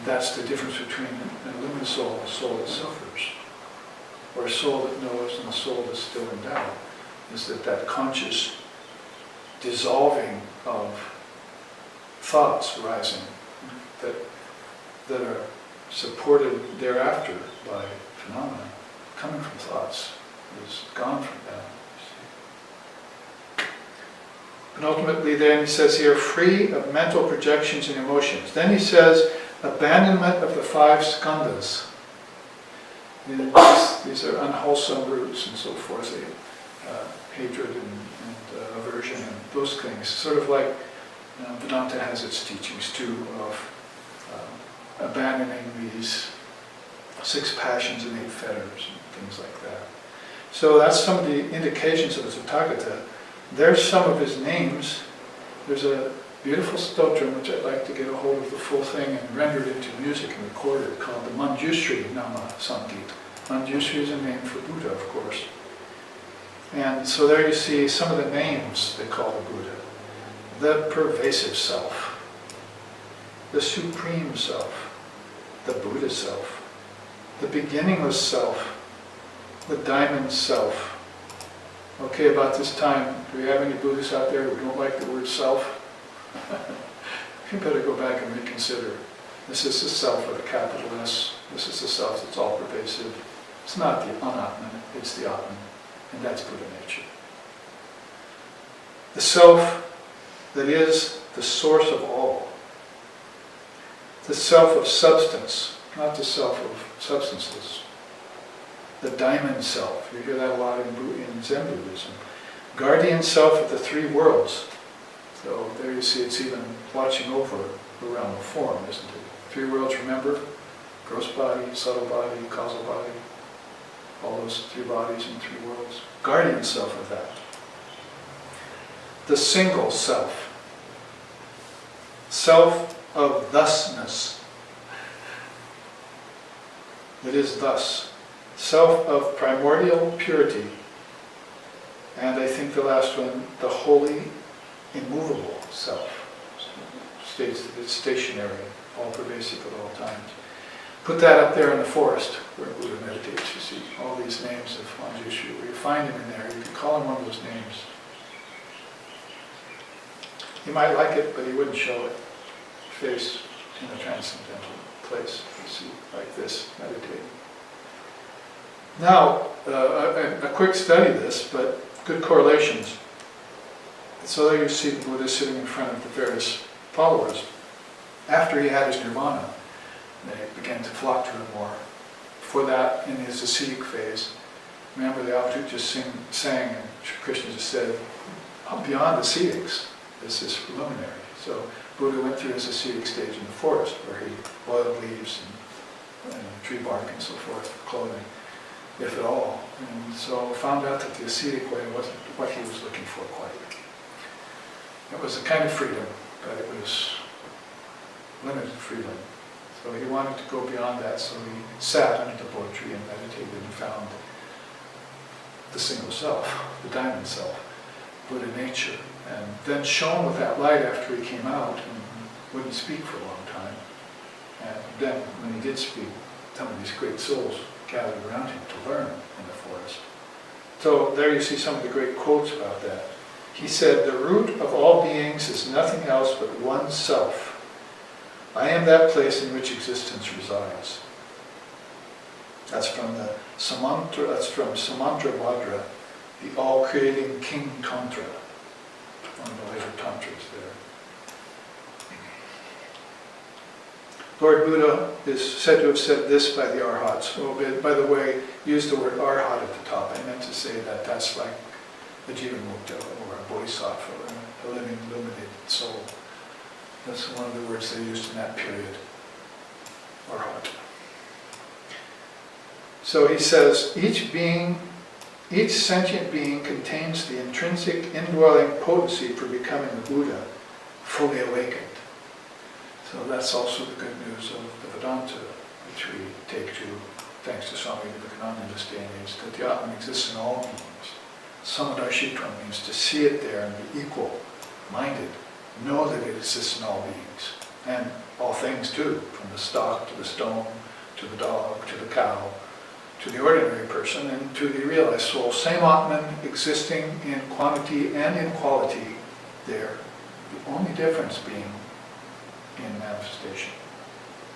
That's the difference between an illumined soul and a soul that suffers, or a soul that knows and a soul that's still in doubt, is that conscious dissolving of thoughts rising that are supported thereafter by phenomena coming from thoughts is gone from them. And ultimately then he says here, free of mental projections and emotions. Then he says, abandonment of the 5 skandhas. These are unwholesome roots and so forth, hatred and aversion and those things. Sort of like Vedanta has its teachings too of abandoning these 6 passions and 8 fetters and things like that. So that's some of the indications of the Tathagata. There's some of his names. There's a beautiful stotram which I'd like to get a hold of the full thing and render it into music and record it, called the Manjushri Nama Samgit. Manjushri is a name for Buddha, of course. And so there you see some of the names they call the Buddha. The pervasive self, the supreme self, the Buddha self, the beginningless self, the diamond self. Okay, about this time, do we have any Buddhists out there who don't like the word self? You better go back and reconsider. This is the self with a capital S. This is the self that's all pervasive. It's not the anatman, it's the atman. And that's Buddha nature. The self that is the source of all. The self of substance, not the self of substances. The diamond self, you hear that a lot in Zen Buddhism. Guardian self of the three worlds. So there you see it's even watching over the realm of form, isn't it? Three worlds, remember? Gross body, subtle body, causal body. All those three bodies and three worlds. Guardian self of that. The single self. Self of thusness. It is thus. Self of primordial purity. And I think the last one, the holy, immovable self. States that it's stationary, all pervasive at all times. Put that up there in the forest where Buddha meditates, you see all these names of Manjushu. You find him in there, you can call him one of those names. He might like it, but he wouldn't show it face in a transcendental place, you see, like this, meditating. Now, a quick study of this, but good correlations. So there you see the Buddha sitting in front of the various followers. After he had his nirvana, they began to flock to him more. Before that, in his ascetic phase, remember the Advaita just sang, and Krishna just said, beyond ascetics is this luminary. So Buddha went through his ascetic stage in the forest, where he boiled leaves and tree bark and so forth for clothing, if at all. And so found out that the ascetic way wasn't what he was looking for quite. It was a kind of freedom, but it was limited freedom. So he wanted to go beyond that, so he sat under the Bodhi tree and meditated and found the single self, the diamond self, Buddha nature. And then shone with that light after he came out and wouldn't speak for a long time. And then when he did speak, some of these great souls gathered around him to learn in the forest. So there you see some of the great quotes about that. He said, "The root of all beings is nothing else but one self. I am that place in which existence resides." That's from the Samantra, that's from Samantra Vajra, the all-creating King Tantra, one of the later tantras there. Lord Buddha is said to have said this by the Arhats. Oh, by the way, use the word Arhat at the top. I meant to say that that's like a Jivanmukta or a Bodhisattva, a living, illuminated soul. That's one of the words they used in that period, Arhat. So he says, each sentient being contains the intrinsic indwelling potency for becoming a Buddha, fully awakened. So that's also the good news of the Vedanta, which we take to, thanks to Swami Vivekananda in this day and age, that the Atman exists in all beings. Samadharshitvam means to see it there and be equal-minded. Know that it exists in all beings, and all things too, from the stock to the stone, to the dog, to the cow, to the ordinary person, and to the realized soul. Same Atman existing in quantity and in quality there. The only difference being in manifestation.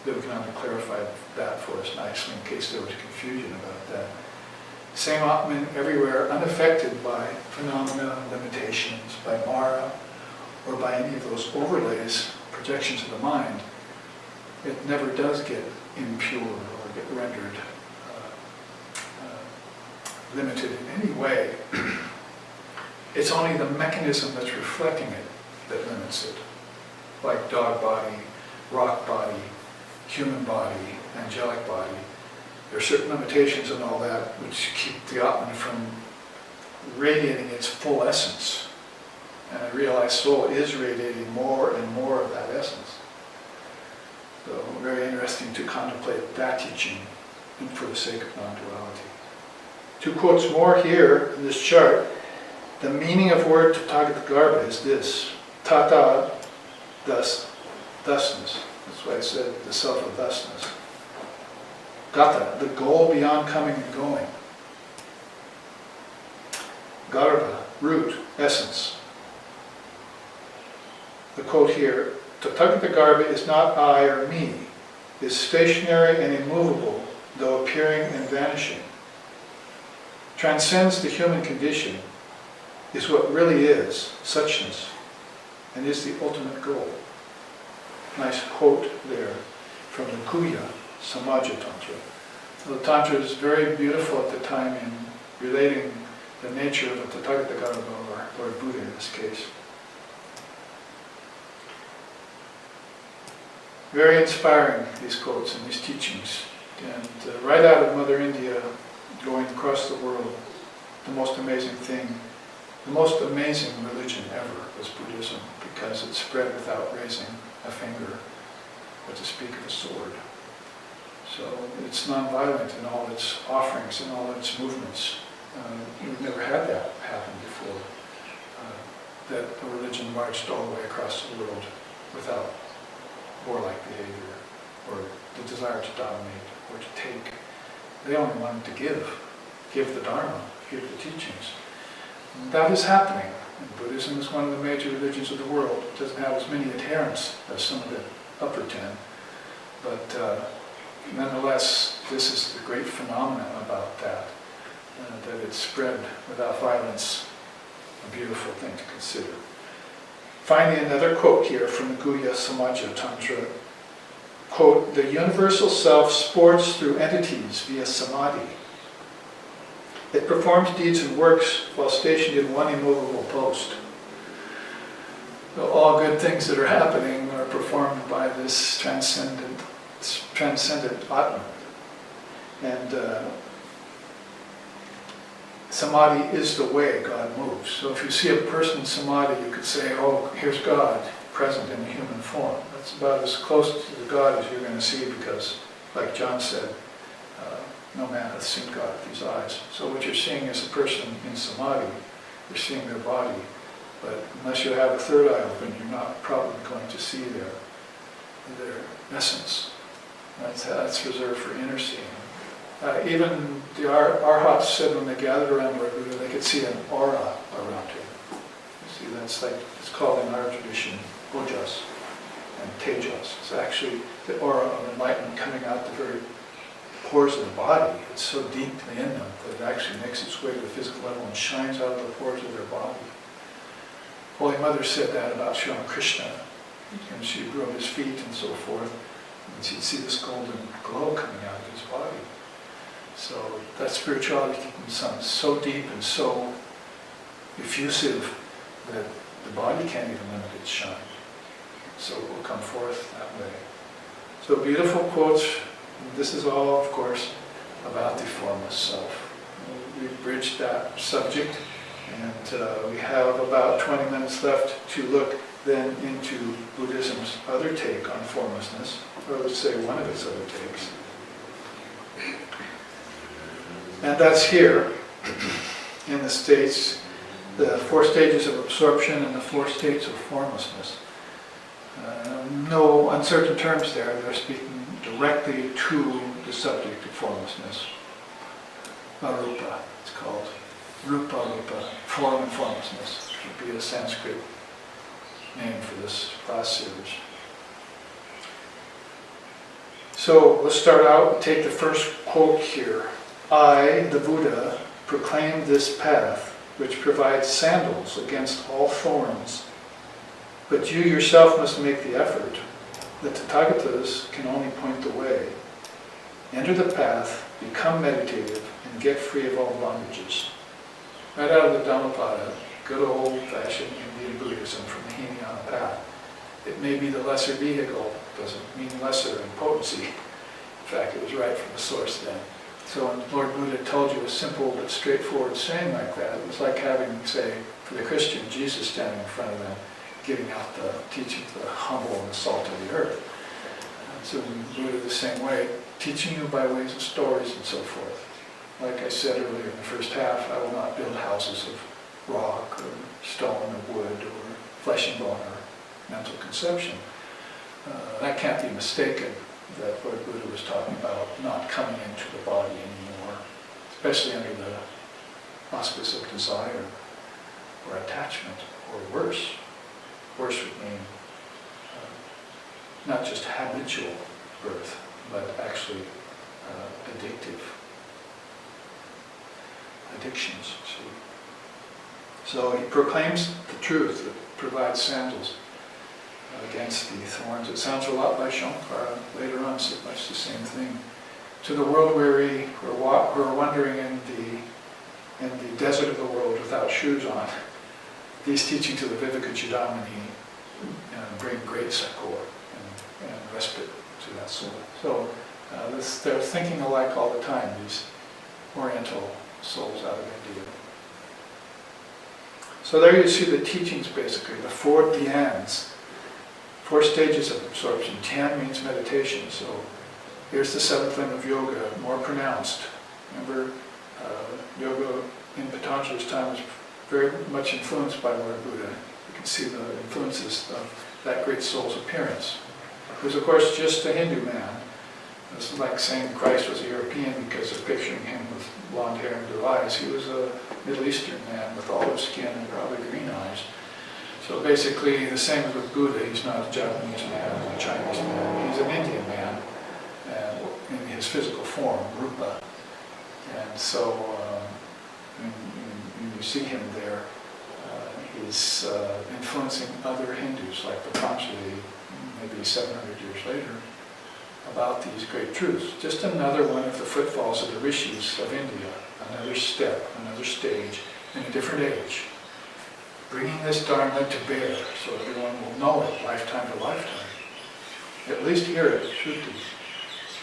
Vivekananda clarified that for us nicely in case there was confusion about that. Same Atman everywhere, unaffected by phenomena, limitations, by Mara, or by any of those overlays, projections of the mind. It never does get impure or get rendered limited in any way. It's only the mechanism that's reflecting it that limits it. Like dog body, rock body, human body, angelic body. There are certain limitations and all that which keep the Atman from radiating its full essence. And a realized soul is radiating more and more of that essence. So very interesting to contemplate that teaching and for the sake of non-duality. 2 quotes more here in this chart. The meaning of word Tathagata is this. Tata, thus, thusness. That's why I said the self of thusness. Gata, the goal beyond coming and going. Garbha, root, essence. The quote here, Tathagata Garbha is not I or me, is stationary and immovable, though appearing and vanishing. Transcends the human condition, is what really is, suchness. and is the ultimate goal. Nice quote there from the Guhya Samaja Tantra. The Tantra is very beautiful at the time in relating the nature of the Tathagata Garbha, or Lord Buddha in this case. Very inspiring, these quotes and these teachings. And right out of Mother India, going across the world, the most amazing thing, the most amazing religion ever was Buddhism, because it spread without raising a finger, or to speak of a sword. So it's non-violent in all its offerings and all its movements. We've never had that happen before, that a religion marched all the way across the world without warlike behavior, or the desire to dominate, or to take. They only wanted to give the Dharma, give the teachings. And that is happening. And Buddhism is one of the major religions of the world. It doesn't have as many adherents as some of the upper 10, but nonetheless, this is the great phenomenon about that, that it spread without violence, a beautiful thing to consider. Finally, another quote here from the Guhya Samaja Tantra. Quote, "The universal self sports through entities via samadhi. It performs deeds and works while stationed in one immovable post." So all good things that are happening are performed by this transcendent Atma. And samadhi is the way God moves. So if you see a person in samadhi, you could say, oh, here's God present in human form. That's about as close to the God as you're going to see, because, like John said, no man hath seen God with his eyes. So what you're seeing is a person in samadhi. You're seeing their body. But unless you have a third eye open, you're not probably going to see their essence. That's reserved for inner seeing. Even the Arhats said when they gathered around Lord Buddha, they could see an aura around him. You see, that's like, it's called in our tradition, ojas and tejas. It's actually the aura of enlightenment coming out the very pores of the body. It's so deeply in them that it actually makes its way to the physical level and shines out of the pores of their body. Holy Mother said that about Sri Krishna, and she rubbed his feet and so forth, and she'd see this golden glow coming out of his body. So that spirituality becomes so deep and so effusive that the body can't even limit its shine. So it will come forth that way. So beautiful quotes. This is all, of course, about the formless self. We've bridged that subject, and we have about 20 minutes left to look then into Buddhism's other take on formlessness, or let's say one of its other takes. And that's here, in the states, the 4 stages of absorption and the 4 states of formlessness. No uncertain terms there. They're speaking directly to the subject of formlessness. Arupa, it's called. Rupa, rupa, form and formlessness would be a Sanskrit name for this class series. So let's start out and take the first quote here. I, the Buddha, proclaim this path, which provides sandals against all thorns. But you yourself must make the effort. The Tathagatas can only point the way. Enter the path, become meditative, and get free of all bondages. Right out of the Dhammapada, good old-fashioned Indian Buddhism from the Hinayana path. It may be the lesser vehicle, doesn't mean lesser in potency. In fact, it was right from the source then. So when Lord Buddha told you a simple but straightforward saying like that, it was like having, say, for the Christian, Jesus standing in front of them, giving out the teaching to the humble and the salt of the earth. So Buddha the same way, teaching you by ways of stories and so forth. Like I said earlier in the first half, I will not build houses of rock or stone or wood or flesh and bone or mental conception. That can't be mistaken, that Lord Buddha was talking about not coming into the body anymore, especially under the auspice of desire or attachment, or worse. Worse would mean not just habitual birth, but actually addictions. So he proclaims the truth, provides sandals against the thorns. It sounds a lot like Shankara later on, so much the same thing. To the world weary who are wandering in the desert of the world without shoes on, these teachings of the Vivekachudamani bring great succor and respite to that soul. So they're thinking alike all the time, these Oriental souls out of India. So there you see the teachings basically, the 4 dhyans, 4 stages of absorption. Dhyan means meditation, so here's the 7th limb of yoga, more pronounced. Remember, yoga in Patanjali's time was very much influenced by Lord Buddha. You can see the influences of that great soul's appearance. He was, of course, just a Hindu man. It's like saying Christ was a European because of picturing him with blonde hair and blue eyes. He was a Middle Eastern man with olive skin and probably green eyes. So basically the same as with Buddha, he's not a Japanese man or a Chinese man. He's an Indian man in his physical form, rupa. And so when you see him there, he's influencing other Hindus like Patanjali, maybe 700 years later, about these great truths. Just another one of the footfalls of the rishis of India, another step, another stage, in a different age. Bringing this Dharma to bear so everyone will know it lifetime to lifetime. At least hear it, Shruti,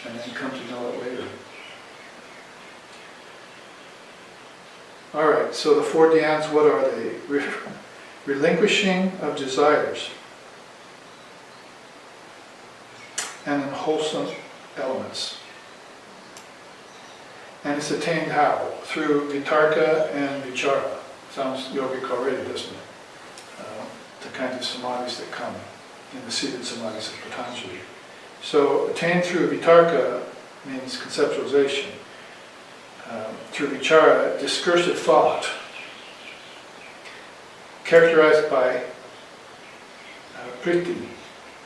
and then come to know it later. Alright, so the 4 dhyans, what are they? Relinquishing of desires and unwholesome elements. And it's attained how? Through vitarka and vichara. Sounds yogic already, doesn't it? The kind of samadhis that come in the seated samadhis of Patanjali. So attained through vitarka means conceptualization. Through vichara, discursive thought, characterized by priti,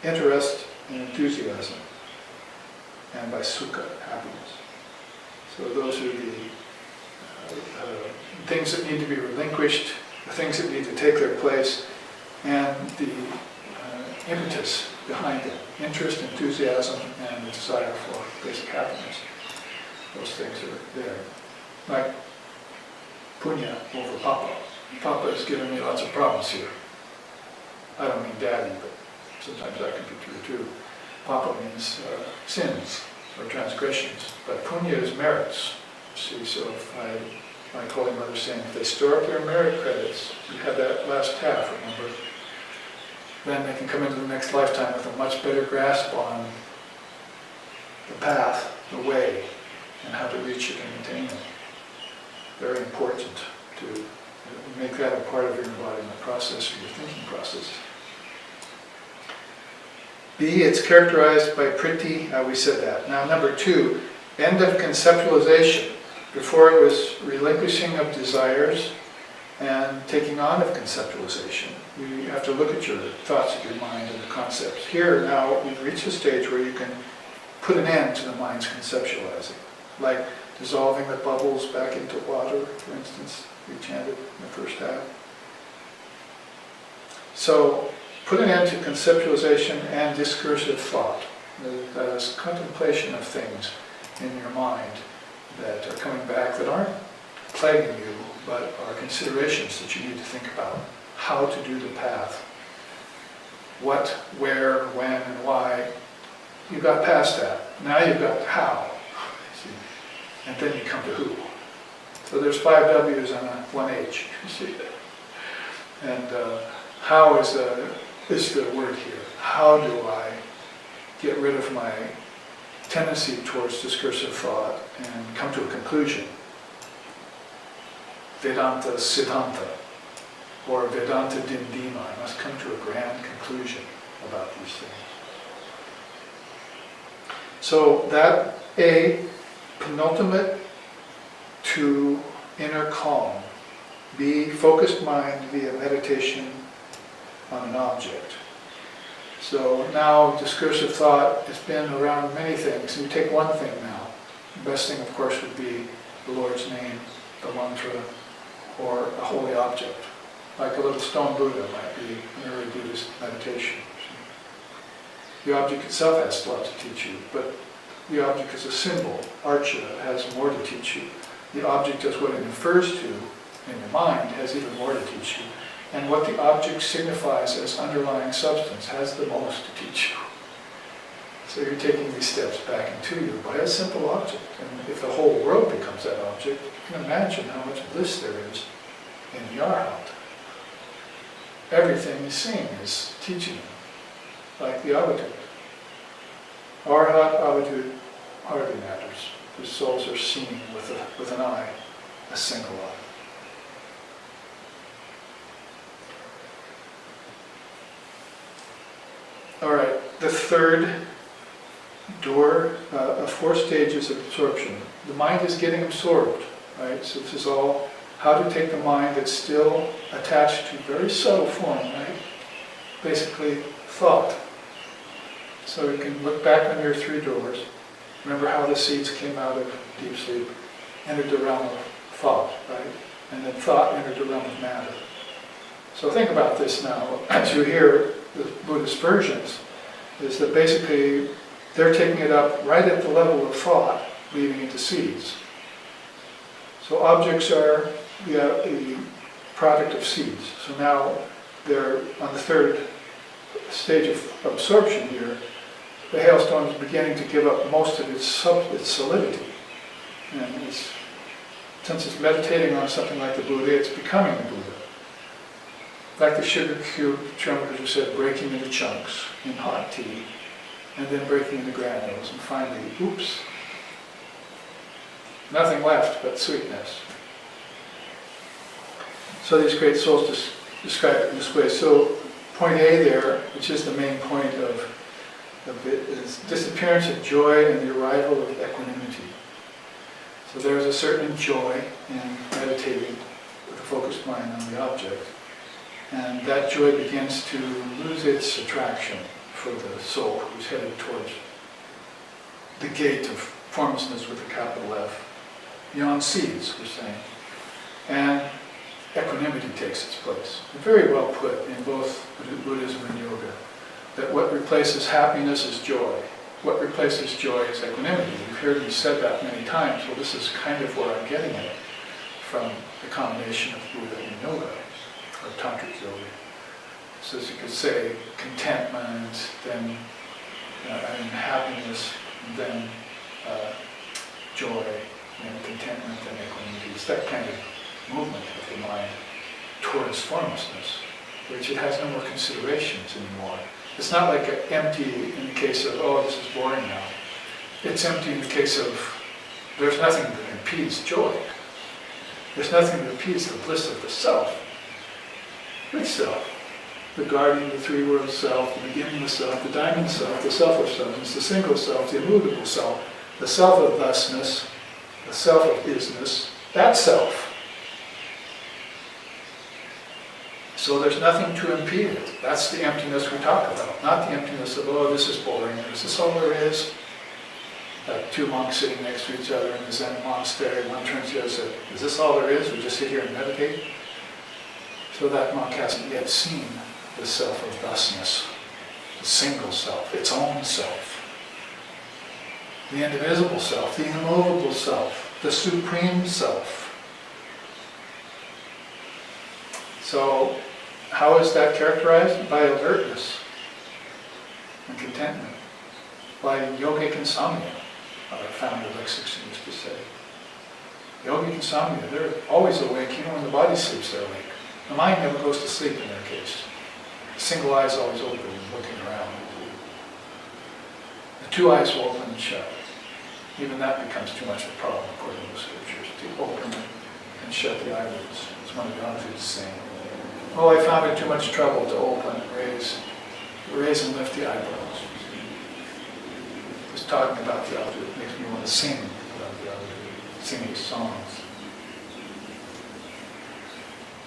interest and enthusiasm, and by sukha, happiness. So those are the things that need to be relinquished, the things that need to take their place, and the impetus behind it. Interest, enthusiasm, and the desire for basic happiness. Those things are there. Like punya over papa. Papa has given me lots of problems here. I don't mean daddy, but sometimes that can be true too. Papa means sins or transgressions, but punya is merits. See, so if like Holy Mother saying, if they store up their merit credits, you have that last half, remember, then they can come into the next lifetime with a much better grasp on the path, the way, and how to reach it and attain it. Very important to make that a part of your embodiment process or your thinking process. B, it's characterized by priti, we said that. Now number 2, end of conceptualization. Before it was relinquishing of desires and taking on of conceptualization. You have to look at your thoughts of your mind and the concepts. Here now you've reached a stage where you can put an end to the mind's conceptualizing. Like dissolving the bubbles back into water, for instance, we chanted in the first half. So put an end to conceptualization and discursive thought. That is contemplation of things in your mind that are coming back that aren't plaguing you, but are considerations that you need to think about. How to do the path. What, where, when, and why. You got past that. Now you've got how. See? And then you come to who. So there's 5 W's and 1 H. See? And how is the word here. How do I get rid of my tendency towards discursive thought and come to a conclusion? Vedanta Siddhanta, or Vedanta Dindima. I must come to a grand conclusion about these things. So that A, penultimate to inner calm. B, focused mind via meditation on an object. So now discursive thought has been around many things. You take one thing now. The best thing, of course, would be the Lord's name, the mantra, or a holy object. like a little stone Buddha might be an early Buddhist meditation. The object itself has a lot to teach you, but the object as a symbol, archa, has more to teach you. The object as what it refers to in your mind has even more to teach you. And what the object signifies as underlying substance has the most to teach you. So you're taking these steps back into you by a simple object. And if the whole world becomes that object, you can imagine how much bliss there is in the arhat. Everything you're seeing is teaching you, like the avadut. Arhat, avadut hardly matters. The souls are seeing with an eye, a single eye. All right, the third door of 4 stages of absorption. The mind is getting absorbed, right? So this is all how to take the mind that's still attached to very subtle form, right? Basically, thought. So you can look back on your 3 doors. Remember how the seeds came out of deep sleep, entered the realm of thought, right? And then thought entered the realm of matter. So think about this now. As you hear the Buddhist versions, is that basically they're taking it up right at the level of thought, leaving into seeds. So objects are the product of seeds. So now they're on the 3rd stage of absorption here. The hailstone is beginning to give up most of its solidity. And since it's meditating on something like the Buddha, it's becoming the Buddha. Like the sugar cube, Trungpa said, breaking into chunks in hot tea, and then breaking into granules, and finally, oops, nothing left but sweetness. So these great souls describe it in this way. So point A there, which is the main point of it, is disappearance of joy and the arrival of equanimity. So there is a certain joy in meditating with a focused mind on the object. And that joy begins to lose its attraction for the soul who's headed towards the gate of formlessness with a capital F. Beyond seeds, we're saying. And equanimity takes its place. Very well put in both Buddhism and yoga. That what replaces happiness is joy. What replaces joy is equanimity. You've heard me said that many times. Well, this is kind of where I'm getting it from the combination of Buddha and yoga, or tantric yoga. So as you could say, contentment, then happiness, and then joy, and contentment, and equanimity. It's that kind of movement of the mind towards formlessness, which it has no more considerations anymore. It's not like empty in the case of, oh, this is boring now. It's empty in the case of, there's nothing that impedes joy. There's nothing that impedes the bliss of the self. Which self? The guardian, the 3-world self, the beginning of self, the diamond self, the self of substance, the single self, the immovable self, the self of thusness, the self of isness, that self. So there's nothing to impede it. That's the emptiness we talk about, not the emptiness of, oh, this is boring, is this all there is? Like 2 monks sitting next to each other in the Zen monastery, one turns to the other and says, is this all there is? We just sit here and meditate? So that monk hasn't yet seen the self of thusness, the single self, its own self, the indivisible self, the immovable self, the supreme self. So, how is that characterized? By alertness and contentment. By yogic insomnia, our founder Lexington used to say. Yogic insomnia, they're always awake, even when the body sleeps, they're awake. The mind never goes to sleep in their case. The single eye is always open, looking around. The 2 eyes will open and shut. Even that becomes too much of a problem, according to the scriptures, to open and shut the eyelids. It's one of the Advaita saying, oh, I found it too much trouble to open and raise and lift the eyebrows. Just talking about the Advaita makes me want to sing about the Advaita, sing these songs.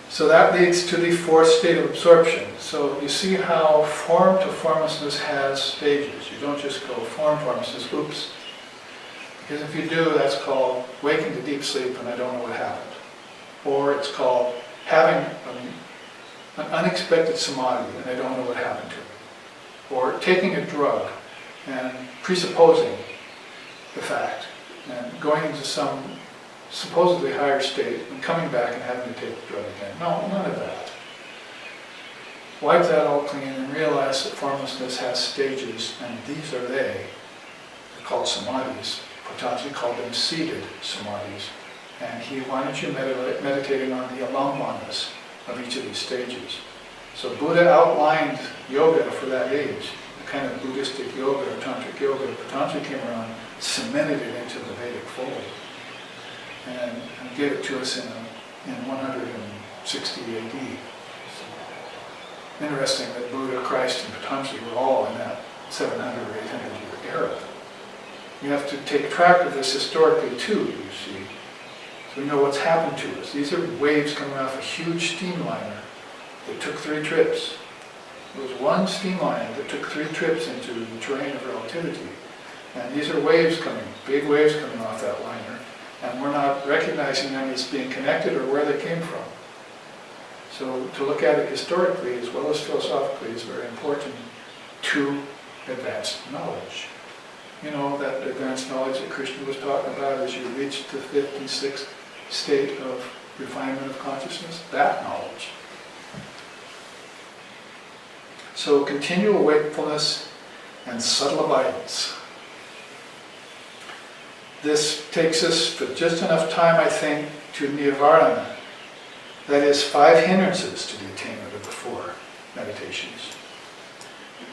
So that leads to the 4th state of absorption. So you see how form to formlessness has stages. You don't just go form, formlessness, oops. Because if you do, that's called waking to deep sleep and I don't know what happened. Or it's called having an unexpected samadhi and they don't know what happened to them. Or taking a drug and presupposing the fact and going into some supposedly higher state and coming back and having to take the drug again. No, none of that. Wipe that all clean and realize that formlessness has stages, and these are they're called samadhis. Patanjali called them seated samadhis. And he wanted you meditating on the alambhanas of each of these stages. So Buddha outlined yoga for that age, the kind of Buddhistic yoga or tantric yoga. Patanjali came around, cemented it into the Vedic fold, and gave it to us in 160 AD. Interesting that Buddha, Christ, and Patanjali were all in that 700 or 800 year era. You have to take track of this historically too, you see. So we know what's happened to us. These are waves coming off a huge steamliner that took 3 trips. It was one steamliner that took 3 trips into the terrain of relativity. And these are waves coming, big waves coming off that liner, and we're not recognizing them as being connected or where they came from. So to look at it historically as well as philosophically is very important to advanced knowledge. You know, that advanced knowledge that Krishna was talking about as you reach the 5th and 6th state of refinement of consciousness, that knowledge. So continual wakefulness and subtle abidance. This takes us for just enough time, I think, to Nivarana. That is 5 hindrances to the attainment of the 4 meditations.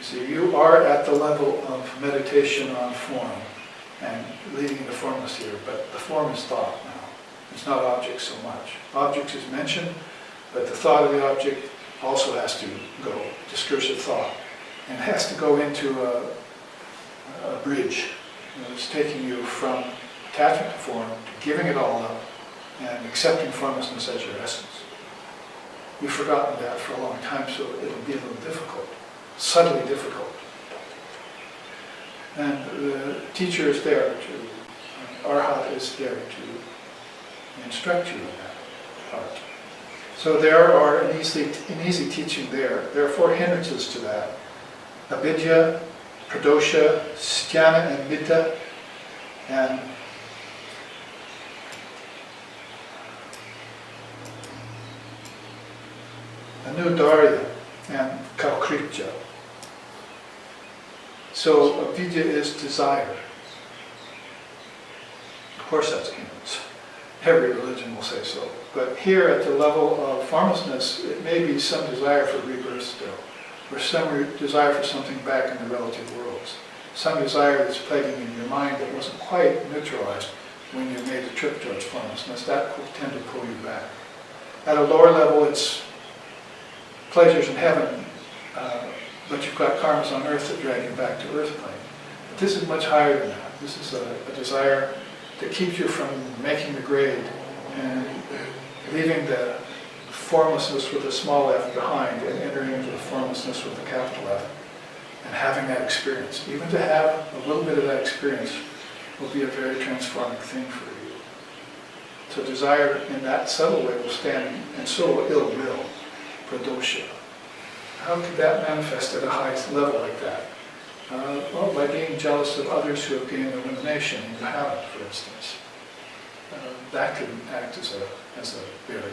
So you are at the level of meditation on form and leading into formless here, but the form is thought now. It's not objects so much. Objects is mentioned, but the thought of the object also has to go, discursive thought, and it has to go into a bridge. You know, it's taking you from attachment to form to giving it all up and accepting formlessness as your essence. You've forgotten that for a long time, so it'll be a little difficult, subtly difficult. And the teacher is there to, Arhat is there to instruct you in that part. So there are an easy teaching there. There are 4 hindrances to that. Avidya, pradosha, sthana and mita, and anudarya and kalkritya. So avidya is desire. Of course that's ignorance. Every religion will say so. But here at the level of formlessness, it may be some desire for rebirth still, or some desire for something back in the relative worlds. Some desire that's plaguing in your mind that wasn't quite neutralized when you made the trip towards formlessness. That will tend to pull you back. At a lower level, it's pleasures in heaven, but you've got karmas on earth that drag you back to earth plane. But this is much higher than that. This is a desire that keeps you from making the grade and leaving the formlessness with a small f behind and entering into the formlessness with a capital F and having that experience. Even to have a little bit of that experience will be a very transforming thing for you. So desire in that subtle way will stand, and so will ill will, pradosha. How could that manifest at a high level like that? Well, by being jealous of others who have gained illumination and you haven't, for instance. That could act as a barrier.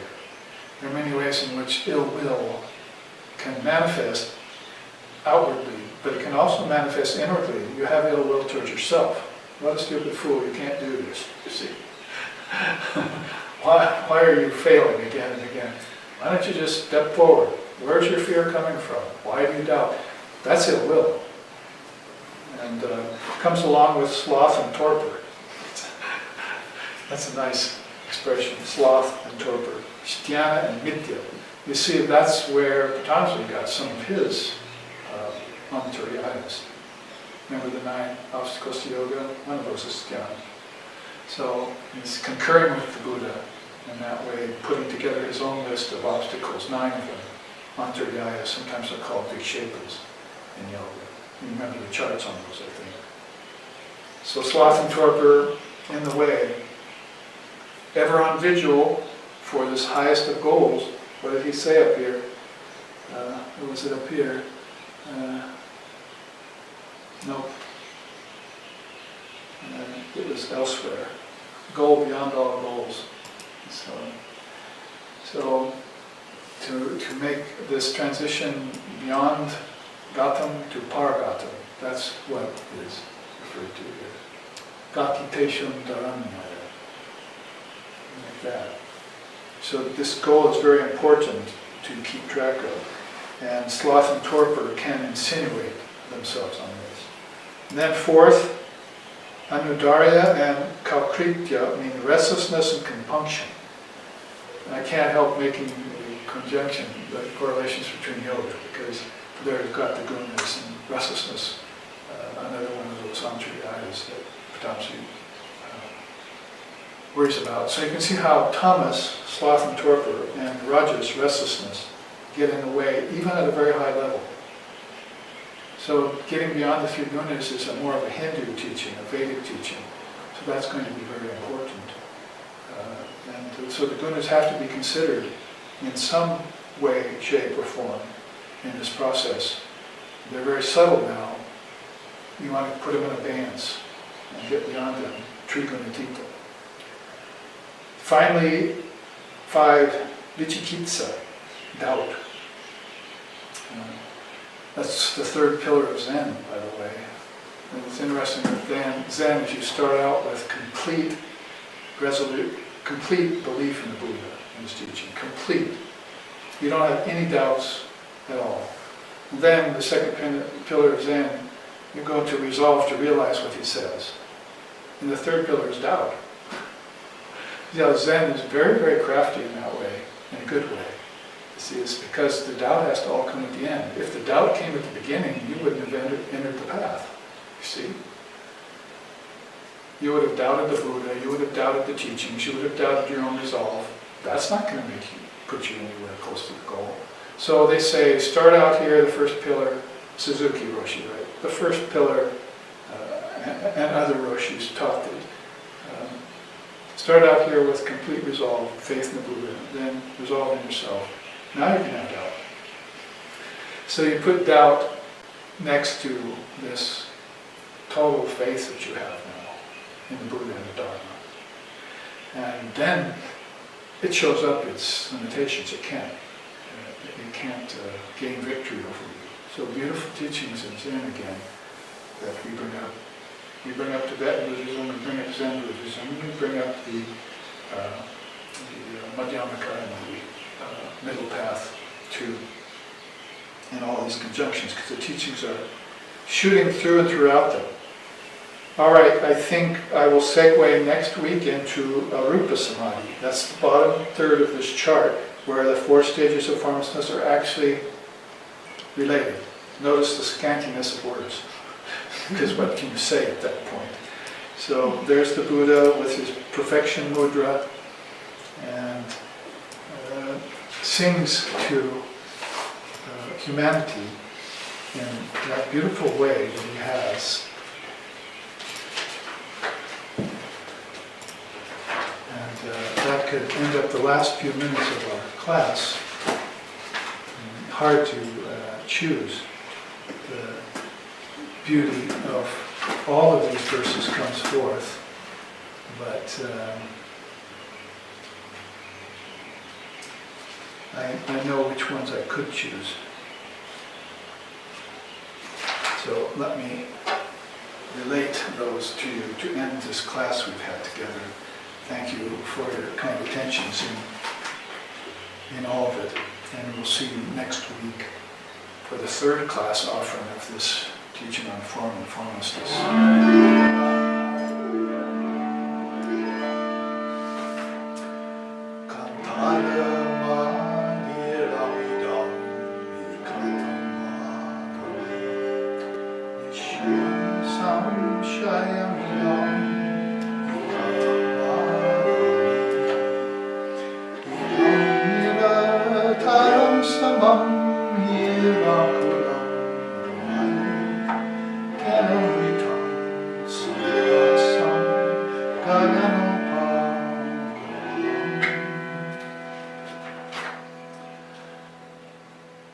There are many ways in which ill will can manifest outwardly, but it can also manifest inwardly. You have ill will towards yourself. What a stupid fool, you can't do this, you see. Why are you failing again and again? Why don't you just step forward? Where's your fear coming from? Why do you doubt? That's ill will. And comes along with sloth and torpor. That's a nice expression, sloth and torpor. Sthana and mithya. You see, that's where Patanjali got some of his items. Remember the 9 obstacles to yoga? One of those is sthana. So he's concurring with the Buddha in that way, putting together his own list of obstacles, 9 of them. Mantargaya, sometimes they're called vikshepas in yoga. You remember the charts on those, I think. So sloth and torpor in the way. Ever on vigil for this highest of goals. What did he say up here? Or was it up here? Nope. It was elsewhere. Goal beyond all goals. So to make this transition beyond Gatam to Paragatam, that's what is referred to here. Gatitesham Dharanyaya. Like that. So this goal is very important to keep track of. And sloth and torpor can insinuate themselves on this. And then fourth, Anudarya and Kalkritya mean restlessness and compunction. And I can't help making the conjunction, the correlations between yoga, because there you've got the gunas and restlessness, another one of those antariyas that Patanjali worries about. So you can see how tamas, sloth and torpor, and rajas, restlessness, get in the way, even at a very high level. So getting beyond the three gunas is more of a Hindu teaching, a Vedic teaching. So that's going to be very important. And so the gunas have to be considered in some way, shape, or form in this process. They're very subtle now. You want to put them in abeyance and get beyond them, trigunatita. Finally, 5, vichikitsa, doubt. That's the third pillar of Zen, by the way. And it's interesting that Zen is you start out with complete belief in the Buddha and his teaching. Complete. You don't have any doubts at all. And then the second pillar of Zen, you go to resolve to realize what he says. And the third pillar is doubt. Yeah, Zen is very, very crafty in that way, in a good way. See, it's because the doubt has to all come at the end. If the doubt came at the beginning, you wouldn't have entered the path. You see? You would have doubted the Buddha, you would have doubted the teachings, you would have doubted your own resolve. That's not going to put you anywhere close to the goal. So they say, start out here, the first pillar, Suzuki Roshi, right? The first pillar, and other Roshis taught that. Start out here with complete resolve, faith in the Buddha, then resolve in yourself. Now you can have doubt. So you put doubt next to this total faith that you have now in the Buddha and the Dharma. And then it shows up its limitations. It can't gain victory over you. So beautiful teachings in Zen again that we bring up. We bring up Tibetan Buddhism, we bring up Zen Buddhism, we bring up the Madhyamaka and the middle path too, in all these conjunctions, because the teachings are shooting through and throughout them. All right, I think I will segue next week into Arupa Samadhi. That's the bottom third of this chart, where the 4 stages of formlessness are actually related. Notice the scantiness of words, because what can you say at that point? So there's the Buddha with his perfection mudra, and sings to humanity in that beautiful way that he has. And that could end up the last few minutes of our class. Hard to choose. The beauty of all of these verses comes forth, but I know which ones I could choose. So let me relate those to you to end this class we've had together. Thank you for your kind attentions in all of it. And we'll see you next week for the third class offering of this teaching on form and formlessness.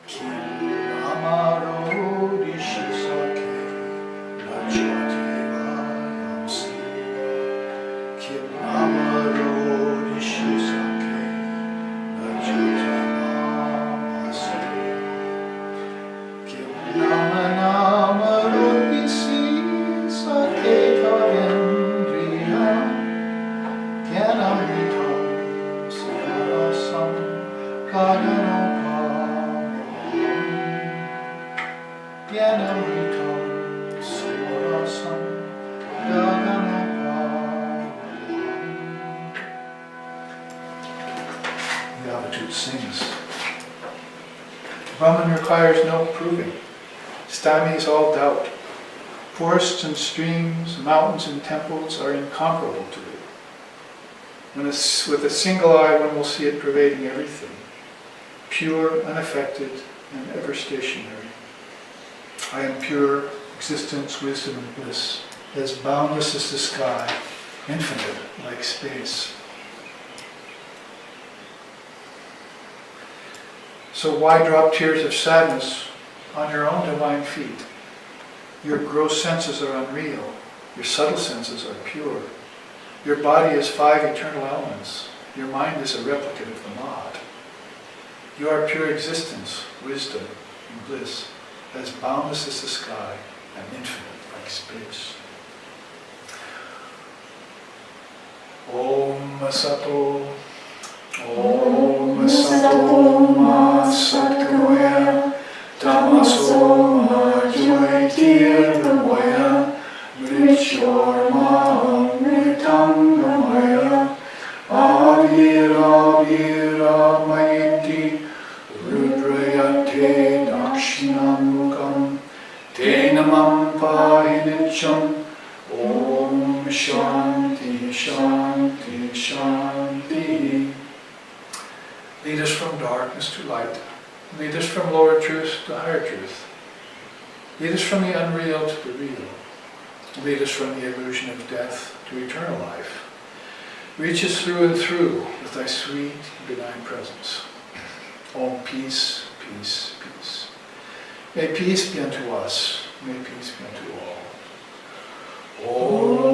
Keep Amritam Surasam Gaganapam. The Advaita sings. Brahman requires no proving, stymies all doubt. Forests and streams, mountains and temples are incomparable to it. With a single eye one will see it pervading everything, pure, unaffected, and ever stationary. I am pure, existence, wisdom, and bliss, as boundless as the sky, infinite like space. So why drop tears of sadness on your own divine feet? Your gross senses are unreal. Your subtle senses are pure. Your body is 5 eternal elements. Your mind is a replicate of the mod. You are pure existence, wisdom, and bliss, as boundless as the sky and infinite like space. Om Sato, Om Sato Ma Satgamaya, Tamaso Ma Jyotirgamaya, Mrichorma Amritam Gamaya, Avira Vira Mayiti, Rudrayate Dakshinamukam, Tenamam Pahinicham, Om Shanti Shanti Shanti. Lead us from darkness to light. Lead us from lower truth to higher truth. Lead us from the unreal to the real. Lead us from the illusion of death to eternal life. Reach us through and through with thy sweet, benign presence. Om, peace, peace, peace. May peace be unto us. May peace be unto all. Om